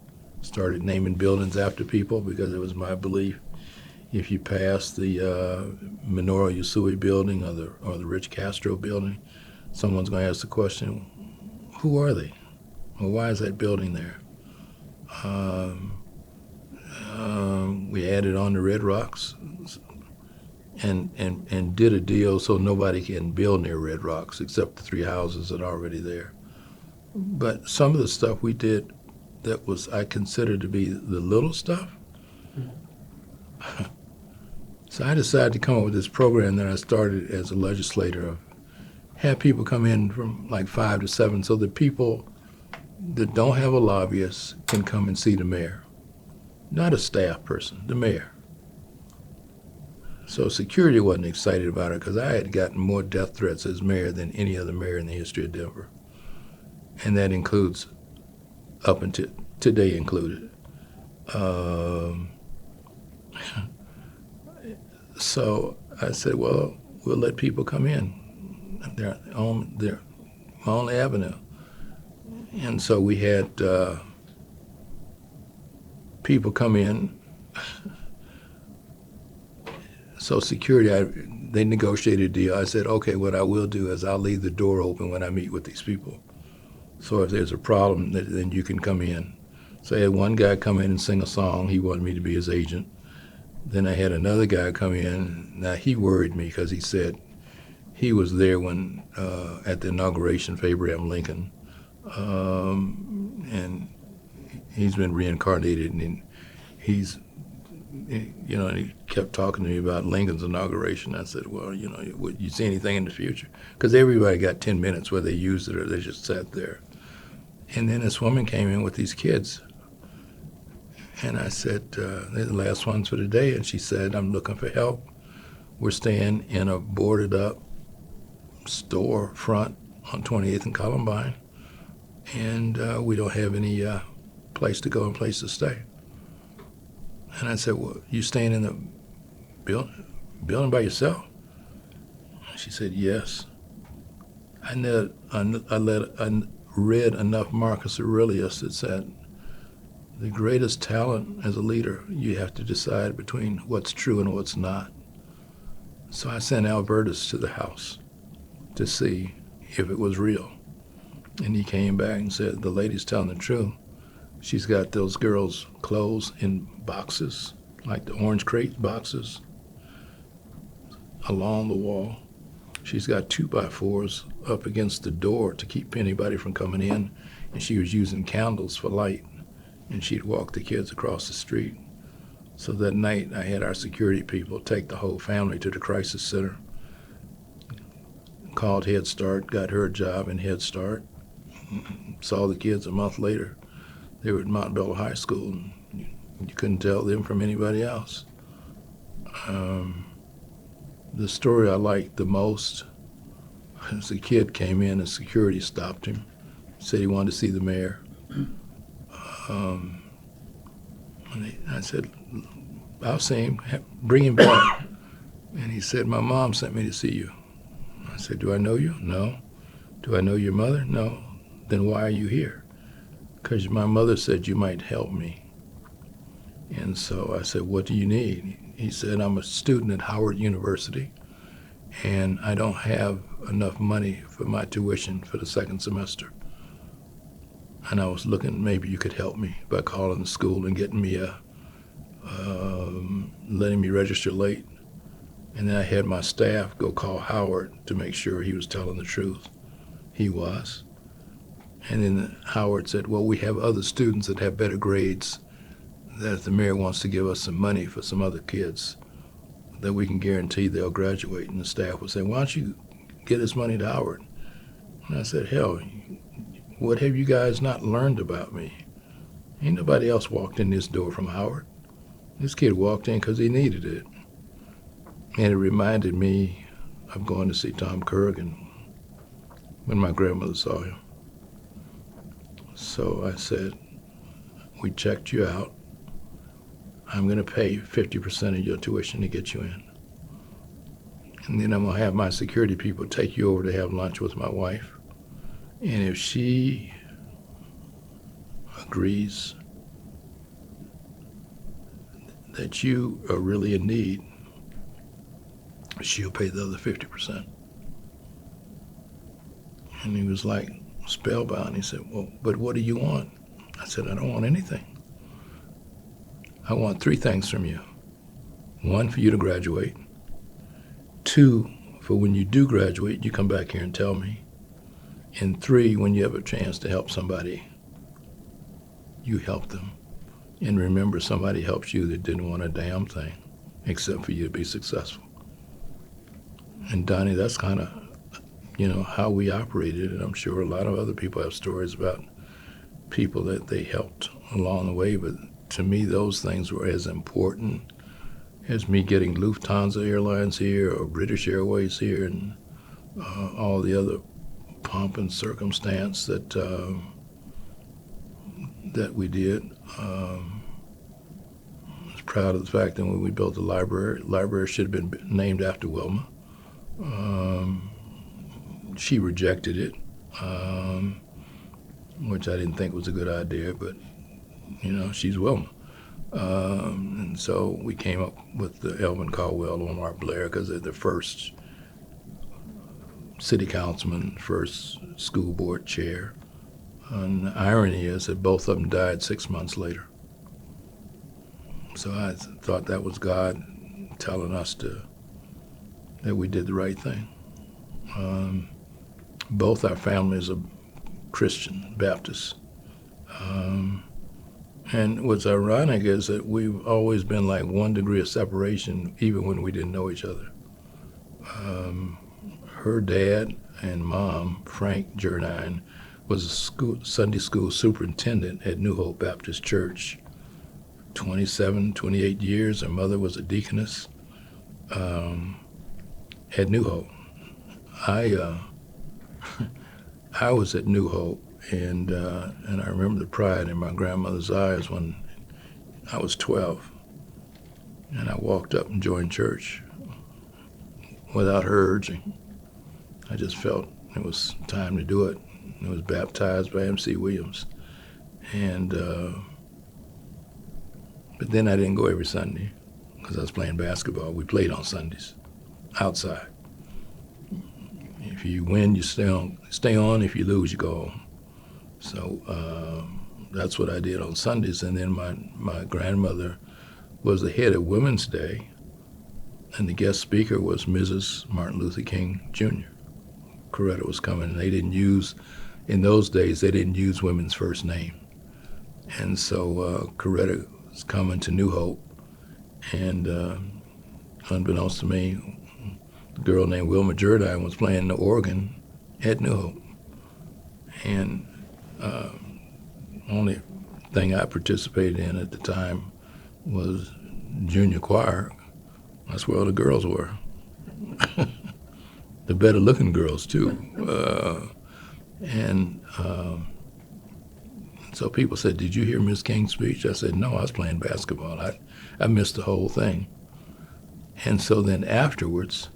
Started naming buildings after people because it was my belief if you pass the Minoru Yusui building or the Rich Castro building, someone's going to ask the question, who are they? Well, why is that building there? We added on the Red Rocks and did a deal so nobody can build near Red Rocks except the 3 houses that are already there. But some of the stuff we did that was I consider to be the little stuff. So I decided to come up with this program that I started as a legislator of have people come in from like 5 to 7 so that people that don't have a lobbyist can come and see the mayor. Not a staff person, the mayor. So security wasn't excited about it because I had gotten more death threats as mayor than any other mayor in the history of Denver. And that includes, up until today included. So I said, well, we'll let people come in. They're on their only avenue. And so we had people come in. So security, they negotiated a deal. I said, okay, what I will do is I'll leave the door open when I meet with these people. So if there's a problem, then you can come in. So I had one guy come in and sing a song. He wanted me to be his agent. Then I had another guy come in. Now, he worried me because he said he was there when at the inauguration of Abraham Lincoln. And he's been reincarnated, and he's, you know, and he kept talking to me about Lincoln's inauguration. I said, well, you know, would you see anything in the future? Because everybody got 10 minutes where they used it or they just sat there. And then this woman came in with these kids. And I said, they're the last ones for the day. And she said, I'm looking for help. We're staying in a boarded up store front on 28th and Columbine. And we don't have any place to go and place to stay. And I said, well, you staying in the building by yourself? She said, yes. I read enough Marcus Aurelius that said, the greatest talent as a leader, you have to decide between what's true and what's not. So I sent Albertus to the house to see if it was real. And he came back and said, the lady's telling the truth. She's got those girls' clothes in boxes, like the orange crate boxes, along the wall. She's got 2x4s up against the door to keep anybody from coming in, and she was using candles for light, and she'd walk the kids across the street. So that night, I had our security people take the whole family to the crisis center, called Head Start, got her a job in Head Start, saw the kids a month later. They were at Montbello High School, and you couldn't tell them from anybody else. The story I liked the most is a kid came in and security stopped him, said he wanted to see the mayor. And I said, I'll see him, bring him back. And he said, my mom sent me to see you. I said, do I know you? No. Do I know your mother? No. Then why are you here? Because my mother said you might help me. And so I said, what do you need? He said, I'm a student at Howard University, and I don't have enough money for my tuition for the second semester. And I was looking, maybe you could help me by calling the school and getting me letting me register late. And then I had my staff go call Howard to make sure he was telling the truth. He was. And then Howard said, well, we have other students that have better grades, that if the mayor wants to give us some money for some other kids, that we can guarantee they'll graduate. And the staff would say, why don't you get this money to Howard? And I said, hell, what have you guys not learned about me? Ain't nobody else walked in this door from Howard. This kid walked in because he needed it. And it reminded me of going to see Tom Kerrigan when my grandmother saw him. So I said, we checked you out. I'm going to pay 50% of your tuition to get you in. And then I'm going to have my security people take you over to have lunch with my wife. And if she agrees that you are really in need, she'll pay the other 50%. And he was like spellbound. He said, well, but what do you want? I said, I don't want anything. I want 3 things from you. 1, for you to graduate. 2, for when you do graduate, you come back here and tell me. And 3, when you have a chance to help somebody, you help them. And remember, somebody helps you that didn't want a damn thing except for you to be successful. And Donnie, that's kind of, how we operated. And I'm sure a lot of other people have stories about people that they helped along the way. But to me, those things were as important as me getting Lufthansa Airlines here or British Airways here and all the other pomp and circumstance that we did. I was proud of the fact that when we built the library should have been named after Wilma. She rejected it, which I didn't think was a good idea, but, she's Wilma. And so we came up with the Elvin Caldwell, Lamar Blair, because they're the first city councilman, first school board chair. And the irony is that both of them died 6 months later. So I thought that was God telling us that we did the right thing. Both our families are Christian, Baptists. And what's ironic is that we've always been like 1 degree of separation, even when we didn't know each other. Her dad and mom, Frank Jerdine, was a Sunday school superintendent at New Hope Baptist Church. 27, 28 years. Her mother was a deaconess at New Hope. I was at New Hope, and I remember the pride in my grandmother's eyes when I was 12, and I walked up and joined church without her urging. I just felt it was time to do it. I was baptized by M.C. Williams, and but then I didn't go every Sunday because I was playing basketball. We played on Sundays, outside. If you win, you stay on. If you lose, you go home. So that's what I did on Sundays. And then my grandmother was the head of Women's Day, and the guest speaker was Mrs. Martin Luther King Jr. Coretta was coming, and they didn't use, in those days, they didn't use women's first name. And so Coretta was coming to New Hope, and unbeknownst to me, a girl named Wilma Jerdine was playing the organ at New Hope. And only thing I participated in at the time was junior choir. That's where all the girls were. The better looking girls too. So people said, did you hear Miss King's speech? I said, no, I was playing basketball. I missed the whole thing. And so then afterwards,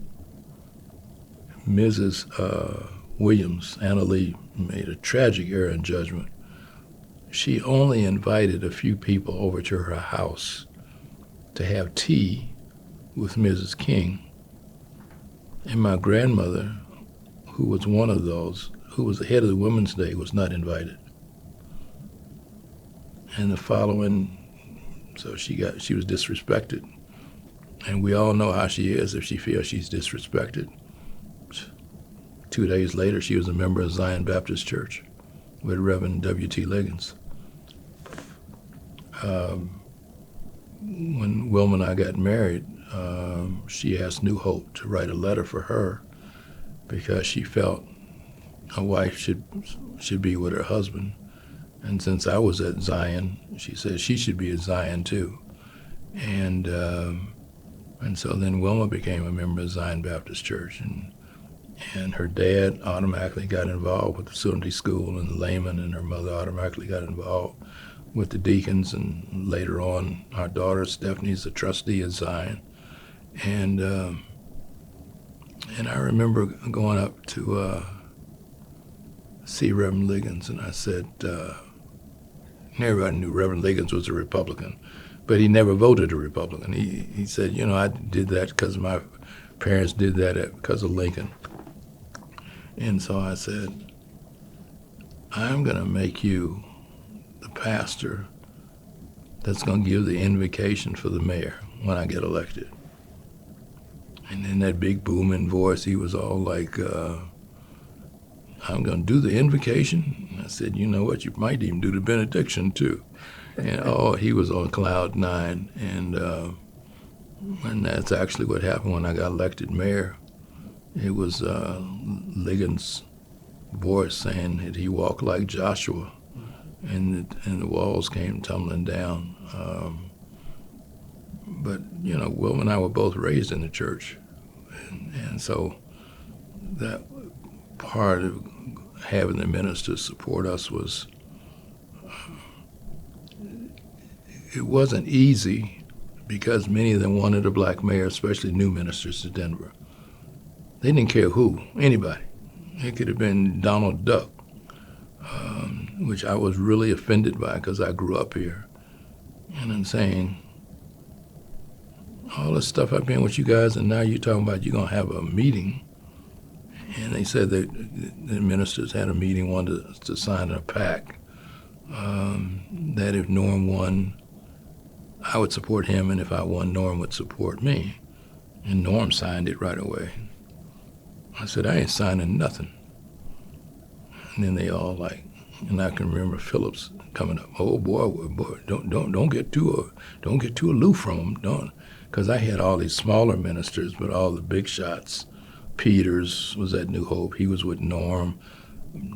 Mrs. Williams, Anna Lee, made a tragic error in judgment. She only invited a few people over to her house to have tea with Mrs. King. And my grandmother, who was one of those, who was the head of the Women's Day, was not invited. And the following, so she was disrespected. And we all know how she is if she feels she's disrespected. 2 days later, she was a member of Zion Baptist Church with Reverend W.T. Liggins. When Wilma and I got married, she asked New Hope to write a letter for her because she felt a wife should be with her husband. And since I was at Zion, she said she should be at Zion too. And so then Wilma became a member of Zion Baptist Church, and her dad automatically got involved with the Sunday school and the layman, and her mother automatically got involved with the deacons, and later on, our daughter Stephanie's a trustee at Zion, and I remember going up to see Reverend Liggins, and I said, everybody knew Reverend Liggins was a Republican, but he never voted a Republican. He said, you know, I did that because my parents did that because of Lincoln. And so I said, I'm going to make you the pastor that's going to give the invocation for the mayor when I get elected. And in that big booming voice, he was all like, I'm going to do the invocation. And I said, you know what, you might even do the benediction too. And he was on cloud nine. And that's actually what happened when I got elected mayor. It was Liggins' voice saying that he walked like Joshua, and the walls came tumbling down. But, you know, Will and I were both raised in the church. And so that part of having the ministers support us was, it wasn't easy because many of them wanted a black mayor, especially new ministers to Denver. They didn't care who, anybody. It could have been Donald Duck, which I was really offended by because I grew up here. And I'm saying, all this stuff I've been with you guys, and now you're talking about you're going to have a meeting. And they said that the ministers had a meeting, wanted to sign a pact that if Norm won, I would support him, and if I won, Norm would support me. And Norm signed it right away. I said, I ain't signing nothing. And then they all like, and I can remember Phillips coming up. Oh boy, don't get too aloof from him, don't, because I had all these smaller ministers, but all the big shots. Peters was at New Hope. He was with Norm.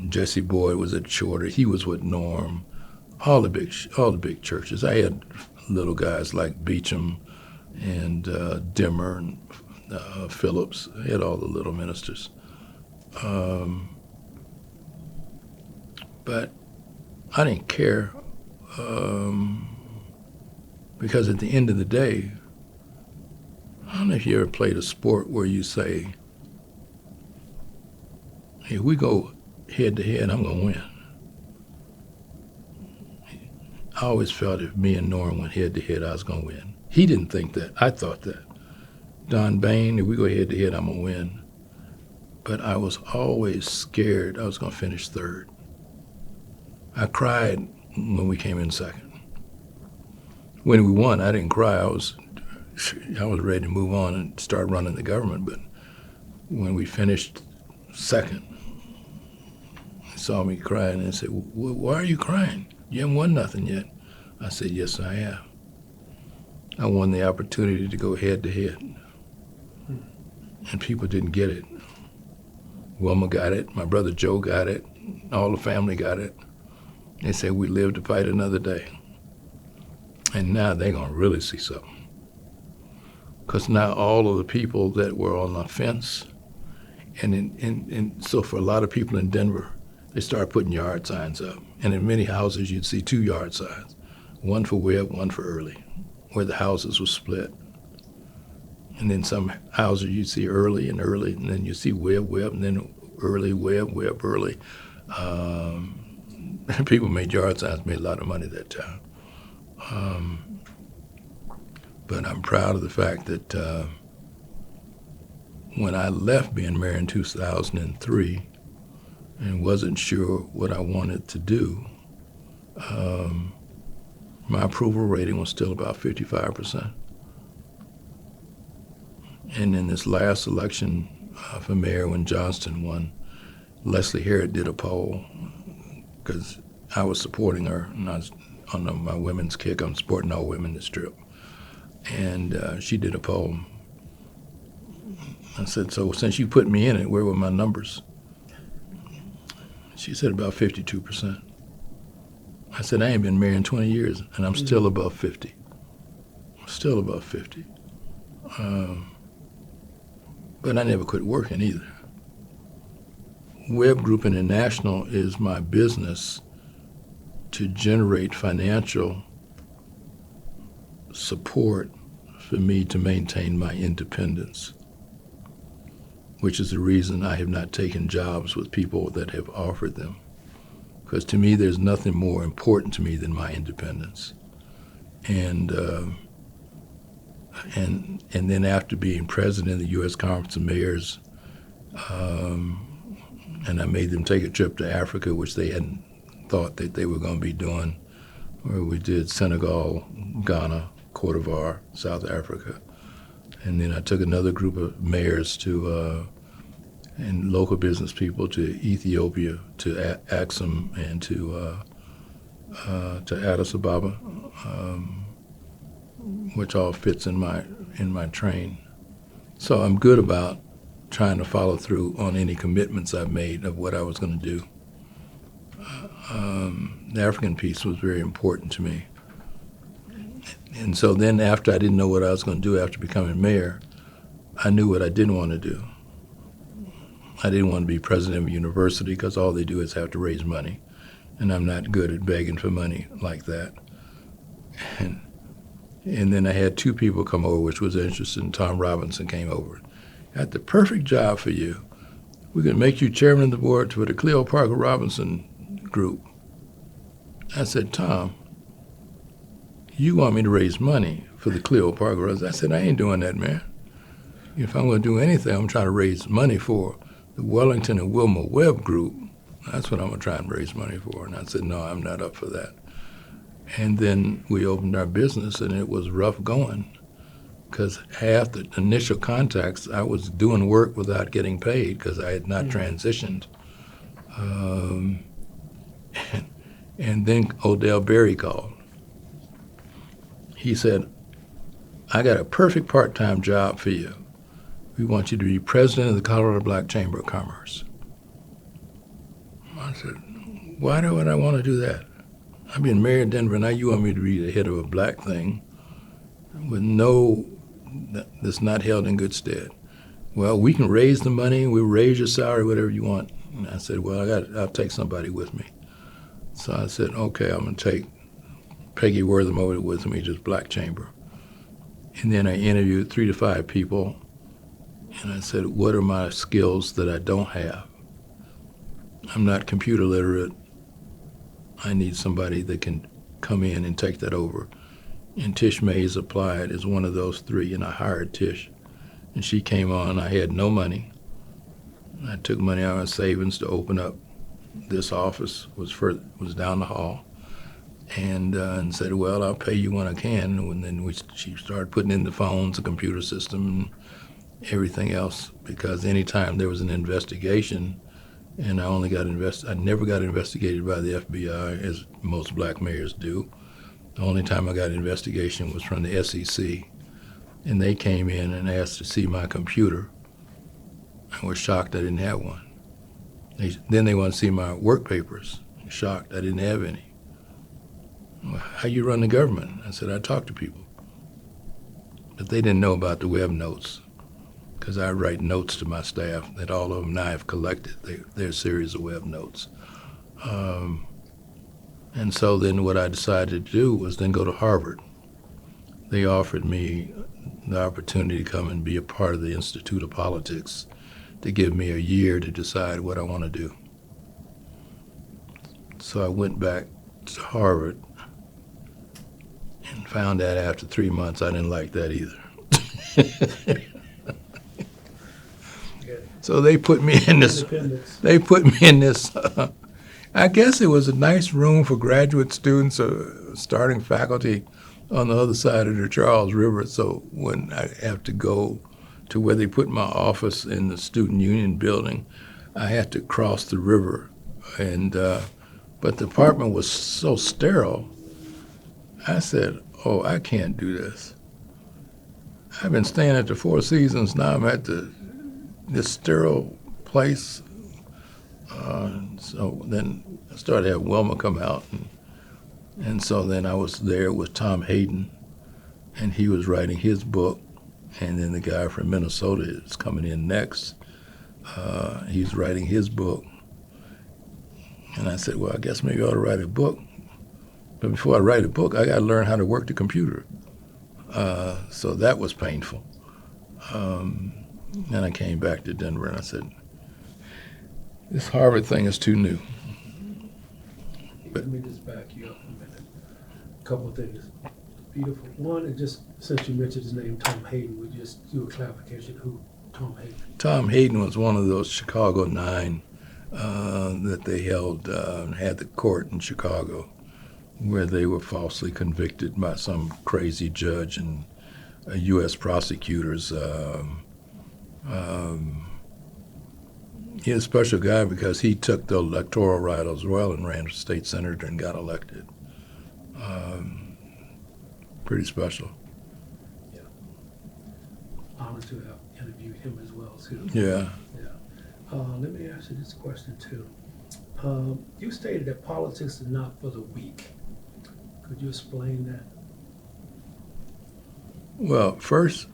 Jesse Boyd was at Shorter. He was with Norm. All the big churches. I had little guys like Beecham and Dimmer and Phillips. I had all the little ministers. But I didn't care because at the end of the day, I don't know if you ever played a sport where you say, hey, we go head to head, I'm going to win. I always felt if me and Norm went head to head, I was going to win. He didn't think that. I thought that. Don Bain, if we go head to head, I'm going to win. But I was always scared I was going to finish third. I cried when we came in second. When we won, I didn't cry. I was ready to move on and start running the government. But when we finished second, they saw me crying and said, why are you crying? You haven't won nothing yet. I said, yes, I have. I won the opportunity to go head to head. And people didn't get it. Wilma got it. My brother Joe got it. All the family got it. They said, we live to fight another day. And now they're going to really see something. Because now all of the people that were on the fence, and so for a lot of people in Denver, they started putting yard signs up. And in many houses, you'd see 2 yard signs, one for Webb, one for Early, where the houses were split. And then some houses you'd see Early, and then you see Webb, and then Early, Webb, Early. People made yard signs, made a lot of money that time. But I'm proud of the fact that when I left being mayor in 2003 and wasn't sure what I wanted to do, my approval rating was still about 55%. And in this last election for mayor, when Johnston won, Leslie Harrod did a poll because I was supporting her, and I was on my women's kick. I'm supporting all women this trip. And she did a poll. I said, so since you put me in it, where were my numbers? She said about 52%. I said, I ain't been mayor in 20 years, and I'm still above 50. Still above 50. But I never quit working either. Webb Group International is my business to generate financial support for me to maintain my independence, which is the reason I have not taken jobs with people that have offered them. Because to me, there's nothing more important to me than my independence. And then after being president of the U.S. Conference of Mayors, and I made them take a trip to Africa, which they hadn't thought that they were going to be doing, where we did Senegal, Ghana, Cote d'Ivoire, South Africa. And then I took another group of mayors to, and local business people to Ethiopia, to Axum, and to Addis Ababa, which all fits in my train. So I'm good about trying to follow through on any commitments I've made of what I was going to do. The African piece was very important to me. And so then after I didn't know what I was going to do after becoming mayor, I knew what I didn't want to do. I didn't want to be president of a university because all they do is have to raise money. And I'm not good at begging for money like that. And then I had two people come over, which was interesting. Tom Robinson came over. Got the perfect job for you. We're going to make you chairman of the board for the Cleo Parker Robinson group. I said, Tom, you want me to raise money for the Cleo Parker Robinson? I said, I ain't doing that, man. If I'm going to do anything, I'm trying to raise money for the Wellington and Wellington Webb group. That's what I'm going to try and raise money for. And I said, no, I'm not up for that. And then we opened our business, and it was rough going because half the initial contacts, I was doing work without getting paid because I had not transitioned. And then Odell Berry called. He said, I got a perfect part-time job for you. We want you to be president of the Colorado Black Chamber of Commerce. I said, why would I want to do that? I've been mayor of Denver, now you want me to be the head of a black thing with that's not held in good stead. Well, we can raise the money, we'll raise your salary, whatever you want. And I said, well, I'll take somebody with me. So I said, okay, I'm going to take Peggy Wortham over with me, just Black Chamber. And then I interviewed 3 to 5 people, and I said, what are my skills that I don't have? I'm not computer literate. I need somebody that can come in and take that over. And Tish Mays applied as one of those 3, and I hired Tish. And she came on. I had no money. I took money out of my savings to open up this office, was down the hall, and said, well, I'll pay you when I can. And then she started putting in the phones, the computer system, and everything else, because anytime there was an investigation, and I never got investigated by the FBI, as most black mayors do. The only time I got an investigation was from the SEC, and they came in and asked to see my computer. I was shocked I didn't have one. Then they wanted to see my work papers. Shocked I didn't have any. Well, how you run the government? I said, I talk to people. But they didn't know about the web notes, because I write notes to my staff that all of them now have collected. They're a series of web notes. And so then what I decided to do was then go to Harvard. They offered me the opportunity to come and be a part of the Institute of Politics, to give me a year to decide what I want to do. So I went back to Harvard and found out after 3 months I didn't like that either. So they put me in this, I guess it was a nice room for graduate students, starting faculty on the other side of the Charles River. So when I have to go to where they put my office in the Student Union building, I had to cross the river. But the apartment was so sterile, I said, oh, I can't do this. I've been staying at the Four Seasons, now I'm at this sterile place. So then I started to have Wilma come out, and so then I was there with Tom Hayden, and he was writing his book, and then the guy from Minnesota is coming in next. He's writing his book. And I said, well, I guess maybe I ought to write a book. But before I write a book, I got to learn how to work the computer. So that was painful. And I came back to Denver and I said, this Harvard thing is too new. Let me just back you up a minute. A couple of things. Beautiful. One, and just since you mentioned his name, Tom Hayden, would you just do a clarification who Tom Hayden? Tom Hayden was one of those Chicago Nine that they held, had the court in Chicago, where they were falsely convicted by some crazy judge and U.S. prosecutors. He's a special guy because he took the electoral right as well and ran for state senator and got elected. Pretty special. Yeah. Honored to have interviewed him as well, too. Yeah. Yeah. Let me ask you this question, too. You stated that politics is not for the weak. Could you explain that? Well, first,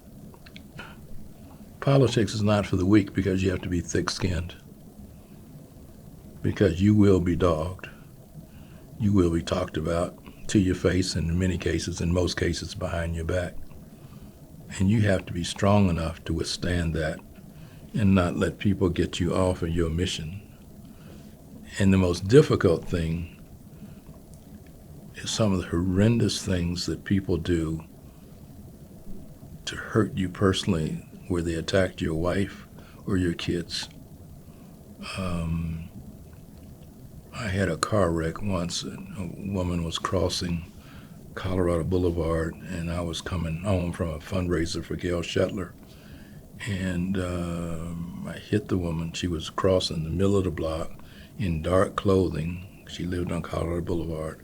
politics is not for the weak because you have to be thick-skinned. Because you will be dogged. You will be talked about to your face, and in many cases, in most cases, behind your back. And you have to be strong enough to withstand that and not let people get you off of your mission. And the most difficult thing is some of the horrendous things that people do to hurt you personally, where they attacked your wife or your kids. I had a car wreck once, and a woman was crossing Colorado Boulevard, and I was coming home from a fundraiser for Gail Shetler, and I hit the woman. She was crossing the middle of the block in dark clothing. She lived on Colorado Boulevard,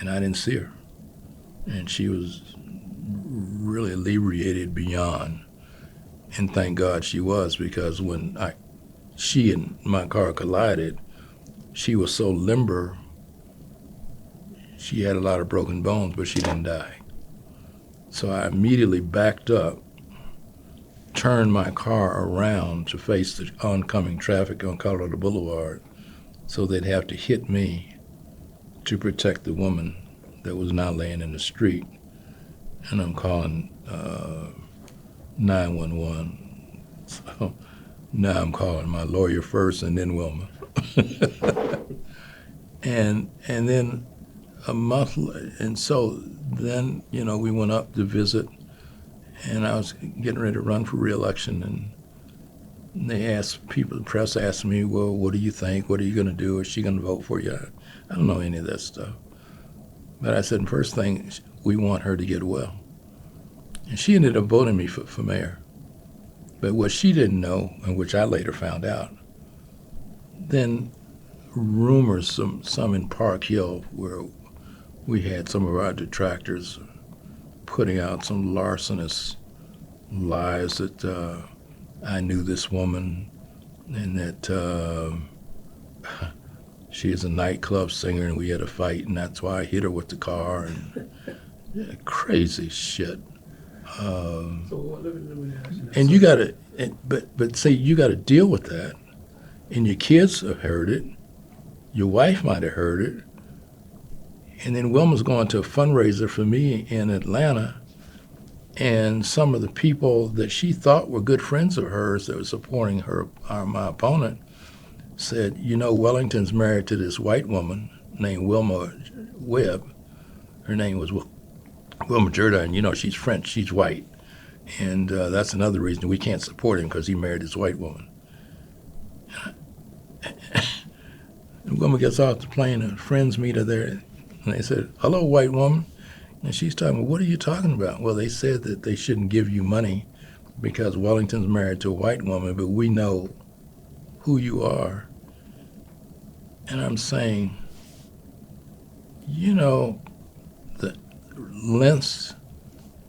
and I didn't see her. And she was really inebriated beyond, and thank God she was, because when she and my car collided, she was so limber, she had a lot of broken bones, but she didn't die. So I immediately backed up, turned my car around to face the oncoming traffic on Colorado Boulevard, so they'd have to hit me to protect the woman that was now laying in the street. And I'm calling 911. So now I'm calling my lawyer first and then Wilma. and then a month, and so then, we went up to visit, and I was getting ready to run for re-election, and they asked people, the press asked me, well, what do you think? What are you going to do? Is she going to vote for you? I don't know any of that stuff. But I said, first thing, we want her to get well. And she ended up voting me for mayor. But what she didn't know, and which I later found out, then rumors, some in Park Hill, where we had some of our detractors putting out some larcenous lies that I knew this woman and that she is a nightclub singer and we had a fight and that's why I hit her with the car, and crazy shit. So let me ask you that. And you got to, but see, you got to deal with that. And your kids have heard it. Your wife might have heard it. And then Wilma's going to a fundraiser for me in Atlanta, and some of the people that she thought were good friends of hers that were supporting her, my opponent, said, Wellington's married to this white woman named Wilma Webb. Her name was Wilma Jordan. She's French, she's white. And that's another reason we can't support him, because he married this white woman. And Wilma gets off the plane, and friends meet her there, and they said, hello, white woman. And she's talking, what are you talking about? Well, they said that they shouldn't give you money because Wellington's married to a white woman, but we know who you are. And I'm saying, the lengths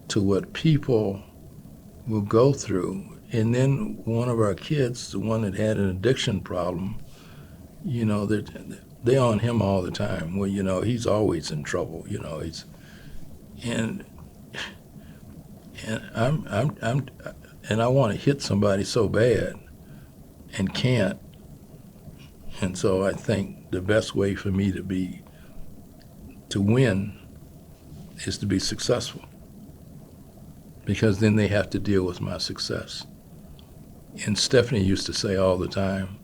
to what people will go through. And then one of our kids, the one that had an addiction problem, they're on him all the time. Well, he's always in trouble. And I want to hit somebody so bad, and can't. And so I think the best way for me to to win is to be successful, because then they have to deal with my success. And Stephanie used to say all the time,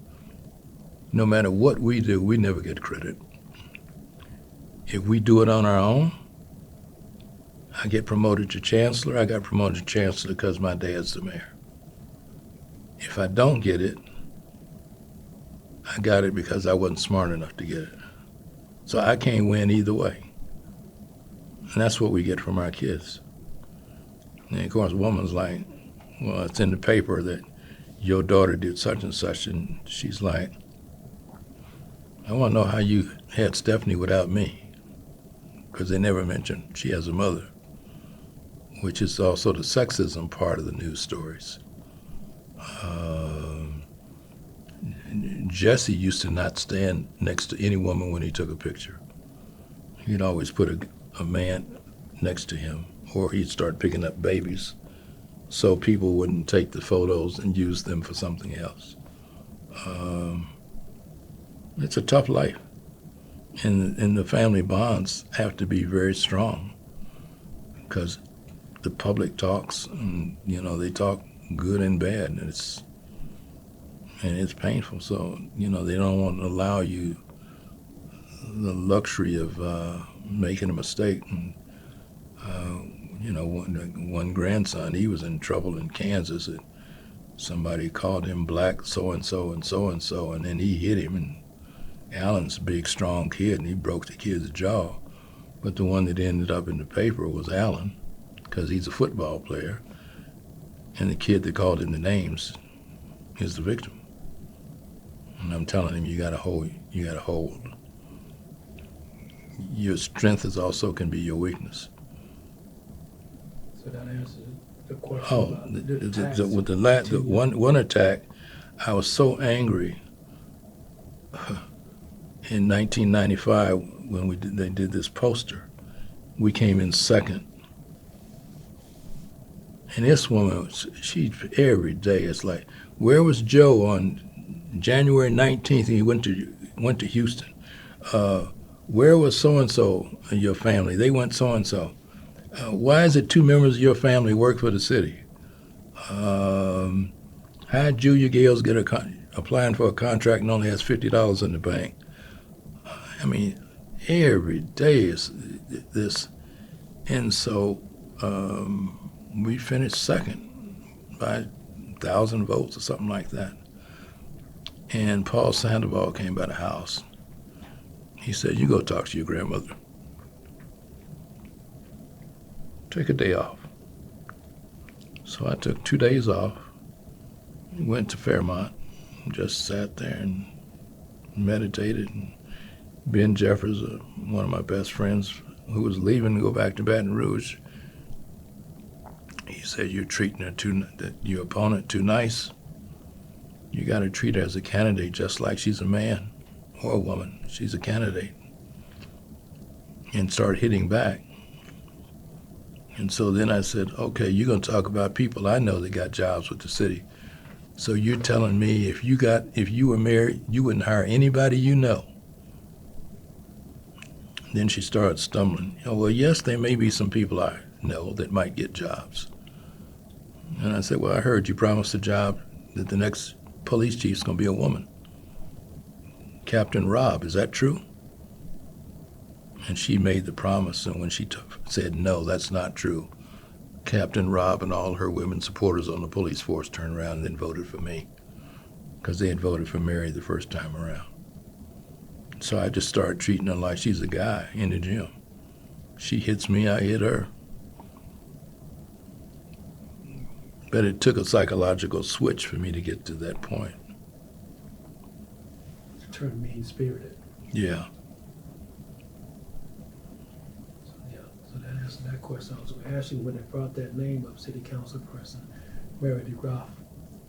no matter what we do, we never get credit. If we do it on our own, I get promoted to chancellor. I got promoted to chancellor because my dad's the mayor. If I don't get it, I got it because I wasn't smart enough to get it. So I can't win either way. And that's what we get from our kids. And of course, a woman's like, well, it's in the paper that your daughter did such and such, and she's like, I want to know how you had Stephanie without me, because they never mention she has a mother, which is also the sexism part of the news stories. Jesse used to not stand next to any woman when he took a picture. He'd always put a man next to him, or he'd start picking up babies so people wouldn't take the photos and use them for something else. It's a tough life, and the family bonds have to be very strong, because the public talks, and they talk good and bad, and it's painful. So they don't want to allow you the luxury of making a mistake. And one grandson, he was in trouble in Kansas, and somebody called him black so-and-so and so-and-so, and then he hit him, and Alan's a big, strong kid, and he broke the kid's jaw. But the one that ended up in the paper was Alan, because he's a football player, and the kid that called him the names is the victim. And I'm telling him, you gotta hold. Your strength is also can be your weakness. So that answers the question. Oh, with the one attack, I was so angry in 1995 when they did this poster. We came in second, and this woman, she every day it's like, where was Joe on January 19th? He went to Houston. Where was so and so in your family? They went so and so. Why is it 2 members of your family work for the city? How did Julia Gales get applying for a contract and only has $50 in the bank? I mean, every day is this. And so we finished second by 1,000 votes or something like that. And Paul Sandoval came by the house. He said, you go talk to your grandmother. Take a day off. So I took 2 days off, went to Fairmont, and just sat there and meditated. And Ben Jeffers, one of my best friends, who was leaving to go back to Baton Rouge, he said, you're treating your opponent too nice. You got to treat her as a candidate, just like she's a man or a woman. She's a candidate. And start hitting back. And so then I said, okay, you're going to talk about people I know that got jobs with the city. So you're telling me if you were married, you wouldn't hire anybody you know. Then she started stumbling. Well, yes, there may be some people I know that might get jobs. And I said, well, I heard you promised a job that the next police chief's going to be a woman. Captain Robb, is that true? And she made the promise, and when she said, no, that's not true, Captain Robb and all her women supporters on the police force turned around and then voted for me, because they had voted for Mary the first time around. So I just started treating her like she's a guy in the gym. She hits me, I hit her. But it took a psychological switch for me to get to that point. Turn mean-spirited. Yeah. So that answered that question. I was going to ask you, when they brought that name up, City Council person, Mary DeGraff,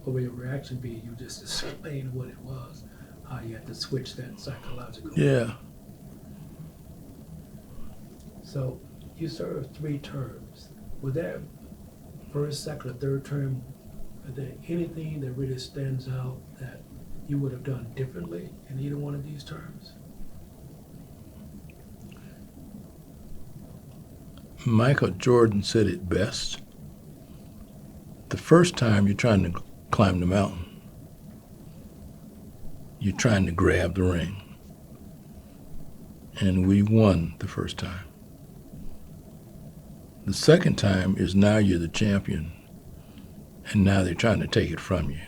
what would your reaction be? You just explained what it was, how you had to switch that psychological. Yeah. So you served 3 terms. Was that first, second, or third term, is there anything that really stands out that you would have done differently in either one of these terms? Michael Jordan said it best. The first time you're trying to climb the mountain, you're trying to grab the ring. And we won the first time. The second time is now you're the champion, and now they're trying to take it from you.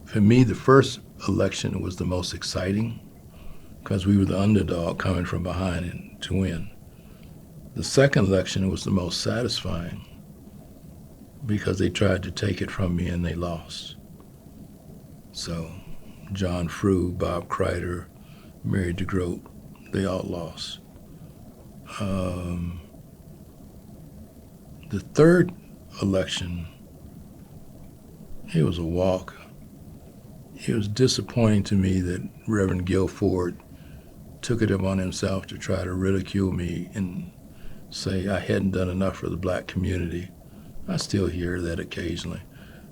For me, the first election was the most exciting because we were the underdog coming from behind and to win. The second election was the most satisfying because they tried to take it from me and they lost. So John Frew, Bob Kreider, Mary DeGroat, they all lost. The third election, it was a walk. It was disappointing to me that Reverend Gil Ford took it upon himself to try to ridicule me and say I hadn't done enough for the black community. I still hear that occasionally.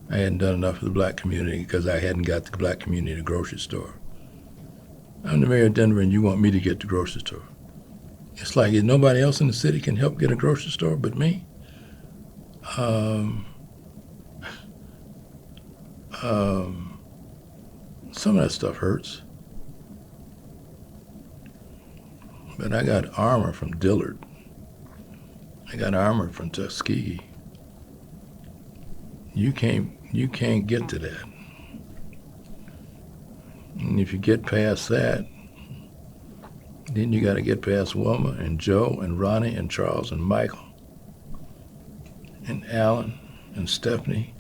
I hadn't done enough for the black community because I hadn't got the black community to the grocery store. I'm the mayor of Denver and you want me to get to the grocery store. It's like nobody else in the city can help get a grocery store but me. Some of that stuff hurts. But I got armor from Dillard. I got armor from Tuskegee. You can't get to that. And if you get past that, then you got to get past Wilma and Joe and Ronnie and Charles and Michael and Alan and Stephanie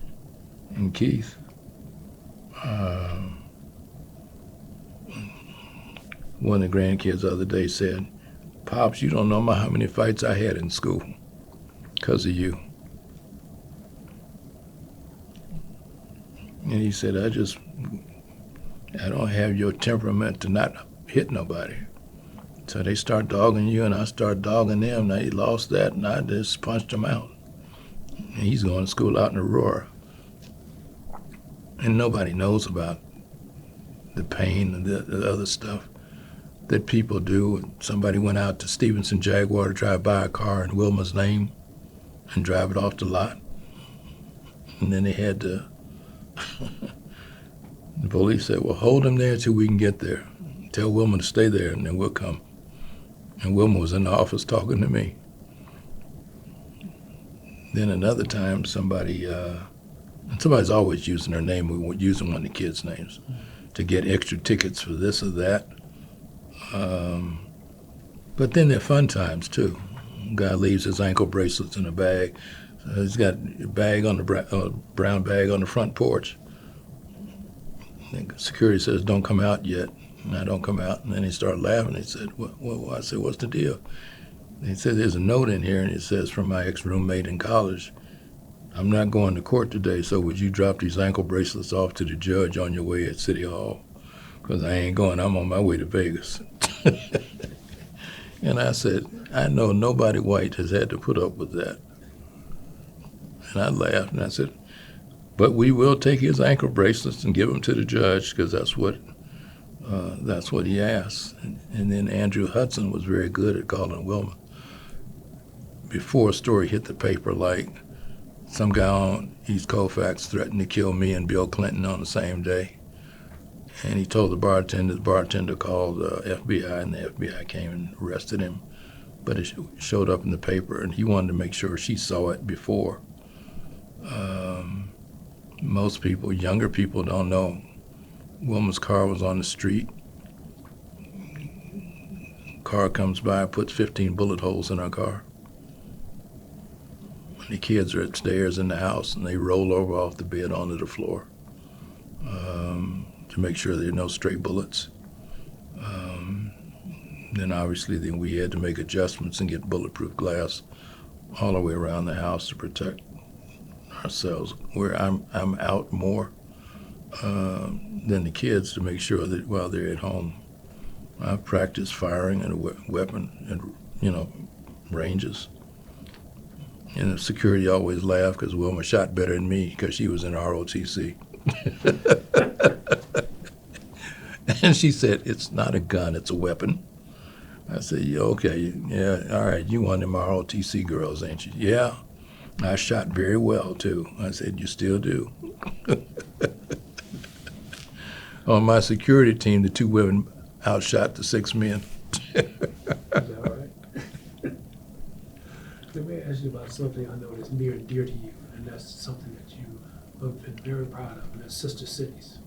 and Keith. One of the grandkids the other day said, "Pops, you don't know how many fights I had in school because of you." And he said, I don't have your temperament to not hit nobody. So they start dogging you and I start dogging them. Now he lost that and I just punched him out. And he's going to school out in Aurora. And nobody knows about the pain and the other stuff that people do. Somebody went out to Stevenson Jaguar to try to buy a car in Wilma's name and drive it off the lot. And then they had to, the police said, well, hold him there till we can get there. Tell Wilma to stay there and then we'll come. And Wilma was in the office talking to me. Then another time somebody's always using her name. We were using one of the kids' names to get extra tickets for this or that. But then there are fun times too. Guy leaves his ankle bracelets in a bag. He's got a bag on the brown bag on the front porch. And security says, "Don't come out yet." And I don't come out. And then he started laughing. He said, well, I said, "What's the deal?" And he said, "There's a note in here, and it says, from my ex-roommate in college, I'm not going to court today, so would you drop these ankle bracelets off to the judge on your way at City Hall? Because I ain't going. I'm on my way to Vegas." And I said, I know nobody white has had to put up with that. And I laughed, and I said, but we will take his ankle bracelets and give them to the judge because that's what he asked. And then Andrew Hudson was very good at calling Wilma. Before a story hit the paper, like some guy on East Colfax threatened to kill me and Bill Clinton on the same day. And he told the bartender called the FBI, and the FBI came and arrested him. But it showed up in the paper, and he wanted to make sure she saw it before. Most people, younger people, don't know. Wilma's car was on the street. Car comes by, puts 15 bullet holes in her car. The kids are upstairs in the house, and they roll over off the bed onto the floor to make sure there are no stray bullets. Then obviously we had to make adjustments and get bulletproof glass all the way around the house to protect ourselves. Where I'm out more than the kids to make sure that while they're at home, I practice firing and a weapon and ranges. And the security always laughed because Wilma shot better than me because she was in ROTC. And she said, "It's not a gun, it's a weapon." I said, yeah, okay, yeah, all right, you one of them ROTC girls, ain't you? Yeah, I shot very well, too. I said, you still do. On my security team, the 2 women outshot the 6 men. Is that all right? Let me ask you about something I know that's near and dear to you, and that's something that you have been very proud of, and that's Sister Cities.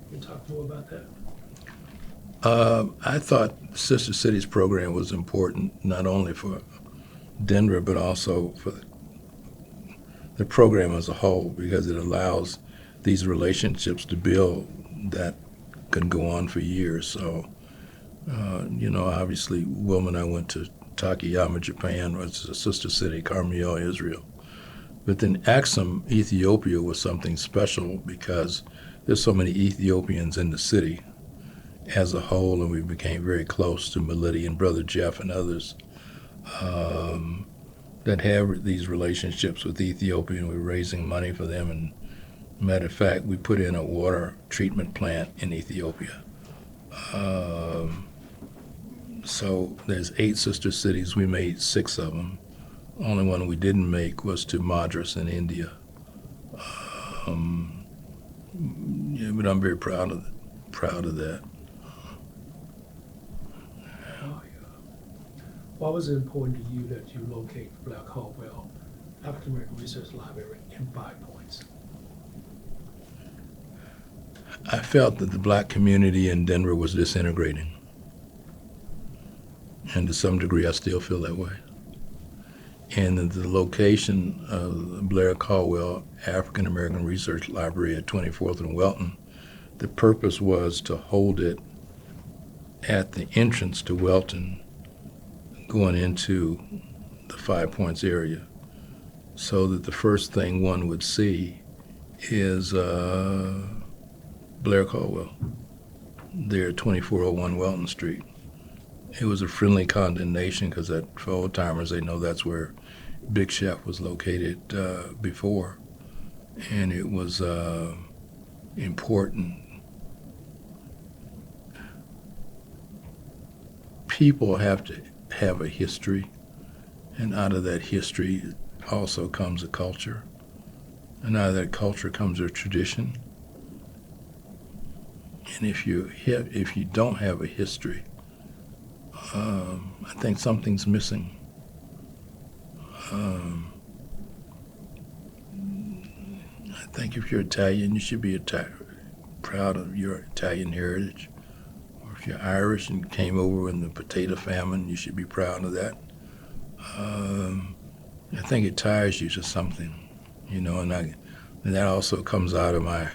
Can you talk more about that? I thought Sister Cities program was important, not only for Denver, but also for the program as a whole, because it allows these relationships to build that can go on for years. So, obviously, Wilma and I went to Takayama, Japan, which is a sister city, Carmel, Israel. But then Axum, Ethiopia, was something special because there's so many Ethiopians in the city as a whole, and we became very close to Melody and Brother Jeff and others that have these relationships with Ethiopia, and we're raising money for them. And matter of fact, we put in a water treatment plant in Ethiopia. So there's 8 sister cities. We made 6 of them. Only one we didn't make was to Madras in India. Yeah, but I'm very proud of that. Oh, yeah. Why was it important to you that you locate Black Hopewell African American Research Library in 5 Points? I felt that the black community in Denver was disintegrating. And to some degree, I still feel that way. And that the location of the Blair Caldwell African American Research Library at 24th and Welton, the purpose was to hold it at the entrance to Welton going into the 5 Points area, so that the first thing one would see is Blair Caldwell there at 2401 Welton Street. It was a friendly condemnation because for old timers, they know that's where Big Chef was located before. And it was important. People have to have a history, and out of that history also comes a culture. And out of that culture comes a tradition. And if you don't have a history, I think something's missing. I think if you're Italian, you should be proud of your Italian heritage. Or if you're Irish and came over in the potato famine, you should be proud of that. I think it ties you to something, and that also comes out of my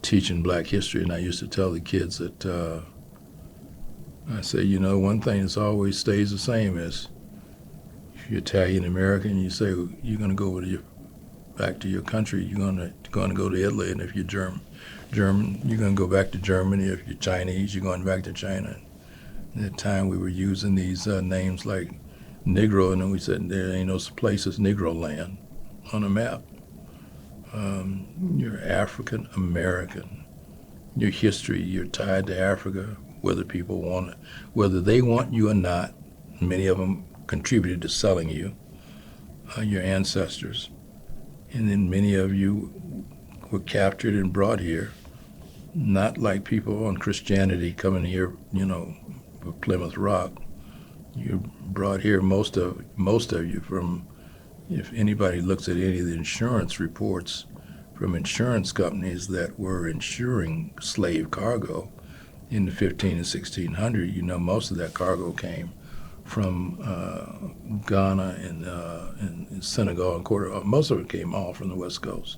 teaching black history. And I used to tell the kids that I say, one thing that's always stays the same is if you're Italian American, you say you're going to go back to your country, you're going to go to Italy, and if you're German, you're going to go back to Germany. If you're Chinese, you're going back to China. At that time, we were using these names like Negro, and then we said there ain't no place as Negro land on a map. You're African American. Your history, you're tied to Africa, whether people want it, whether they want you or not. Many of them contributed to selling you, your ancestors. And then many of you were captured and brought here, not like people on Christianity coming here, for Plymouth Rock. You're brought here, most of you, from, if anybody looks at any of the insurance reports from insurance companies that were insuring slave cargo in the 15 and 1600, most of that cargo came from Ghana and Senegal and Cote d'Ivoire. Most of it came all from the west coast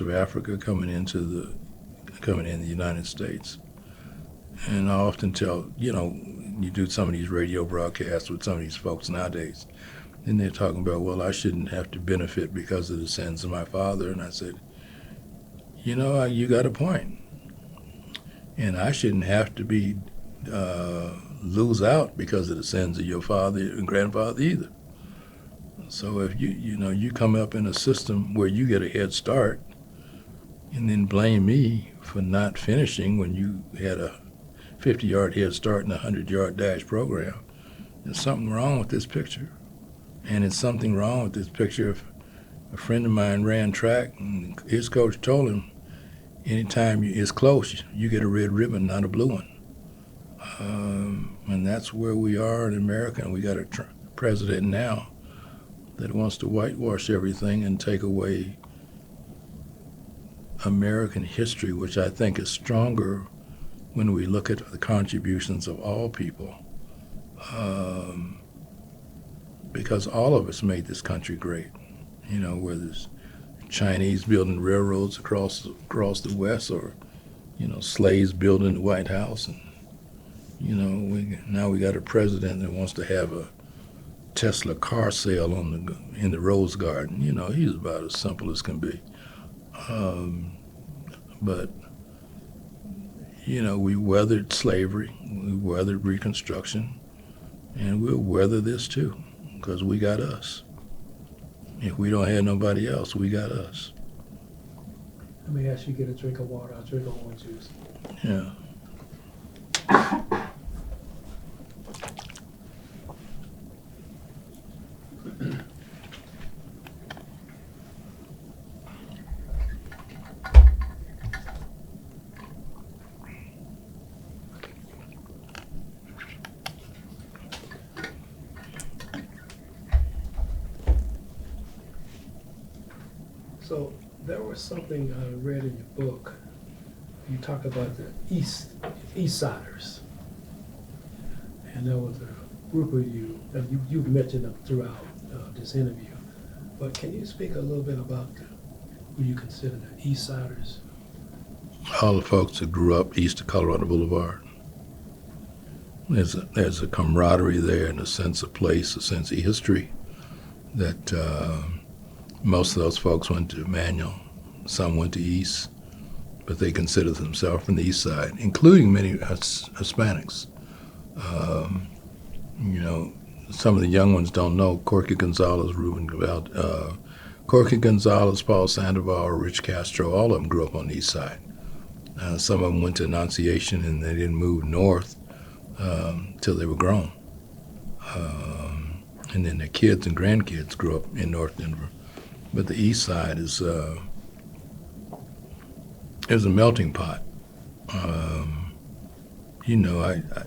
of Africa, coming in the United States. And I often tell, you do some of these radio broadcasts with some of these folks nowadays, and they're talking about, well, I shouldn't have to benefit because of the sins of my father. And I said, you got a point. And I shouldn't have to be lose out because of the sins of your father and grandfather either. So if you come up in a system where you get a head start and then blame me for not finishing when you had a 50-yard head start and a 100-yard dash program. There's something wrong with this picture. And it's something wrong with this picture. If a friend of mine ran track, and his coach told him, anytime it's close, you get a red ribbon, not a blue one. And that's where we are in America. And we got a president now that wants to whitewash everything and take away American history, which I think is stronger when we look at the contributions of all people. Because all of us made this country great. You know, whether it's Chinese building railroads across the West, or, you know, slaves building the White House. And, you know, now we got a president that wants to have a Tesla car sale in the Rose Garden. You know, he's about as simple as can be. But, you know, we weathered slavery, we weathered Reconstruction, and we'll weather this too, because we got us. If we don't have nobody else, we got us. Let me ask you to get a drink of water. I'll drink orange juice. Yeah. So there was something I read in your book. You talk about the East Siders, and there was a group of you, and you mentioned them throughout this interview. But can you speak a little bit about who you consider the East Siders? All the folks that grew up east of Colorado Boulevard. There's a camaraderie there and a sense of place, a sense of history that most of those folks went to Emmanuel. Some went to East, but they considered themselves from the East Side, including many Hispanics. You know, some of the young ones don't know Corky Gonzalez, Corky Gonzalez, Paul Sandoval, Rich Castro, all of them grew up on the East Side. Some of them went to Annunciation and they didn't move north till they were grown. And then their kids and grandkids grew up in North Denver. But the East Side is a melting pot. You know,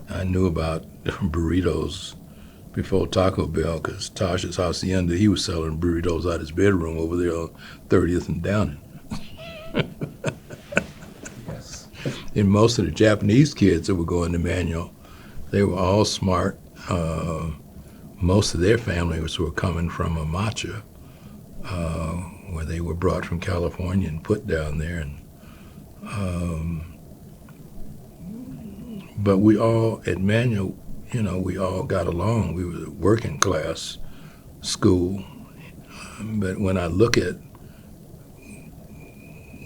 I knew about burritos before Taco Bell, because Tasha's Hacienda, he was selling burritos out his bedroom over there on 30th and Downing. Yes. And most of the Japanese kids that were going to Manual, they were all smart. Most of their families were coming from Amacha, where they were brought from California and put down there. And but we all at Manual, you know, we all got along. We were a working class school. But when I look at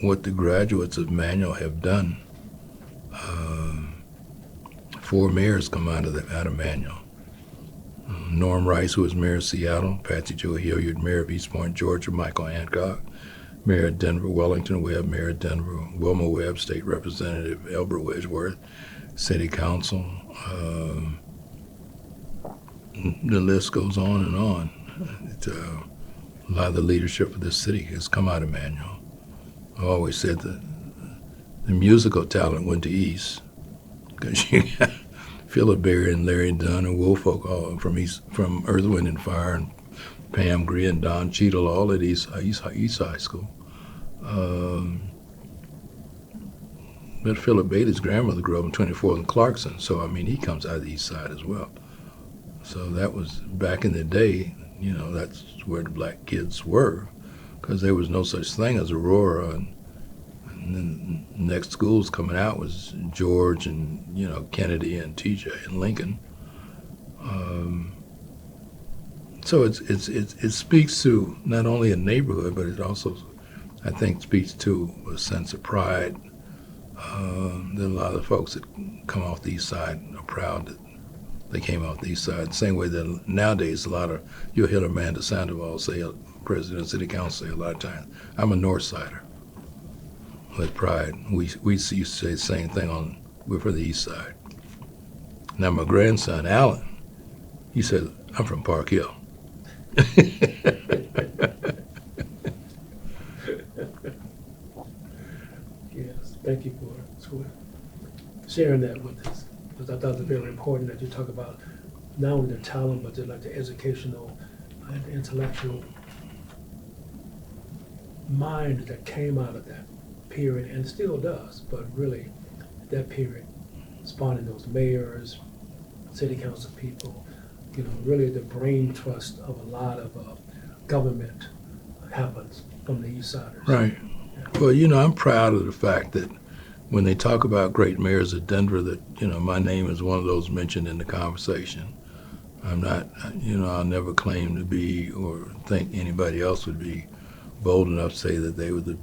what the graduates of Manual have done, 4 mayors come out of Manual. Norm Rice, who was mayor of Seattle, Patsy Jo Hilliard, mayor of East Point, Georgia, Michael Hancock, mayor of Denver, Wellington Webb, mayor of Denver, Wilma Webb, state representative, Elbert Wedgeworth, city council. The list goes on and on. A lot of the leadership of this city has come out of Manual. I always said that the musical talent went to East, because you got Philip Berry and Larry Dunn and Woolfolk all from Earth, Wind and Fire, and Pam Grier and Don Cheadle, all at East High School. But Philip Beatty's grandmother grew up in 24th and Clarkson, so I mean he comes out of the East Side as well. So that was back in the day. You know, that's where the black kids were, because there was no such thing as Aurora. And then the next schools coming out was George and, you know, Kennedy and TJ and Lincoln. So it speaks to not only a neighborhood, but it also, I think, speaks to a sense of pride. There are a lot of folks that come off the East Side are proud that they came off the East Side. The same way that nowadays you'll hear Amanda Sandoval say, President of City Council say a lot of times, I'm a North Sider. With pride. We used to say the same thing we're from the East Side. Now my grandson, Alan, he said, I'm from Park Hill. Yes, thank you for sharing that with us, because I thought it was very important that you talk about not only the talent, but like the educational and intellectual mind that came out of that period and still does, but really that period spawning those mayors, city council people, really the brain trust of a lot of government happens from the East Siders. Right. Well, I'm proud of the fact that when they talk about great mayors of Denver, that, my name is one of those mentioned in the conversation. I'm not, I'll never claim to be or think anybody else would be bold enough to say that they were the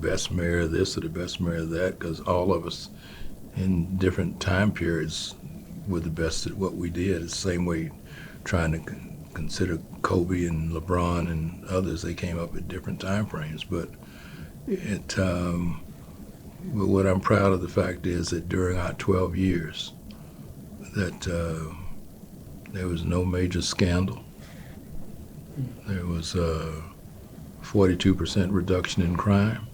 best mayor of this or the best mayor of that, because all of us in different time periods were the best at what we did. It's the same way trying to consider Kobe and LeBron and others. They came up at different time frames, but but what I'm proud of the fact is that during our 12 years that there was no major scandal. There was a 42% reduction in crime.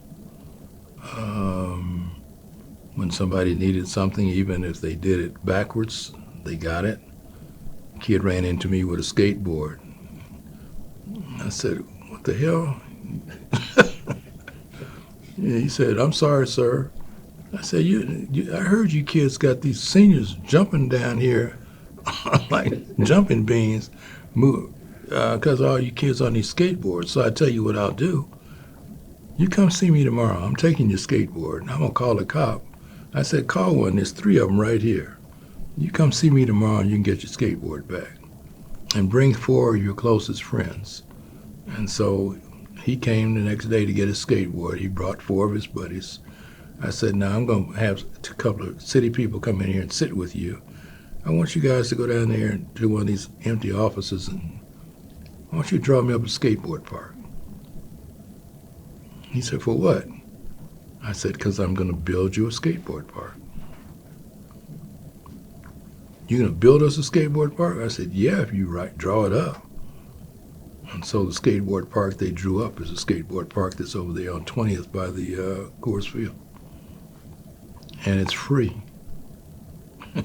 When somebody needed something, even if they did it backwards, they got it. A kid ran into me with a skateboard. I said, what the hell? Yeah, he said, I'm sorry, sir. I said, I heard you kids got these seniors jumping down here like jumping beans because all you kids on these skateboards. So I tell you what I'll do. You come see me tomorrow. I'm taking your skateboard, and I'm going to call a cop. I said, call one. There's 3 of them right here. You come see me tomorrow, and you can get your skateboard back. And bring 4 of your closest friends. And so he came the next day to get his skateboard. He brought 4 of his buddies. I said, now I'm going to have a couple of city people come in here and sit with you. I want you guys to go down there to one of these empty offices, and I want you to draw me up a skateboard park. He said, for what? I said, because I'm going to build you a skateboard park. You going to build us a skateboard park? I said, yeah, if you draw it up. And so the skateboard park they drew up is a skateboard park that's over there on 20th by the Coors Field. And it's free. Well,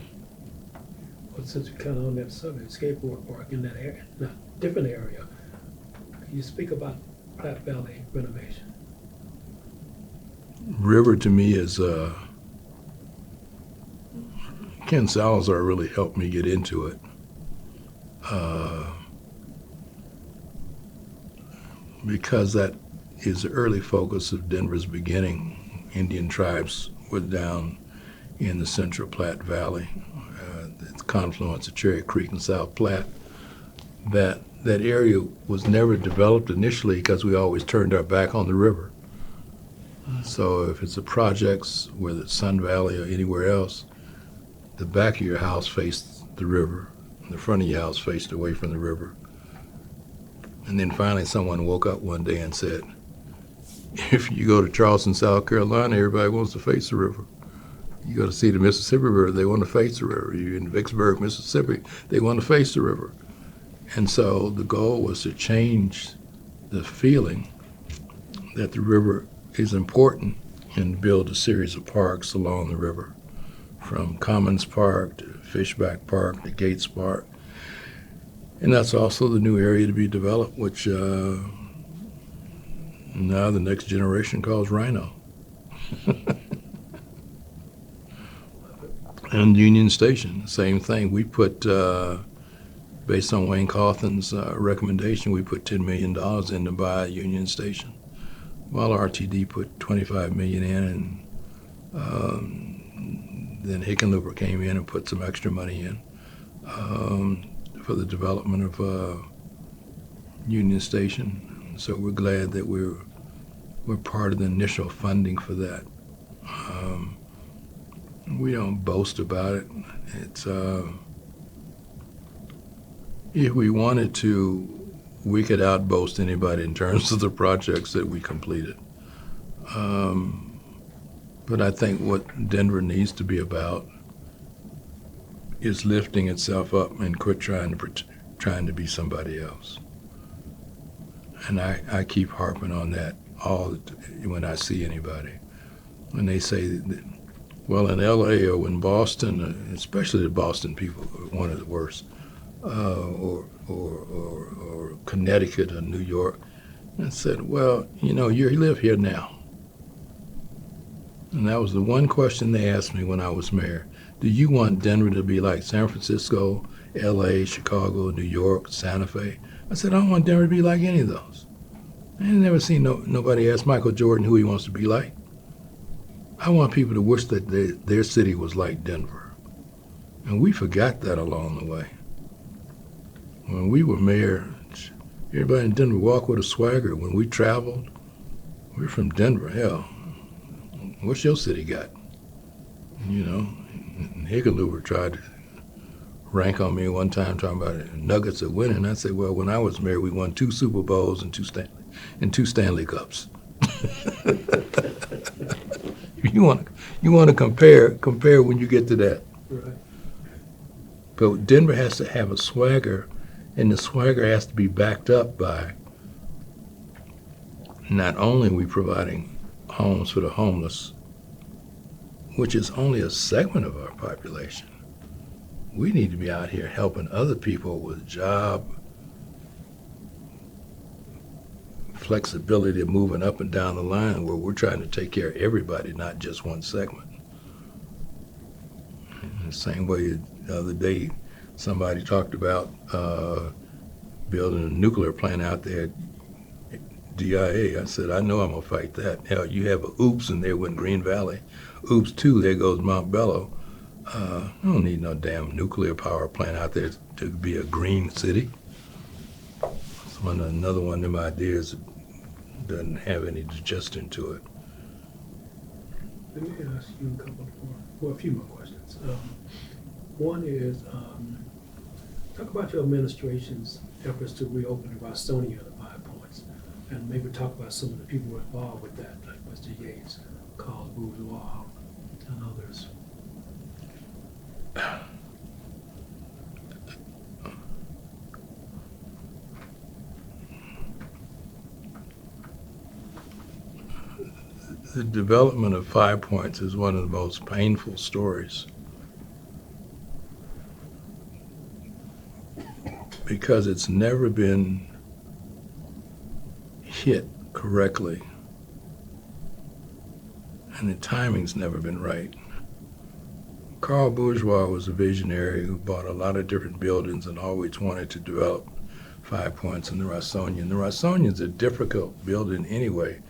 since you're kind of on that subject, skateboard park in that area, different area, can you speak about Platte Valley renovation? River to me is, Ken Salazar really helped me get into it. Because that is the early focus of Denver's beginning. Indian tribes were down in the central Platte Valley, the confluence of Cherry Creek and South Platte. That area was never developed initially because we always turned our back on the river. So if it's a projects, whether it's Sun Valley or anywhere else, the back of your house faced the river, and the front of your house faced away from the river. And then finally someone woke up one day and said, if you go to Charleston, South Carolina, everybody wants to face the river. You go to see the Mississippi River, they want to face the river. You're in Vicksburg, Mississippi, they want to face the river. And so the goal was to change the feeling that the river is important and build a series of parks along the river, from Commons Park to Fishback Park to Gates Park. And that's also the new area to be developed, which now the next generation calls Rhino. And Union Station, same thing. We put, based on Wayne Cawthon's recommendation, we put $10 million in to buy Union Station, while RTD put $25 million in, and then Hickenlooper came in and put some extra money in for the development of Union Station. So we're glad that we're part of the initial funding for that. We don't boast about it. It's if we wanted to, we could outboast anybody in terms of the projects that we completed. But I think what Denver needs to be about is lifting itself up and quit trying to be somebody else. And I keep harping on that when I see anybody. When they say that, well, in L.A. or in Boston, especially the Boston people are one of the worst, or Connecticut or New York, and I said, well, you live here now. And that was the one question they asked me when I was mayor. Do you want Denver to be like San Francisco, L.A., Chicago, New York, Santa Fe? I said, I don't want Denver to be like any of those. I ain't never seen nobody ask Michael Jordan who he wants to be like. I want people to wish that their city was like Denver. And we forgot that along the way. When we were mayor, everybody in Denver walked with a swagger. When we traveled, we're from Denver. Hell, what's your city got? And Hickenlooper tried to rank on me one time talking about Nuggets of winning. I said, well, when I was mayor, we won 2 Super Bowls and 2 Stanley Cups. You want to compare when you get to that. Right. But Denver has to have a swagger, and the swagger has to be backed up by not only are we providing homes for the homeless, which is only a segment of our population. We need to be out here helping other people with job, flexibility of moving up and down the line, where we're trying to take care of everybody, not just one segment. In the same way, the other day, somebody talked about building a nuclear plant out there at DIA. I said, I know I'm going to fight that. Hell, you have a oops in there with Green Valley. Oops, too, there goes Mount Bello. I don't need no damn nuclear power plant out there to be a green city. It's another one of them ideas that doesn't have any digestion to it. Let me ask you a few more questions. One is, talk about your administration's efforts to reopen the Rostonia and the 5 Points, and maybe talk about some of the people involved with that, like Mr. Yates, Carl Bourgeois, and others. The development of 5 Points is one of the most painful stories, because it's never been hit correctly, and the timing's never been right. Carl Bourgeois was a visionary who bought a lot of different buildings and always wanted to develop 5 Points in the Rostonia. And the Rostonia's a difficult building anyway,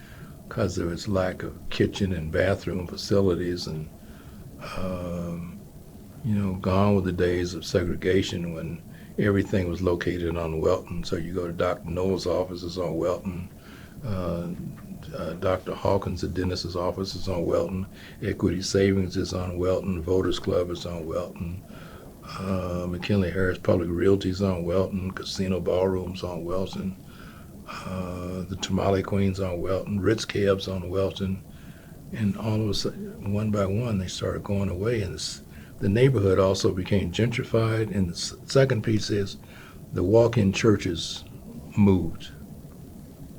because of its lack of kitchen and bathroom facilities, and gone were the days of segregation when everything was located on Welton. So you go to Dr. Noel's office is on Welton, Dr. Hawkins, the dentist's office, is on Welton, Equity Savings is on Welton, Voters Club is on Welton, McKinley Harris Public Realty is on Welton, Casino Ballroom's on Welton, the Tamale Queen's on Welton, Ritz Cab's on Welton, and all of a sudden, one by one, they started going away, and the neighborhood also became gentrified. And the second piece is the walk-in churches moved,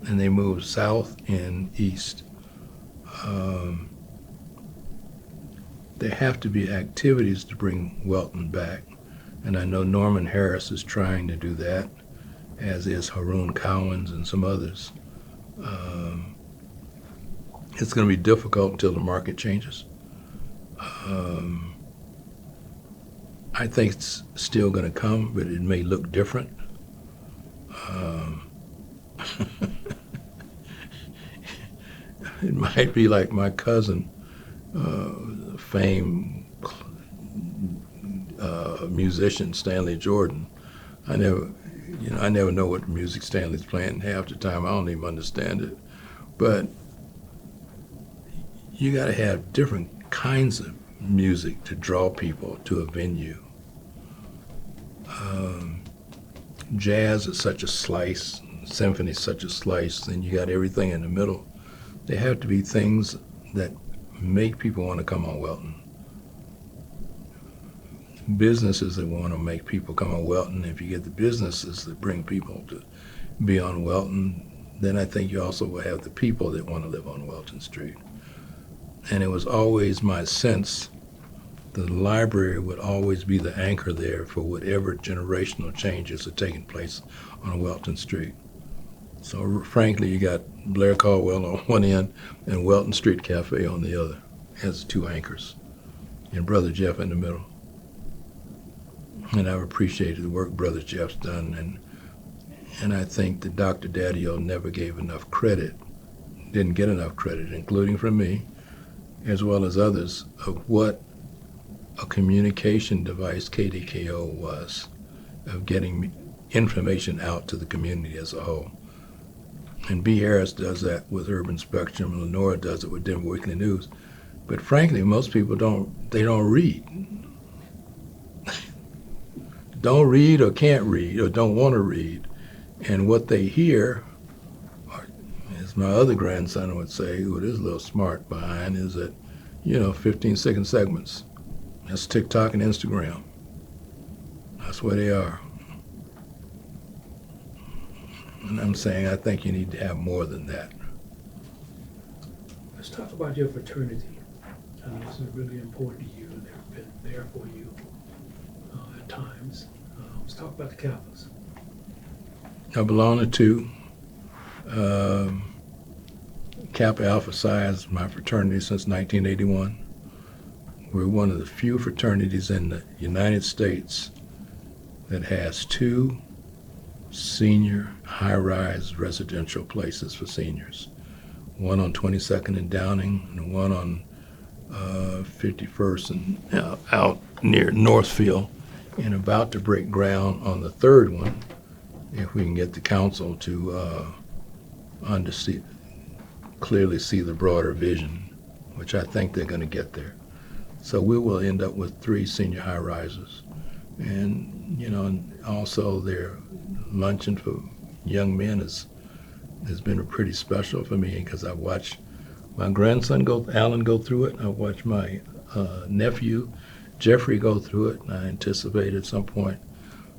and they moved south and east. There have to be activities to bring Welton back, and I know Norman Harris is trying to do that, as is Haroon Cowens and some others. It's going to be difficult until the market changes. I think it's still going to come, but it may look different. It might be like my cousin, famed musician Stanley Jordan. I never know what music Stanley's playing half the time. I don't even understand it. But you got to have different kinds of music to draw people to a venue. Jazz is such a slice, symphony is such a slice, then you got everything in the middle. There have to be things that make people want to come on Welton. businesses that want to make people come on Welton. If you get the businesses that bring people to be on Welton, then I think you also will have the people that want to live on Welton Street. And it was always my sense that the library would always be the anchor there for whatever generational changes are taking place on Welton Street. So frankly, you got Blair Caldwell on one end and Welton Street Cafe on the other as two anchors, and Brother Jeff in the middle. And I've appreciated the work Brother Jeff's done, and I think that Dr. Daddio never gave enough credit, didn't get enough credit, including from me, as well as others, of what a communication device KDKO was, of getting information out to the community as a whole. And B. Harris does that with Urban Spectrum, and Lenora does it with Denver Weekly News. But frankly, most people don't read. Don't read or can't read or don't want to read. And what they hear, as my other grandson would say, with his little smart behind, is that, 15-second segments. That's TikTok and Instagram. That's where they are. And I'm saying I think you need to have more than that. Let's talk about your fraternity. I know this is really important to you, and they've been there for you at times. Let's talk about the Kappas. I belong to two. Kappa Alpha Psi is my fraternity since 1981. We're one of the few fraternities in the United States that has two senior high-rise residential places for seniors. One on 22nd and Downing, and one on 51st and out near Northfield, and about to break ground on the third one, if we can get the council to clearly see the broader vision, which I think they're going to get there. So we will end up with 3 senior high-rises. And, and also their luncheon for young men has been pretty special for me, because I've watched my grandson Alan go through it. I've watched my nephew Jeffrey go through it, and I anticipate at some point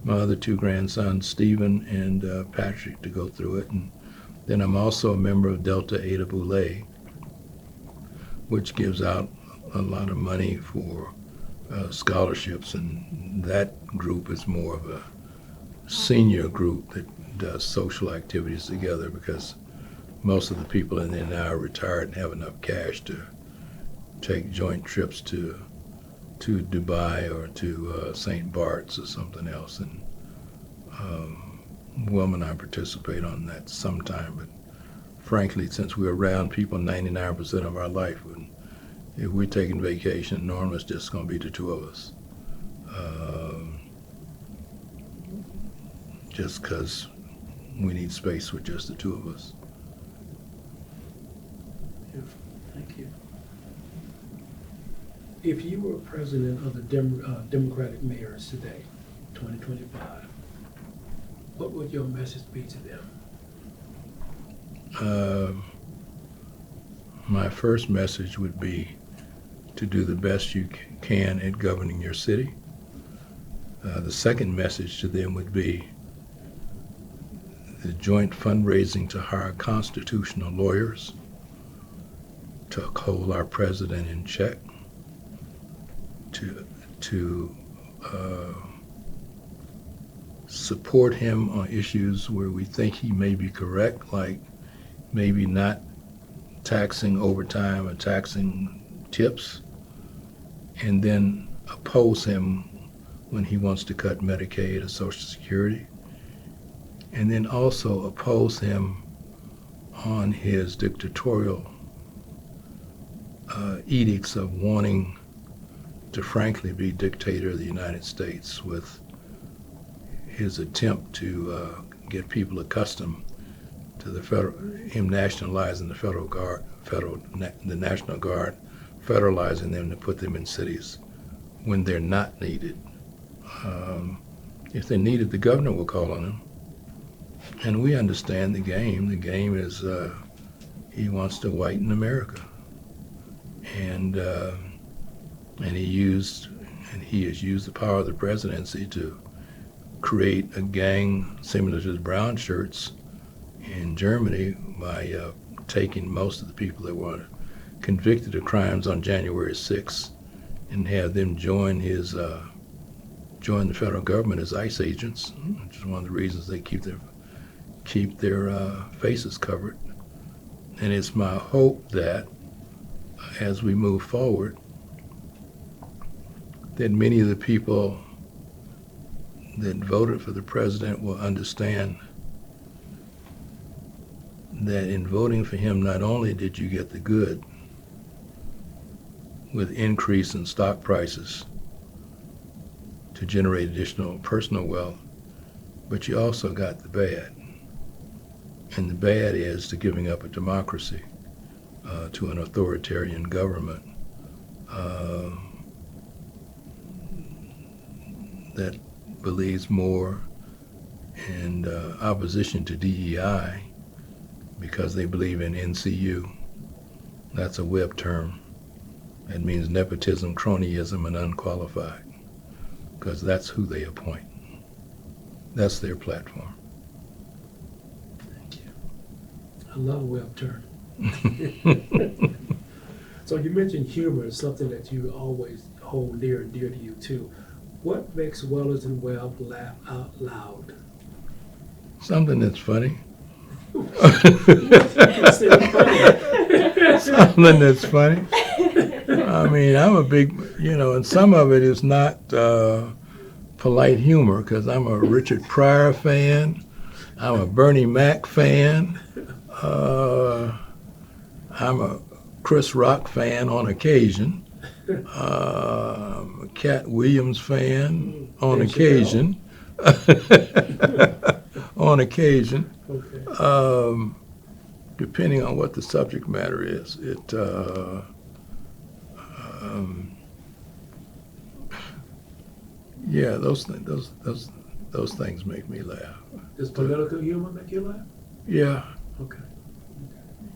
my other 2 grandsons, Stephen and Patrick, to go through it. And then I'm also a member of Delta Eta Boule, which gives out a lot of money for scholarships, and that group is more of a senior group that does social activities together, because most of the people in there now are retired and have enough cash to take joint trips to Dubai or to St. Bart's or something else. And Wilma and I participate on that sometime, but frankly, since we're around people 99% of our life, if we're taking vacation, normally it's just going to be the 2 of us. Just because we need space with just the 2 of us. Thank you. If you were president of the Democratic mayors today, 2025, what would your message be to them? My first message would be to do the best you can at governing your city. The second message to them would be the joint fundraising to hire constitutional lawyers to hold our president in check, to support him on issues where we think he may be correct, like maybe not taxing overtime or taxing tips, and then oppose him when he wants to cut Medicaid or Social Security, and then also oppose him on his dictatorial edicts of wanting to frankly be dictator of the United States, with his attempt to get people accustomed to him nationalizing the the National Guard, federalizing them to put them in cities when they're not needed. If they're needed, the governor will call on them. And we understand the game. The game is he wants to whiten America. And he used And he has used the power of the presidency to create a gang similar to the brown shirts in Germany by taking most of the people that were convicted of crimes on January 6th and have them join the federal government as ICE agents, which is one of the reasons they keep their faces covered. And it's my hope that as we move forward, that many of the people that voted for the president will understand that in voting for him, not only did you get the good with increase in stock prices to generate additional personal wealth, but you also got the bad. And the bad is to giving up a democracy to an authoritarian government that believes more in opposition to DEI because they believe in NCU. That's a Webb term. It means nepotism, cronyism, and unqualified, because that's who they appoint. That's their platform. Thank you. I love Webb term. So you mentioned humor is something that you always hold near and dear to you too. What makes Wellington Webb laugh out loud? Something that's funny. Something That's funny. I mean, I'm a big, and some of it is not polite humor, because I'm a Richard Pryor fan. I'm a Bernie Mac fan. I'm a Chris Rock fan on occasion. I'm a Cat Williams fan on occasion. On occasion. Okay. Depending on what the subject matter is. Yeah, those things make me laugh. Does political humor make you laugh? Yeah, Okay.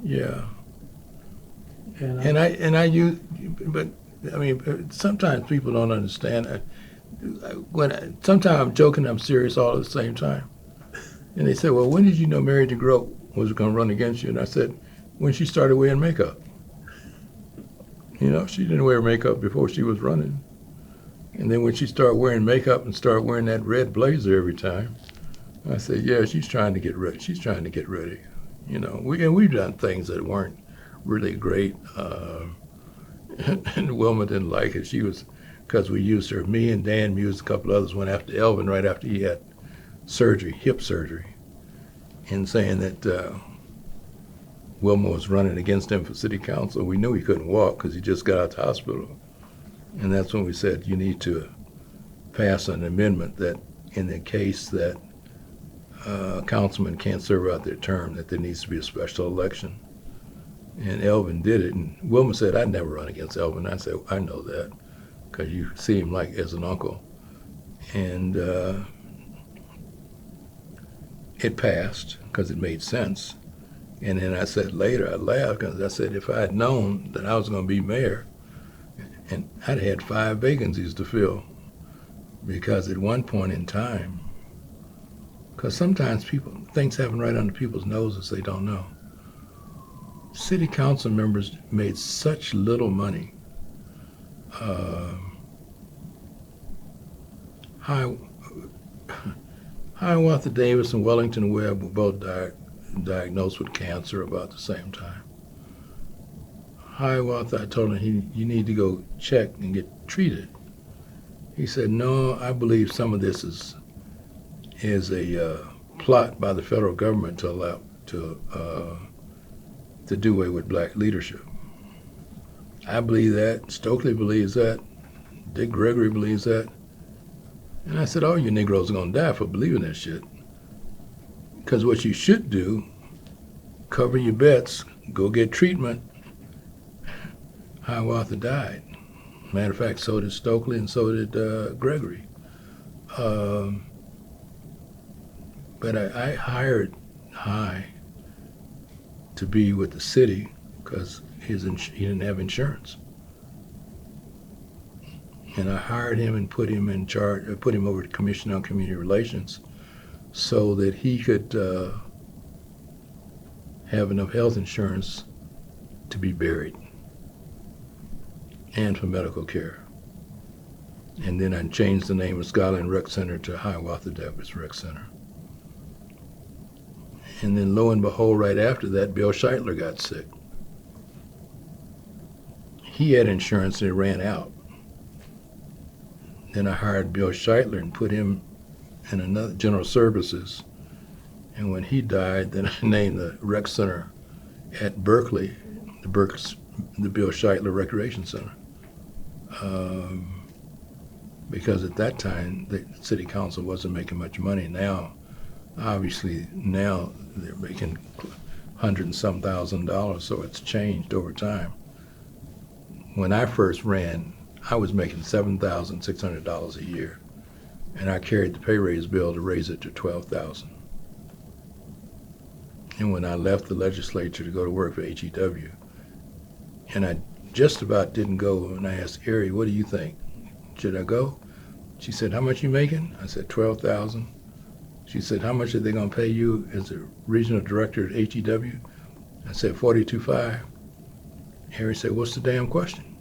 yeah. And And I use, but I mean, sometimes people don't understand. Sometimes I'm joking, I'm serious all at the same time. And they say, well, when did you know Mary DeGroat was going to run against you? And I said, when she started wearing makeup. She didn't wear makeup before she was running. And then when she started wearing makeup and started wearing that red blazer every time, I said, yeah, she's trying to get ready. She's trying to get ready. We've done things that weren't really great. And Wilma didn't like it. Because we used her. Me and Dan Muse, a couple others, went after Elvin right after he had hip surgery, and saying that Wilma was running against him for city council. We knew he couldn't walk because he just got out of the hospital. And that's when we said, you need to pass an amendment that in the case that a councilman can't serve out their term, that there needs to be a special election. And Elvin did it, and Wilma said, I'd never run against Elvin. I said, I know that, because you see him like as an uncle. And it passed, because it made sense. And then I said later, I laughed, because I said, if I had known that I was going to be mayor, and I'd had 5 vacancies to fill, because at one point in time, because sometimes things happen right under people's noses they don't know. City council members made such little money. Hiawatha Davis and Wellington Webb were both diagnosed with cancer about the same time. Hiawatha, I told him, you need to go check and get treated. He said, no, I believe some of this is a plot by the federal government to allow to do away with black leadership. I believe that. Stokely believes that. Dick Gregory believes that. And I said, all you Negroes are going to die for believing that shit. Because what you should do, cover your bets, go get treatment. Hiawatha died. Matter of fact, so did Stokely and so did Gregory. But I hired High to be with the city because he didn't have insurance. And I hired him and put him in charge, put him over to Commission on Community Relations so that he could have enough health insurance to be buried and for medical care. And then I changed the name of Skyline Rec Center to Hiawatha Baptist Rec Center. And then lo and behold, right after that, Bill Scheitler got sick. He had insurance and it ran out. Then I hired Bill Scheitler and put him in another general services. And when he died, then I named the rec center at Berkeley, the Bill Scheitler Recreation Center. Because at that time, the city council wasn't making much money. Now, obviously, now they're making $100 and some thousand, so it's changed over time. When I first ran, I was making $7,600 a year, and I carried the pay raise bill to raise it to $12,000. And when I left the legislature to go to work for HEW, and I just about didn't go, and I asked Erie, what do you think? Should I go? She said, how much you making? I said, $12,000. She said, how much are they gonna pay you as a regional director at HEW? I said, $42,500. Harry said, what's the damn question?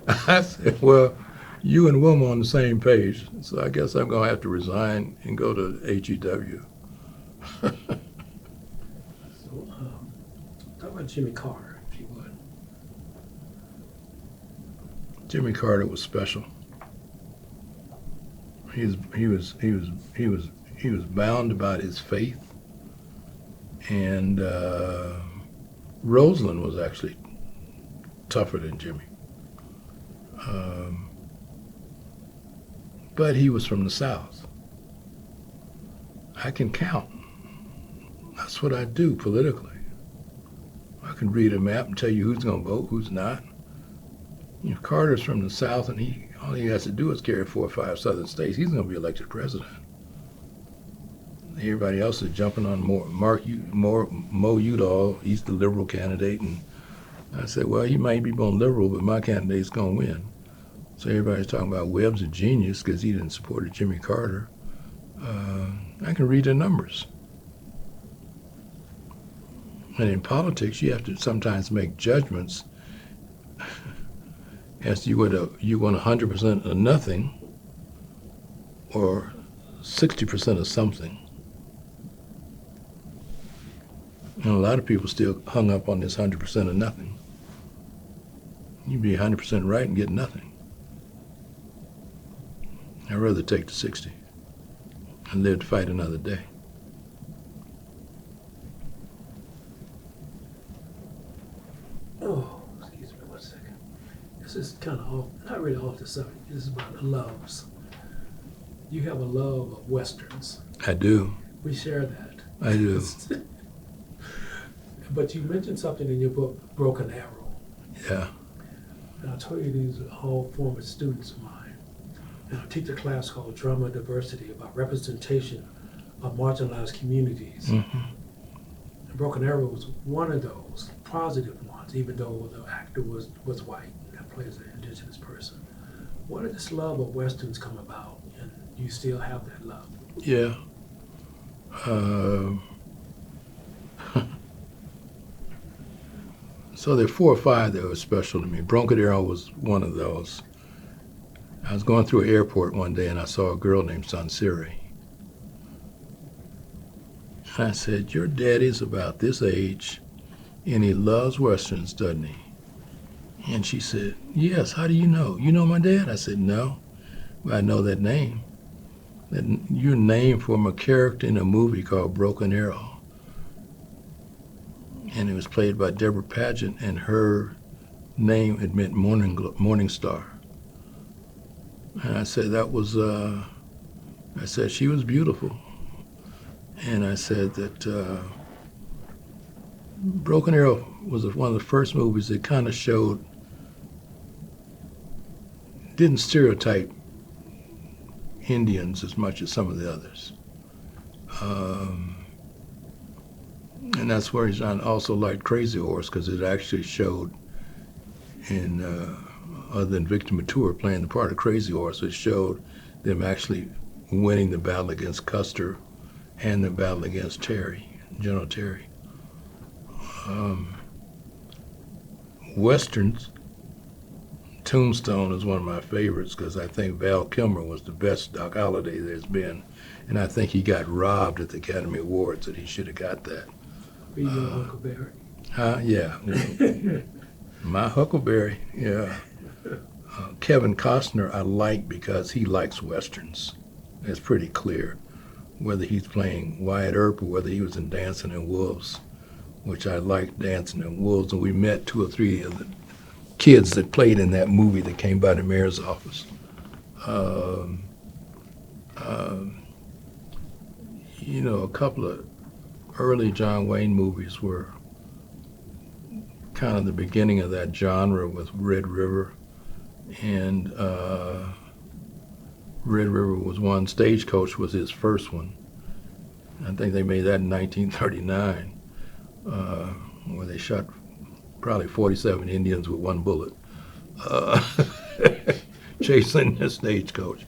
I said, well, you and Wilma on the same page, so I guess I'm gonna have to resign and go to HEW. So, talk about Jimmy Carter, if you would. Jimmy Carter was special. He was bound about his faith, and Roseland was actually tougher than Jimmy. But he was from the South. I can count. That's what I do politically. I can read a map and tell you who's going to vote, who's not. You know, Carter's from the South, and all he has to do is carry 4 or 5 southern states. He's going to be elected president. Everybody else is jumping on Mo Udall. He's the liberal candidate, and I said, well, he might be more liberal, but my candidate's going to win. So everybody's talking about Webb's a genius because he didn't support Jimmy Carter. I can read the numbers. And in politics, you have to sometimes make judgments as to you want 100% of nothing or 60% of something. And a lot of people still hung up on this 100% of nothing. You'd be 100% right and get nothing. I'd rather take the 60 and live to fight another day. Oh, excuse me 1 second. This is kind of off, not really off the subject. This is about loves. You have a love of Westerns. I do. We share that. I do. But you mentioned something in your book, Broken Arrow. Yeah. And I told you these are all former students of mine. And I teach a class called Drama Diversity about representation of marginalized communities. Mm-hmm. And Broken Arrow was one of those positive ones, even though the actor was white that plays an indigenous person. Where did this love of Westerns come about? And you still have that love? Yeah. So there are 4 or 5 that were special to me. Broken Arrow was one of those. I was going through an airport one day and I saw a girl named Sansiri. I said, your daddy's about this age and he loves Westerns, doesn't he? And she said, yes, how do you know? You know my dad? I said, no, but I know that name. That you're named from a character in a movie called Broken Arrow. And it was played by Deborah Paget, and her name had meant morning star. And I said that was, I said she was beautiful. And I said that Broken Arrow was one of the first movies that kind of showed, didn't stereotype Indians as much as some of the others. And that's where I also liked Crazy Horse, because it actually showed other than Victor Mature playing the part of Crazy Horse, it showed them actually winning the battle against Custer and the battle against Terry, General Terry. Westerns, Tombstone is one of my favorites because I think Val Kilmer was the best Doc Holliday there's been, and I think he got robbed at the Academy Awards, that he should have got that. Are you your Huckleberry? Yeah. My Huckleberry, yeah. Kevin Costner I like because he likes Westerns. It's pretty clear. Whether he's playing Wyatt Earp or whether he was in Dancing in Wolves, which I liked Dancing in Wolves, and we met 2 or 3 of the kids that played in that movie that came by the mayor's office. You know, a couple of early John Wayne movies were kind of the beginning of that genre with Red River, and Red River was one. Stagecoach was his first one. I think they made that in 1939, where they shot probably 47 Indians with 1 bullet, chasing the stagecoach.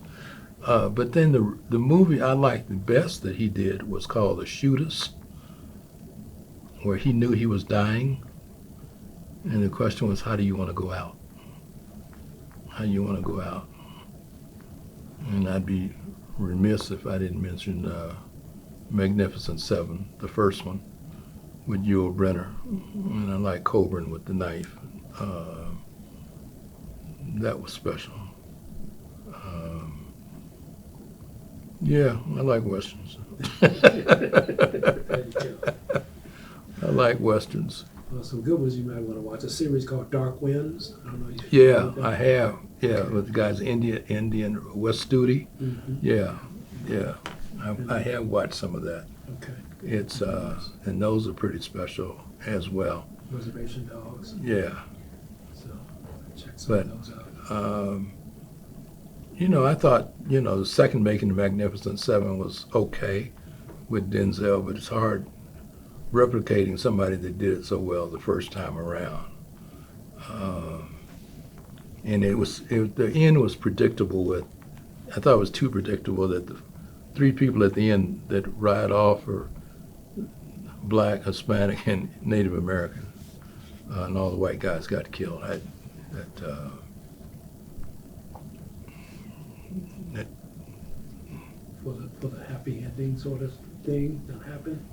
But then the movie I liked the best that he did was called The Shootist, where he knew he was dying, and the question was, how do you want to go out? How do you want to go out? And I'd be remiss if I didn't mention Magnificent Seven, the first one, with Yul Brynner, and I like Coburn with the knife. That was special. Yeah, I like Westerns. I like Westerns. Well, some good ones you might want to watch. A series called Dark Winds. I don't know. Yeah, I have. Yeah, with the guys Indian West Studi. Mm-hmm. Yeah. I have watched some of that. Okay. It's and those are pretty special as well. Reservation Dogs. Yeah. So check some of those out. You know, I thought, you know, the second making of Magnificent Seven was okay with Denzel, but it's hard replicating somebody that did it so well the first time around. And the end was predictable I thought it was too predictable that the 3 people at the end that ride off are Black, Hispanic, and Native American, and all the white guys got killed. For the happy ending sort of thing that happened.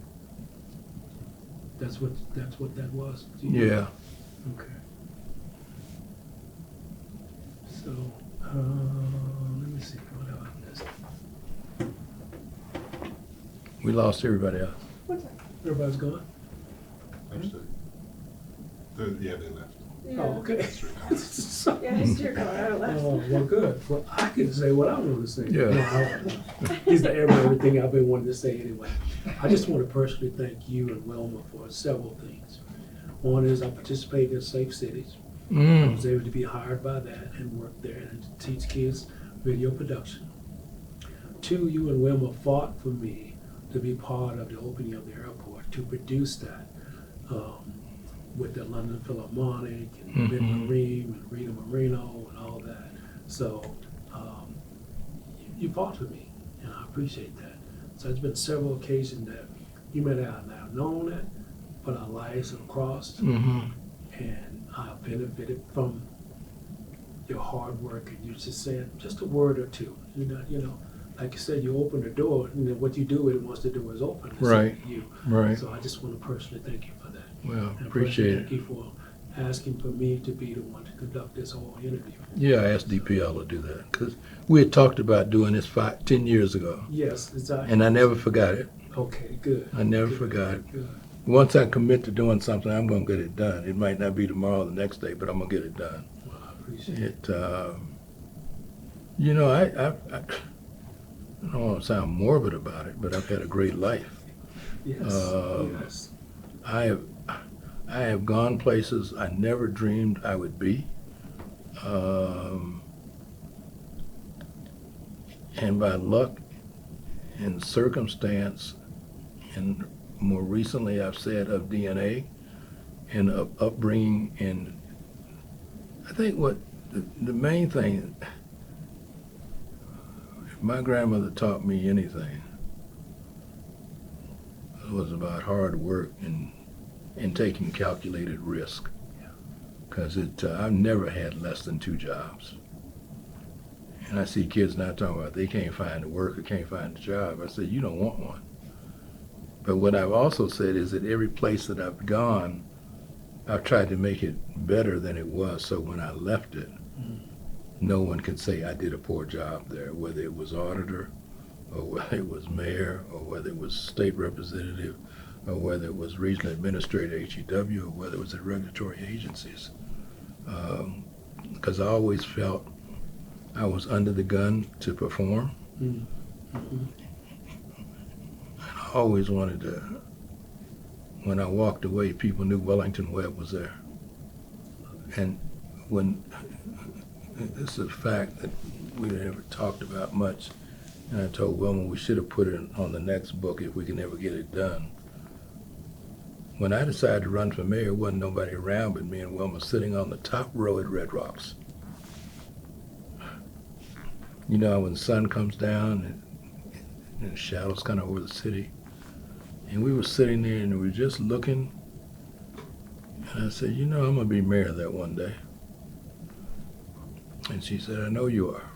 That's what that was. Yeah. Okay. So let me see what else I missed. We lost everybody else. Everybody's gone. Actually, yeah, they left. Yeah. Oh, okay. So- Yeah, he's your color left. Oh, well, good. Well, I can say what I want to say. Yeah. He's the everything I've been wanting to say anyway. I just want to personally thank you and Wilma for several things. One is I participated in Safe Cities. I was able to be hired by that and work there and teach kids video production. 2, you and Wilma fought for me to be part of the opening of the airport, to produce that. With the London Philharmonic and Ben Marine and Rita Marino and all that. So you fought for me, and I appreciate that. So there's been several occasions that you may not have known it, but our lives have crossed, and I've benefited from your hard work. And you just said just a word or two. You know, like you said, you open the door, and then what you do, it once the door is open. It's Right. up to you. Right. So I just want to personally thank you for that. Well, And appreciate Thank it. you for asking for me to be the one to conduct this whole interview. Yeah, I asked DPL to do that because we had talked about doing this 10 years ago, Yes, exactly. and I never forgot it. Okay, good. I never Good, forgot it. Good. Once I commit to doing something, I'm going to get it done. It might not be tomorrow or the next day, but I'm going to get it done. Well, I appreciate it. You know, I don't want to sound morbid about it, but I've had a great life. Yes, yes. I have gone places I never dreamed I would be. And by luck and circumstance, and more recently I've said of DNA and of upbringing and I think what the main thing, if my grandmother taught me anything, it was about hard work and taking calculated risk. Because I've never had less than 2 jobs. And I see kids now talking about they can't find the work or can't find a job. I said, you don't want one. But what I've also said is that every place that I've gone, I've tried to make it better than it was, so when I left it, no one could say I did a poor job there, whether it was auditor, or whether it was mayor, or whether it was state representative, or whether it was regional administrator, HEW, or whether it was at regulatory agencies. Because I always felt I was under the gun to perform. Mm-hmm. I always wanted to, when I walked away, people knew Wellington Webb was there. And when, it's a fact that we never talked about much, and I told Wilma we should have put it on the next book if we can ever get it done. When I decided to run for mayor, wasn't nobody around but me and Wilma sitting on the top row at Red Rocks. You know, when the sun comes down and the shadows kind of over the city, and we were sitting there and we were just looking, and I said, you know, I'm gonna be mayor that one day. And she said, I know you are.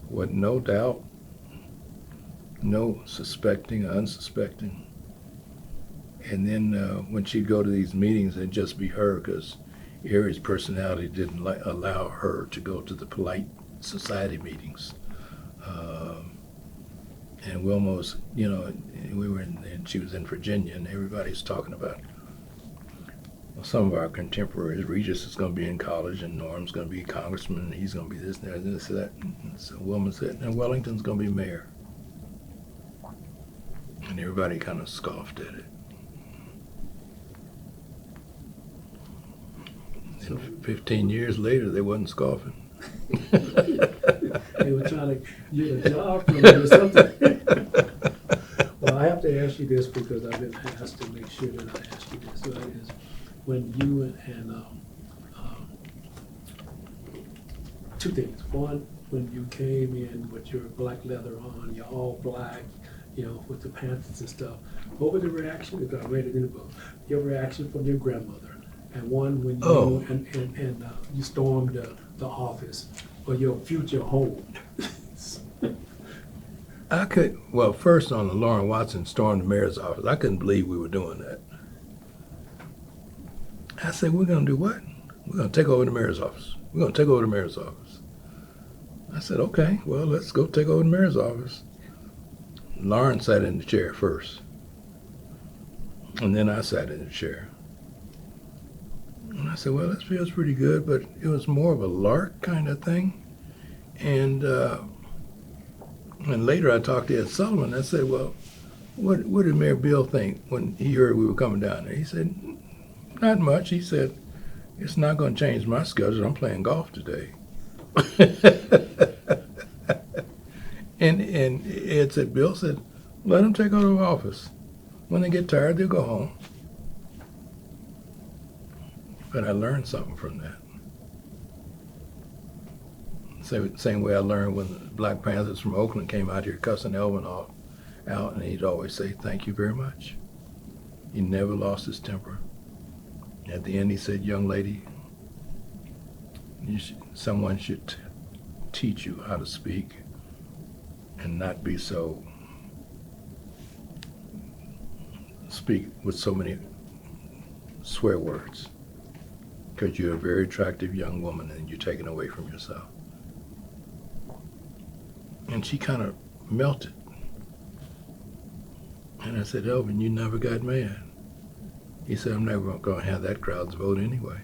With no doubt, no suspecting or unsuspecting. And then when she'd go to these meetings, it'd just be her, because Erie's personality didn't allow her to go to the polite society meetings. And Wilma was, you know, we were and she was in Virginia, and everybody's talking about, well, some of our contemporaries. Regis is going to be in college, and Norm's going to be a congressman, and he's going to be this and that and this and that. And so Wilma said, and Wellington's going to be mayor. And everybody kind of scoffed at it. And 15 years later, they wasn't scoffing. They were trying to get a job from you or something. Well, I have to ask you this because I've been asked to make sure that I ask you this. So that is, when you and two things. One, when you came in with your black leather on, you're all black, you know, with the pants and stuff. What was the reaction? Because I read it in the book. Your reaction from your grandmother, and one when you you stormed the office or your future home. I could, well, first on the Lauren Watson stormed the mayor's office, I couldn't believe we were doing that. I said, we're going to do what? We're going to take over the mayor's office. We're going to take over the mayor's office. I said, okay, well, let's go take over the mayor's office. Lauren sat in the chair first. And then I sat in the chair. And I said, well, this feels pretty good, but it was more of a lark kind of thing. And later I talked to Ed Sullivan. I said, well, what did Mayor Bill think when he heard we were coming down there? He said, not much. He said, it's not going to change my schedule. I'm playing golf today. and Ed said, Bill said, let them take over the office. When they get tired, they'll go home. But I learned something from that. Same way I learned when the Black Panthers from Oakland came out here cussing Elvin out, and he'd always say, thank you very much. He never lost his temper. At the end, he said, young lady, someone should teach you how to speak and not be so, speak with so many swear words, because you're a very attractive young woman and you're taken away from yourself. And she kind of melted. And I said, Elvin, you never got mad. He said, I'm never going to have that crowd's vote anyway.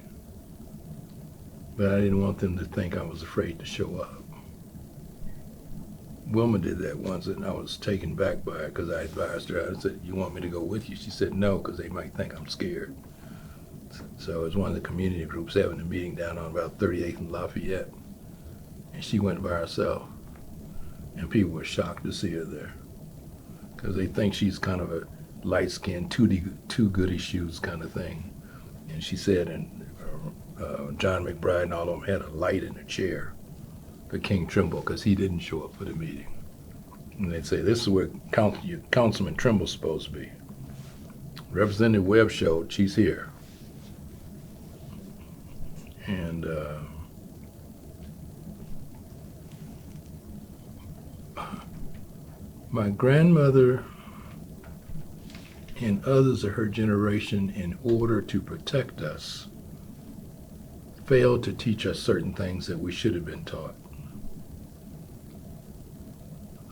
But I didn't want them to think I was afraid to show up. Wilma did that once, and I was taken back by it because I advised her. I said, you want me to go with you? She said, no, because they might think I'm scared. So it was one of the community groups having a meeting down on about 38th and Lafayette. And she went by herself. And people were shocked to see her there, because they think she's kind of light skinned, two goody shoes kind of thing. And she said, and John McBride and all of them had a light in a chair for King Trimble because he didn't show up for the meeting. And they'd say, this is where Councilman Trimble's supposed to be. Representative Webb showed, she's here. And my grandmother and others of her generation, in order to protect us, failed to teach us certain things that we should have been taught.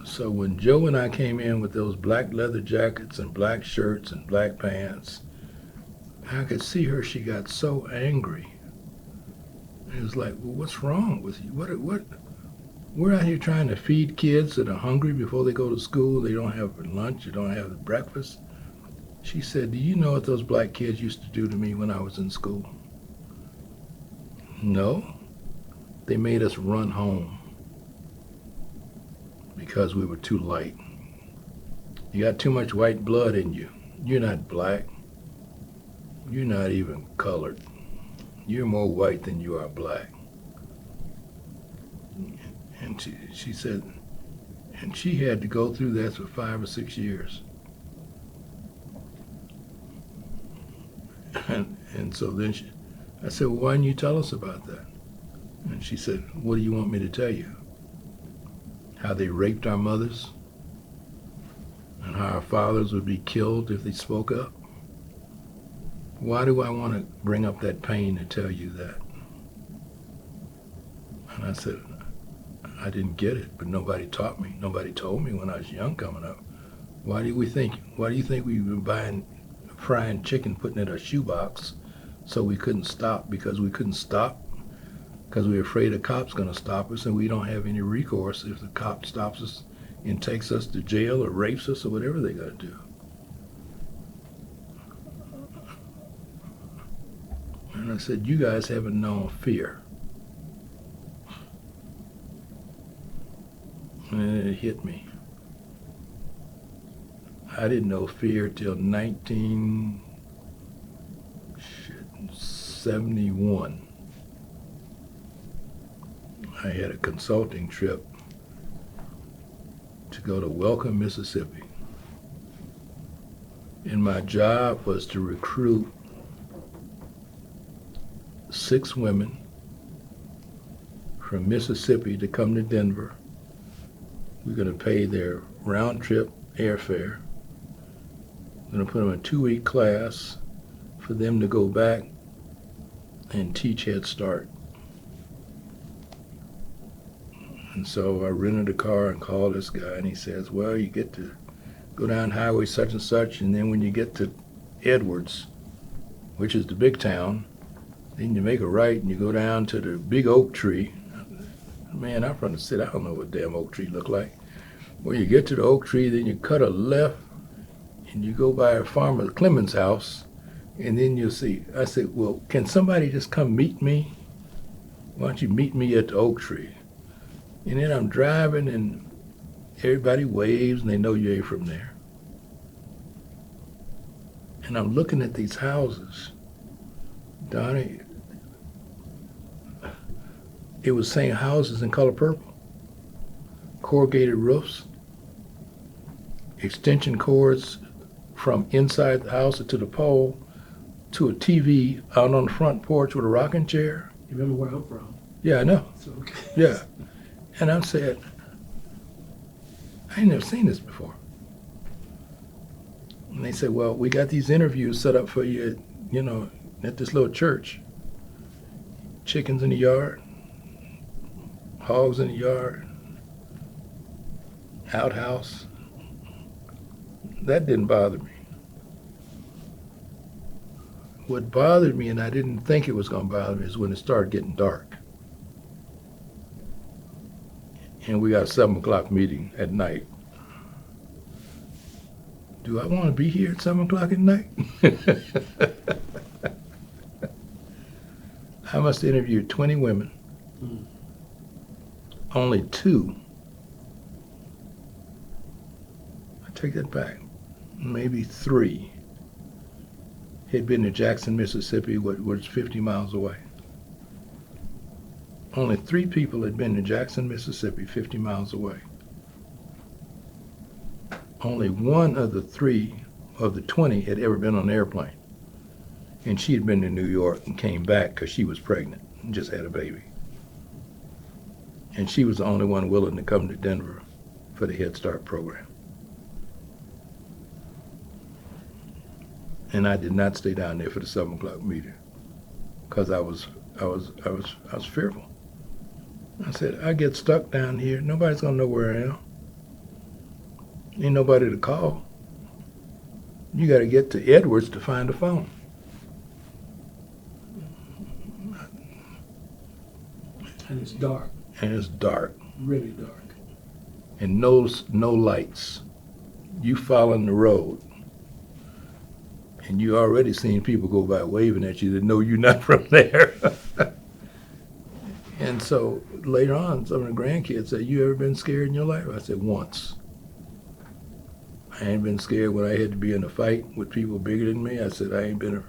So when Joe and I came in with those black leather jackets and black shirts and black pants, I could see her, she got so angry. It was like, well, what's wrong with you? What? We're out here trying to feed kids that are hungry before they go to school. They don't have lunch, they don't have breakfast. She said, do you know what those black kids used to do to me when I was in school? No. They made us run home because we were too light. You got too much white blood in you. You're not black. You're not even colored. You're more white than you are black. And she said, and she had to go through that for 5 or 6 years. And so then I said, well, why didn't you tell us about that? And she said, what do you want me to tell you? How they raped our mothers? And how our fathers would be killed if they spoke up? Why do I want to bring up that pain to tell you that? And I said, I didn't get it, but nobody taught me. Nobody told me when I was young coming up. Why do you think we were buying frying chicken, putting it in a shoebox so we couldn't stop? Because we couldn't stop because we were afraid a cop's going to stop us, and we don't have any recourse if the cop stops us and takes us to jail or rapes us or whatever they got to do. And I said, you guys haven't known fear. And it hit me. I didn't know fear till 1971. I had a consulting trip to go to Welcome, Mississippi. And my job was to recruit 6 women from Mississippi to come to Denver. We're going to pay their round-trip airfare. We're going to put them in a 2-week class for them to go back and teach Head Start. And so I rented a car and called this guy, and he says, well, you get to go down highway such and such, and then when you get to Edwards, which is the big town, then you make a right and you go down to the big oak tree. Man, I'm from the city. I don't know what damn oak tree look like. When you get to the oak tree, then you cut a left and you go by Farmer Clemens' house, and then you'll see. I said, well, can somebody just come meet me? Why don't you meet me at the oak tree? And then I'm driving and everybody waves and they know you ain't from there. And I'm looking at these houses. Donnie, it was saying houses in color purple. Corrugated roofs, extension cords from inside the house to the pole, to a TV out on the front porch with a rocking chair. You remember where I'm from? Yeah, I know. So, okay. Yeah. And I said, I ain't never seen this before. And they said, well, we got these interviews set up for you, at this little church. Chickens in the yard, hogs in the yard, outhouse. That didn't bother me. What bothered me, and I didn't think it was going to bother me, is when it started getting dark. And we got a 7 o'clock meeting at night. Do I want to be here at 7 o'clock at night? I must have interviewed 20 women. Only 2. I take that back. maybe 3 had been to Jackson, Mississippi, which was 50 miles away. Only 3 people had been to Jackson, Mississippi, 50 miles away. Only one of the 3 of the 20 had ever been on an airplane. And she had been to New York and came back because she was pregnant and just had a baby. And she was the only one willing to come to Denver for the Head Start program. And I did not stay down there for the 7 o'clock meeting because I was fearful. I said, I get stuck down here. Nobody's gonna know where I am. Ain't nobody to call. You got to get to Edwards to find a phone. And it's dark, And it's dark really dark. and no lights. You following the road. And you already seen people go by waving at you that know you're not from there. And so later on, some of the grandkids said, you ever been scared in your life? I said, once. I ain't been scared when I had to be in a fight with people bigger than me. I said, I ain't been,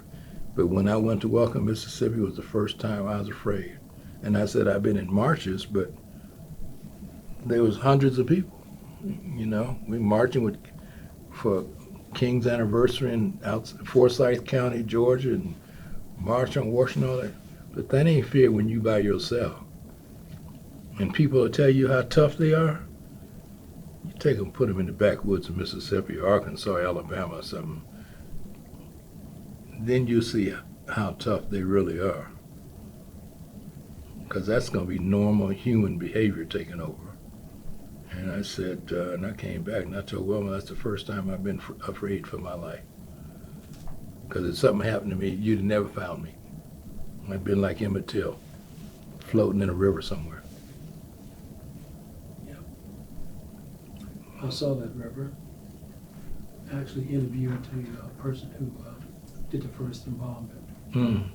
but when I went to Wellington, Mississippi, was the first time I was afraid. And I said, I've been in marches, but there was hundreds of people. You know, we marching for King's anniversary in Forsyth County, Georgia, and march on Washington, all that. But that ain't fear when you by yourself. And people will tell you how tough they are. You take them, put them in the backwoods of Mississippi, or Arkansas, Alabama, or something. Then you see how tough they really are. Because that's going to be normal human behavior taking over. And I said, and I came back and I told Wilma, that's the first time I've been afraid for my life. Because if something happened to me, you'd have never found me. I'd been like Emmett Till, floating in a river somewhere. Yeah. I saw that river. I actually interviewed the person who did the first embalmment and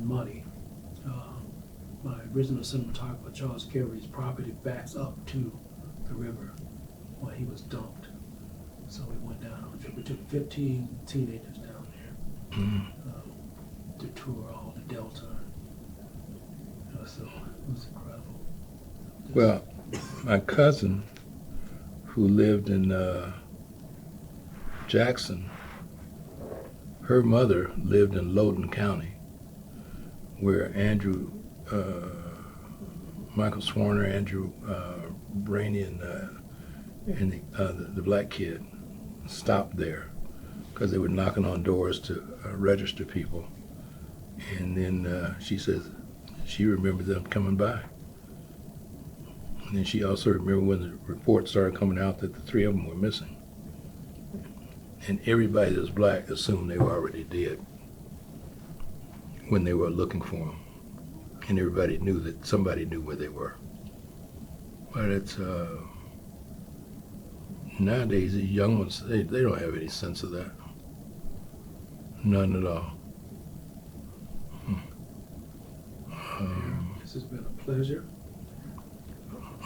money. My original cinematographer, Charles Carey's property backs up to the river where he was dumped. So we went down on a trip. We took 15 teenagers down there to tour all the Delta. So it was incredible. Well, my cousin, who lived in Jackson, her mother lived in Loudoun County, where Michael Swarner, Andrew Brainy, and the black kid stopped there because they were knocking on doors to register people. And then she says she remembered them coming by. And then she also remembered when the reports started coming out that the 3 of them were missing. And everybody that was black assumed they were already dead when they were looking for them. And everybody knew that somebody knew where they were. But it's, nowadays, the young ones, they don't have any sense of that. None at all. This has been a pleasure.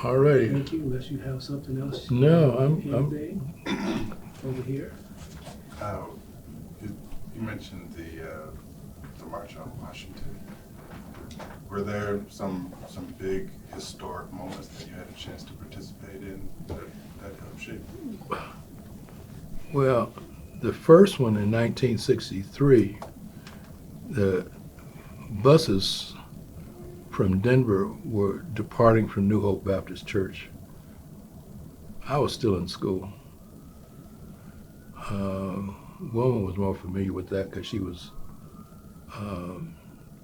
All righty. Thank you, unless you have something else. No, Anything over here? You mentioned the March on Washington. Were there some big historic moments that you had a chance to participate in that helped shape you? Well, the first one in 1963, the buses from Denver were departing from New Hope Baptist Church. I was still in school. Woman was more familiar with that because she was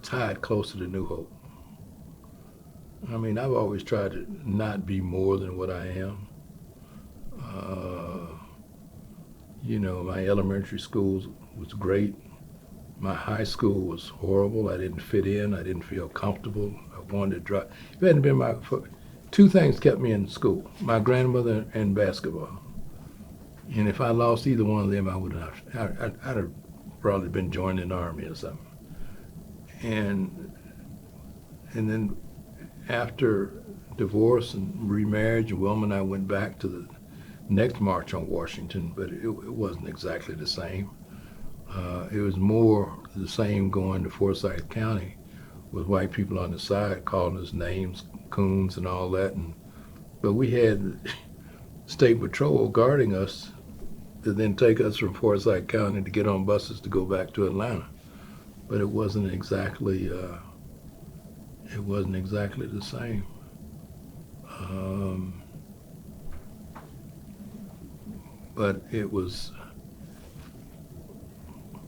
tied closer to New Hope. I mean, I've always tried to not be more than what I am. You know, my elementary school was great. My high school was horrible. I didn't fit in. I didn't feel comfortable. I wanted to drop. If it hadn't been two things kept me in school: my grandmother and basketball. And if I lost either one of them, I'd have probably been joining the army or something. And then after divorce and remarriage, Wilma and I went back to next March on Washington, but it wasn't exactly the same. It was more the same going to Forsyth County with white people on the side calling us names, coons and all that. But we had State Patrol guarding us to then take us from Forsyth County to get on buses to go back to Atlanta. But it wasn't exactly the same. But it was,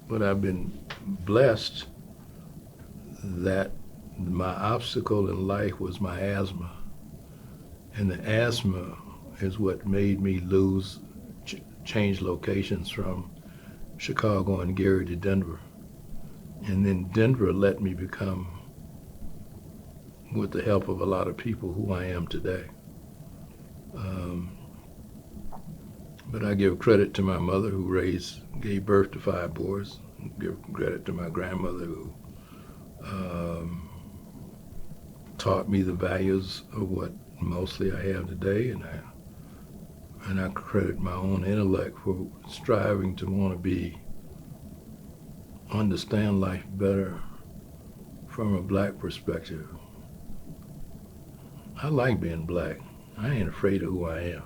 but I've been blessed that my obstacle in life was my asthma. And the asthma is what made me change locations from Chicago and Gary to Denver. And then Denver let me become, with the help of a lot of people, who I am today. But I give credit to my mother who gave birth to 5 boys. Give credit to my grandmother who taught me the values of what mostly I have today, and I credit my own intellect for striving to want to understand life better from a black perspective. I like being black. I ain't afraid of who I am.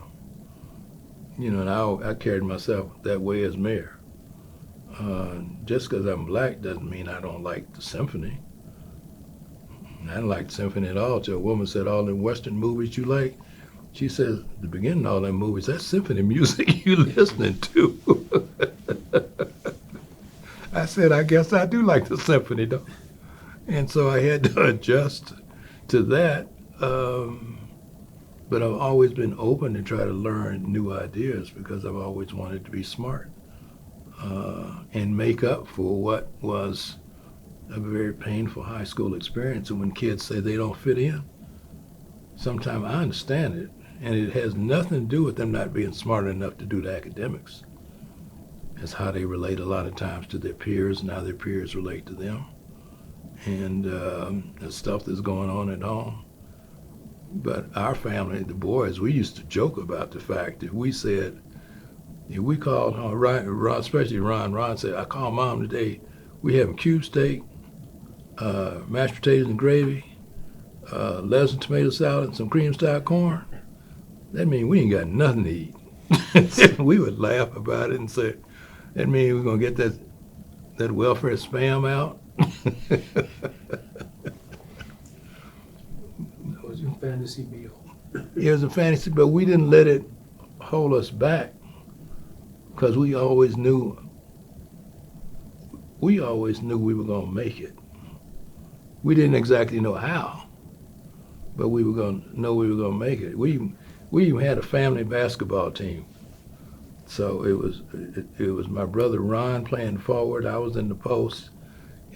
You know, and I carried myself that way as mayor. Just because I'm black doesn't mean I don't like the symphony. I didn't like the symphony at all till a woman said, all the Western movies you like? She says, at the beginning of all them movies, that's symphony music you listening to. I said, I guess I do like the symphony though. And so I had to adjust to that. But I've always been open to try to learn new ideas because I've always wanted to be smart and make up for what was a very painful high school experience. And when kids say they don't fit in, sometimes I understand it, and it has nothing to do with them not being smart enough to do the academics. It's how they relate a lot of times to their peers and how their peers relate to them, and the stuff that's going on at home. But our family, the boys, we used to joke about the fact that if we called, Ron, especially Ron said, I called Mom today, we having cube steak, mashed potatoes and gravy, lettuce and tomato salad, and some cream style corn. That means we ain't got nothing to eat. We would laugh about it and say, that means we're going to get that welfare spam out. That was your fantasy meal. It was a fantasy, but we didn't let it hold us back because we always knew we were going to make it. We didn't exactly know how, but we were going to know we were going to make it. We even had a family basketball team. So it was my brother Ron playing forward. I was in the post,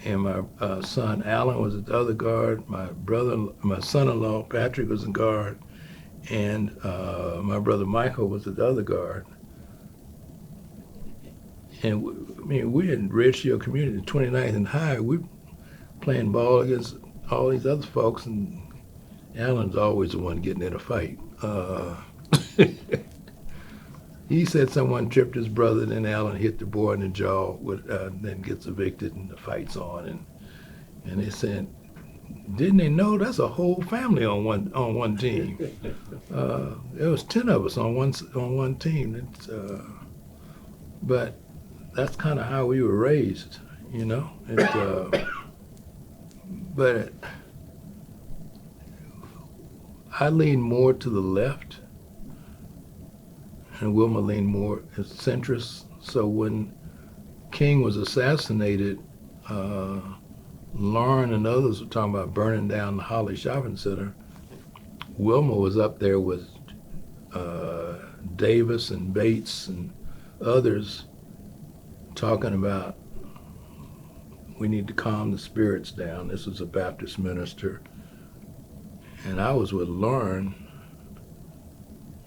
and my son Alan was at the other guard. My son-in-law Patrick was in guard, and my brother Michael was at the other guard. And we're in Redfield Community, 29th and High. We're playing ball against all these other folks, and Alan's always the one getting in a fight. He said someone tripped his brother, and then Alan hit the boy in the jaw, then gets evicted, and the fight's on. And they said, didn't they know that's a whole family on one team? There was 10 of us on one team. But that's kind of how we were raised, you know. But I lean more to the left, and Wilma leaned more as centrist. So when King was assassinated, Lauren and others were talking about burning down the Holly Shopping Center. Wilma was up there with Davis and Bates and others talking about we need to calm the spirits down. This was a Baptist minister. And I was with Lauren,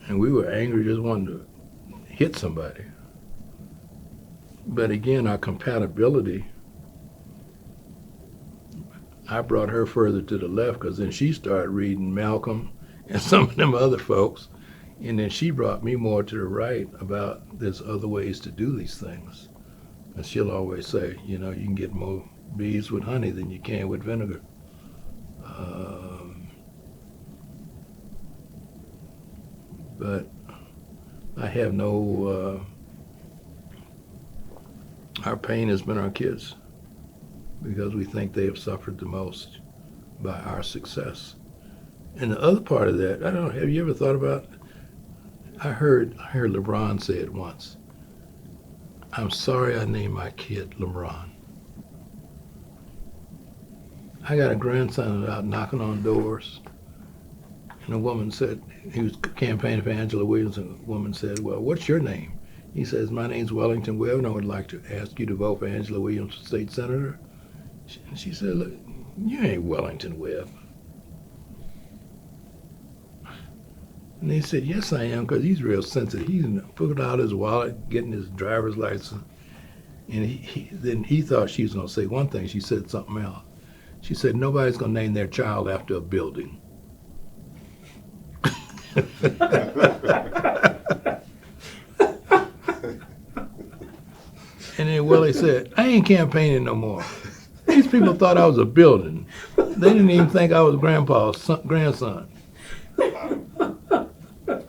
and we were angry, just wanted to hit somebody. But again, our compatibility, I brought her further to the left because then she started reading Malcolm and some of them other folks, And then she brought me more to the right about there's other ways to do these things. And she'll always say, you know, you can get more bees with honey than you can with vinegar. But I have no, our pain has been our kids because we think they have suffered the most by our success. And the other part of that, I don't know, have you ever thought about, I heard LeBron say it once, I'm sorry I named my kid LeBron. I got a grandson out knocking on doors, and a woman said, he was campaigning for Angela Williams, and a woman said, well, what's your name? He says, my name's Wellington Webb, and I would like to ask you to vote for Angela Williams for state senator. She said, look, you ain't Wellington Webb. And they said, yes, I am, because he's real sensitive. He's put out his wallet, getting his driver's license. And then he thought she was going to say one thing. She said something else. She said, nobody's going to name their child after a building. And then Willie said, I ain't campaigning no more. These people thought I was a building. They didn't even think I was Grandpa's grandson.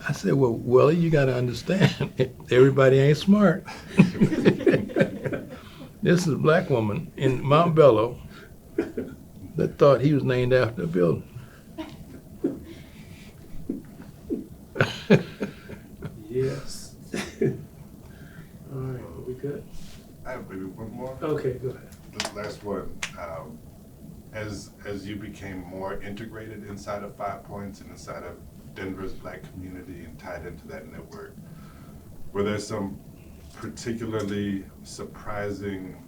I said, well, Willie, you got to understand, everybody ain't smart. This is a black woman in Mount Bello that thought he was named after a building. Yes. All right, are we good? I have maybe one more. Okay, go ahead. This last one. As you became more integrated inside of 5 Points and inside of Denver's black community and tied into that network, were there some particularly surprising,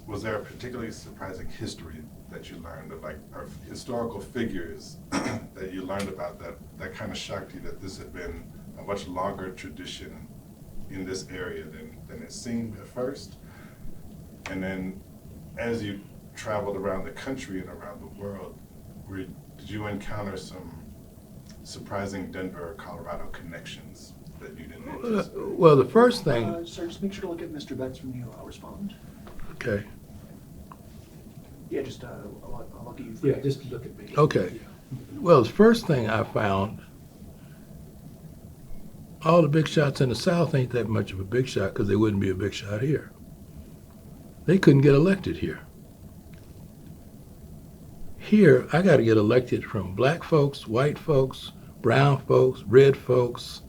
was there a particularly surprising history that you learned of, like, of historical figures that you learned about that kind of shocked you that this had been a much longer tradition in this area than it seemed at first? And then as you traveled around the country and around the world, did you encounter some surprising Denver or Colorado connections that you didn't anticipate? Well, the first thing. Sir, just make sure to look at Mr. Betts when you respond. Okay. Yeah, just I'll look at you. Yeah, just look at me. Okay. Yeah. Well, the first thing I found, all the big shots in the South ain't that much of a big shot because they wouldn't be a big shot here. They couldn't get elected here. Here, I got to get elected from black folks, white folks, brown folks, red folks,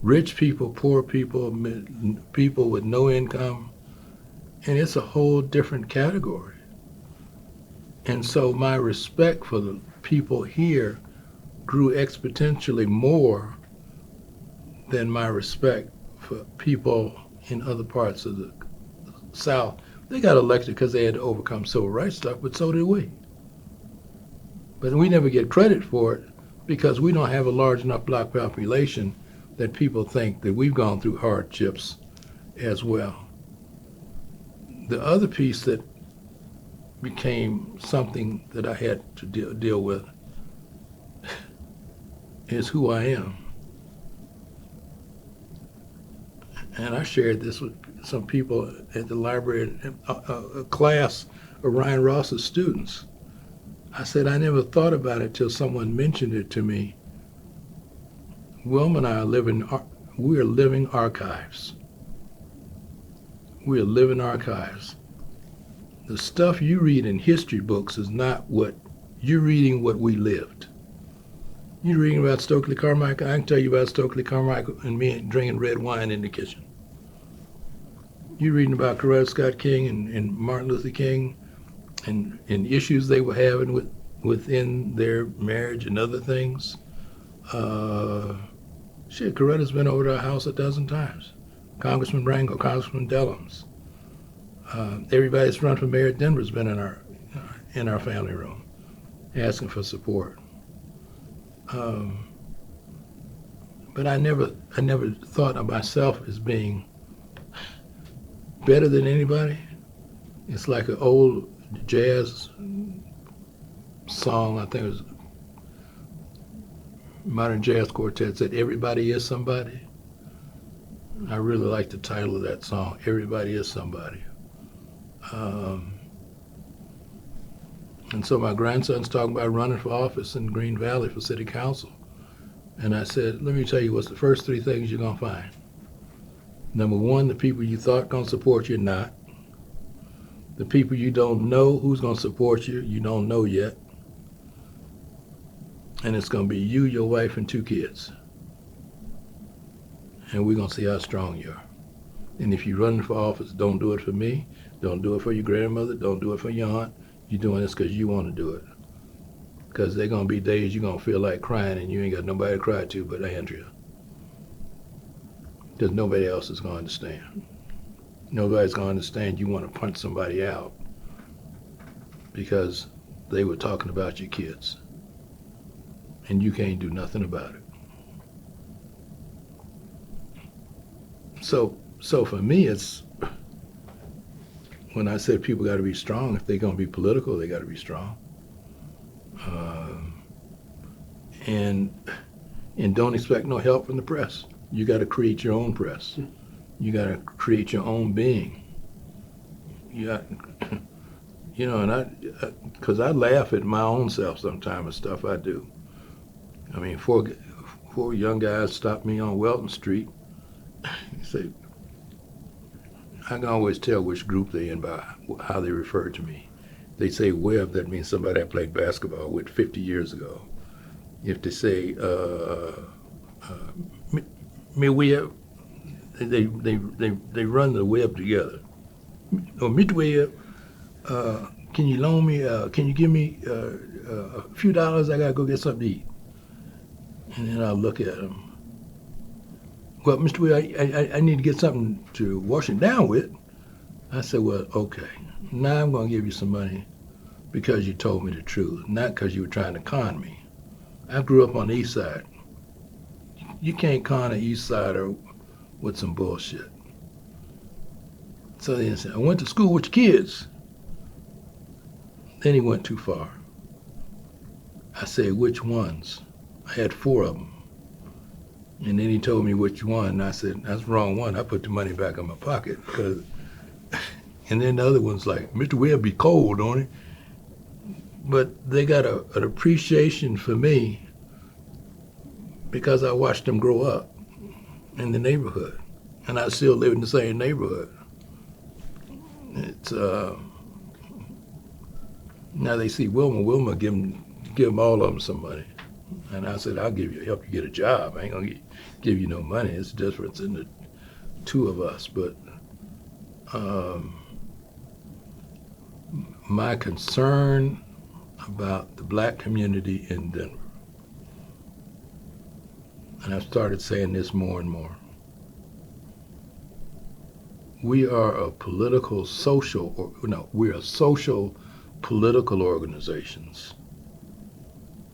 rich people, poor people, people with no income, and it's a whole different category. And so my respect for the people here grew exponentially more than my respect for people in other parts of the South. They got elected because they had to overcome civil rights stuff, but so did we. But we never get credit for it because we don't have a large enough black population that people think that we've gone through hardships as well. The other piece that became something that I had to deal with is who I am. And I shared this with some people at the library, a class of Ryan Ross's students. I said, I never thought about it till someone mentioned it to me. Wilma and I we are living archives. We are living archives. The stuff you read in history books is not what, you're reading what we lived. You're reading about Stokely Carmichael, I can tell you about Stokely Carmichael and me drinking red wine in the kitchen. You're reading about Coretta Scott King and Martin Luther King and issues they were having within their marriage and other things. Coretta's been over to our house a dozen times. Congressman Brango, Congressman Dellums. Everybody that's run for mayor at Denver's been in our family room, asking for support. But I never thought of myself as being better than anybody. It's like an old jazz song, I think it was Modern Jazz Quartet said, "Everybody is somebody." I really like the title of that song, "Everybody is Somebody." And so my grandson's talking about running for office in Green Valley for city council. And I said, let me tell you what's the first three things you're going to find. Number one, the people you thought going to support you, not. The people you don't know who's going to support you, you don't know yet. And it's going to be you, your wife, and 2 kids. And we're going to see how strong you are. And if you're running for office, don't do it for me. Don't do it for your grandmother. Don't do it for your aunt. You're doing this because you want to do it. Because there are going to be days you're going to feel like crying and you ain't got nobody to cry to but Andrea. Because nobody else is going to understand. Nobody's going to understand you want to punch somebody out because they were talking about your kids. And you can't do nothing about it. So for me, it's when I said people got to be strong, if they're going to be political, they got to be strong. And don't expect no help from the press. You got to create your own press. You got to create your own being. You got, and because I laugh at my own self sometimes and stuff I do. I mean, four young guys stopped me on Wellington Street. Say, I can always tell which group they're in by how they refer to me. They say Webb, that means somebody I played basketball with 50 years ago. If they say me Webb, they run the Webb together. Or Mr. Webb, can you loan me? Can you give me a few dollars? I gotta go get something to eat. And then I'll look at them. Well, Mr. Webb, I need to get something to wash it down with. I said, well, okay. Now I'm going to give you some money because you told me the truth, not because you were trying to con me. I grew up on the east side. You can't con an east sider with some bullshit. So then he said, I went to school with your kids. Then he went too far. I said, which ones? I had 4 of them. And then he told me which one. And I said, that's the wrong one. I put the money back in my pocket. And then the other one's like, Mr. Webb be cold, don't he? But they got an appreciation for me because I watched them grow up in the neighborhood. And I still live in the same neighborhood. It's, now they see Wilma give them all of them some money. And I said, I'll help you get a job. I ain't gonna give you no money. It's the difference in the 2 of us. But my concern about the black community in Denver, and I've started saying this more and more, we are a we're a social political organizations.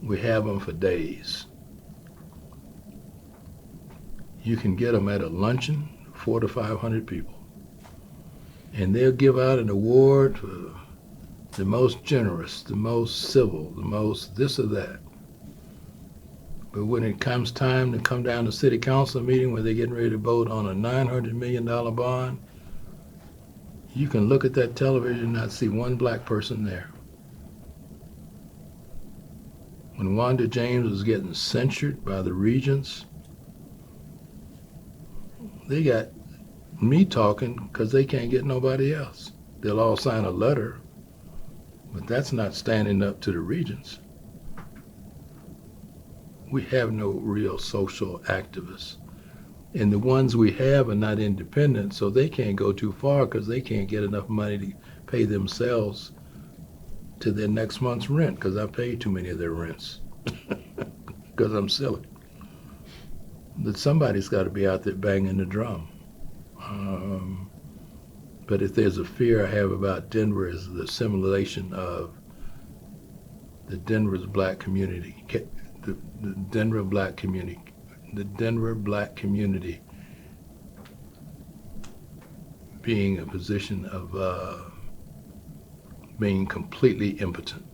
We have them for days. You can get them at a luncheon, 400 to 500 people. And they'll give out an award for the most generous, the most civil, the most this or that. But when it comes time to come down to city council meeting where they're getting ready to vote on a $900 million bond, you can look at that television and not see one black person there. When Wanda James was getting censured by the regents, they got me talking because they can't get nobody else. They'll all sign a letter, but that's not standing up to the regents. We have no real social activists. And the ones we have are not independent, so they can't go too far because they can't get enough money to pay themselves to their next month's rent because I paid too many of their rents because I'm silly. But somebody's got to be out there banging the drum. But if there's a fear I have about Denver is the assimilation of the Denver's black community, the Denver black community being a position of being completely impotent.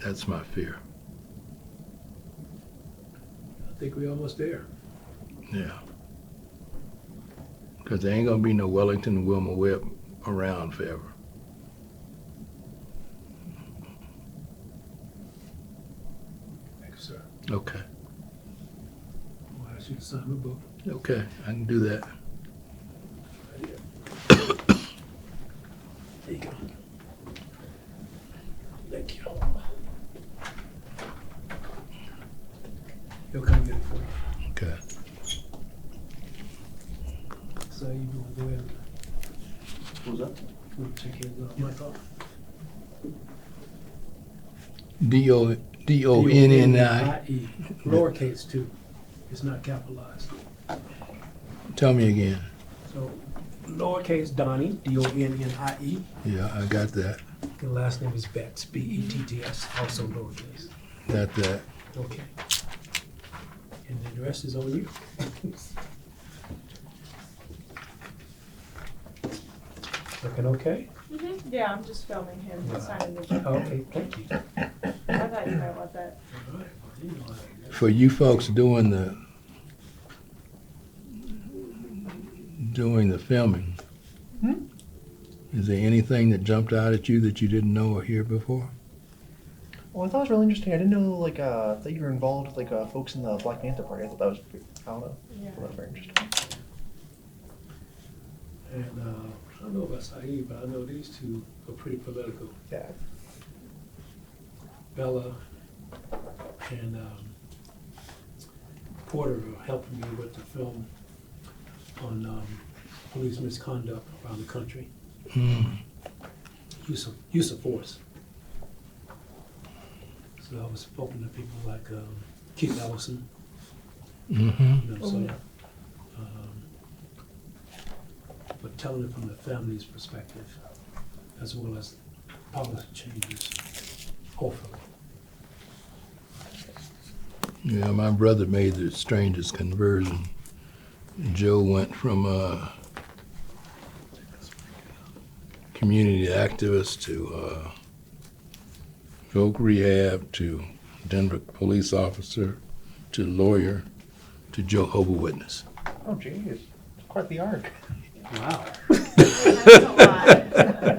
That's my fear. think we're almost there. Yeah. Because there ain't gonna be no Wellington Webb around forever. Thank you, sir. Okay. I'll ask you to sign the book. Okay, I can do that. Right here. There you go. Thank you. He'll come get it for you. Okay. So you doing? Go ahead. What was that? You want to check his mic off? D-O-N-N-I. D-O-N-N-I-E. Lowercase too. It's not capitalized. Tell me again. So lowercase Donnie, D-O-N-N-I-E. Yeah, I got that. The last name is Betts, B-E-T-T-S, also lowercase. Got that. Okay. And then the rest is on you. Looking okay? Yeah, I'm just filming him signing the book. Okay, thank you. I thought you might want that. All right, well, you know how it is. For you folks doing the filming, is there anything that jumped out at you that you didn't know or hear before? Well, I thought it was really interesting. I didn't know like that you were involved with like folks in the Black Panther Party. I thought that was I don't know. Yeah. I thought that was very interesting. And I don't know about Saeed, but I know these two are pretty political. Yeah. Bella and Porter are helping me with the film on police misconduct around the country. Use of force. So I was spoken to people like Keith Ellison, Mm-hmm. you know, so, but telling it from the family's perspective, as well as policy changes, hopefully. Yeah, my brother made the strangest conversion. Joe went from a community activist to folk rehab to Denver police officer to lawyer to Jehovah's Witness. Oh, geez, it's quite the arc. Wow. That's a lot.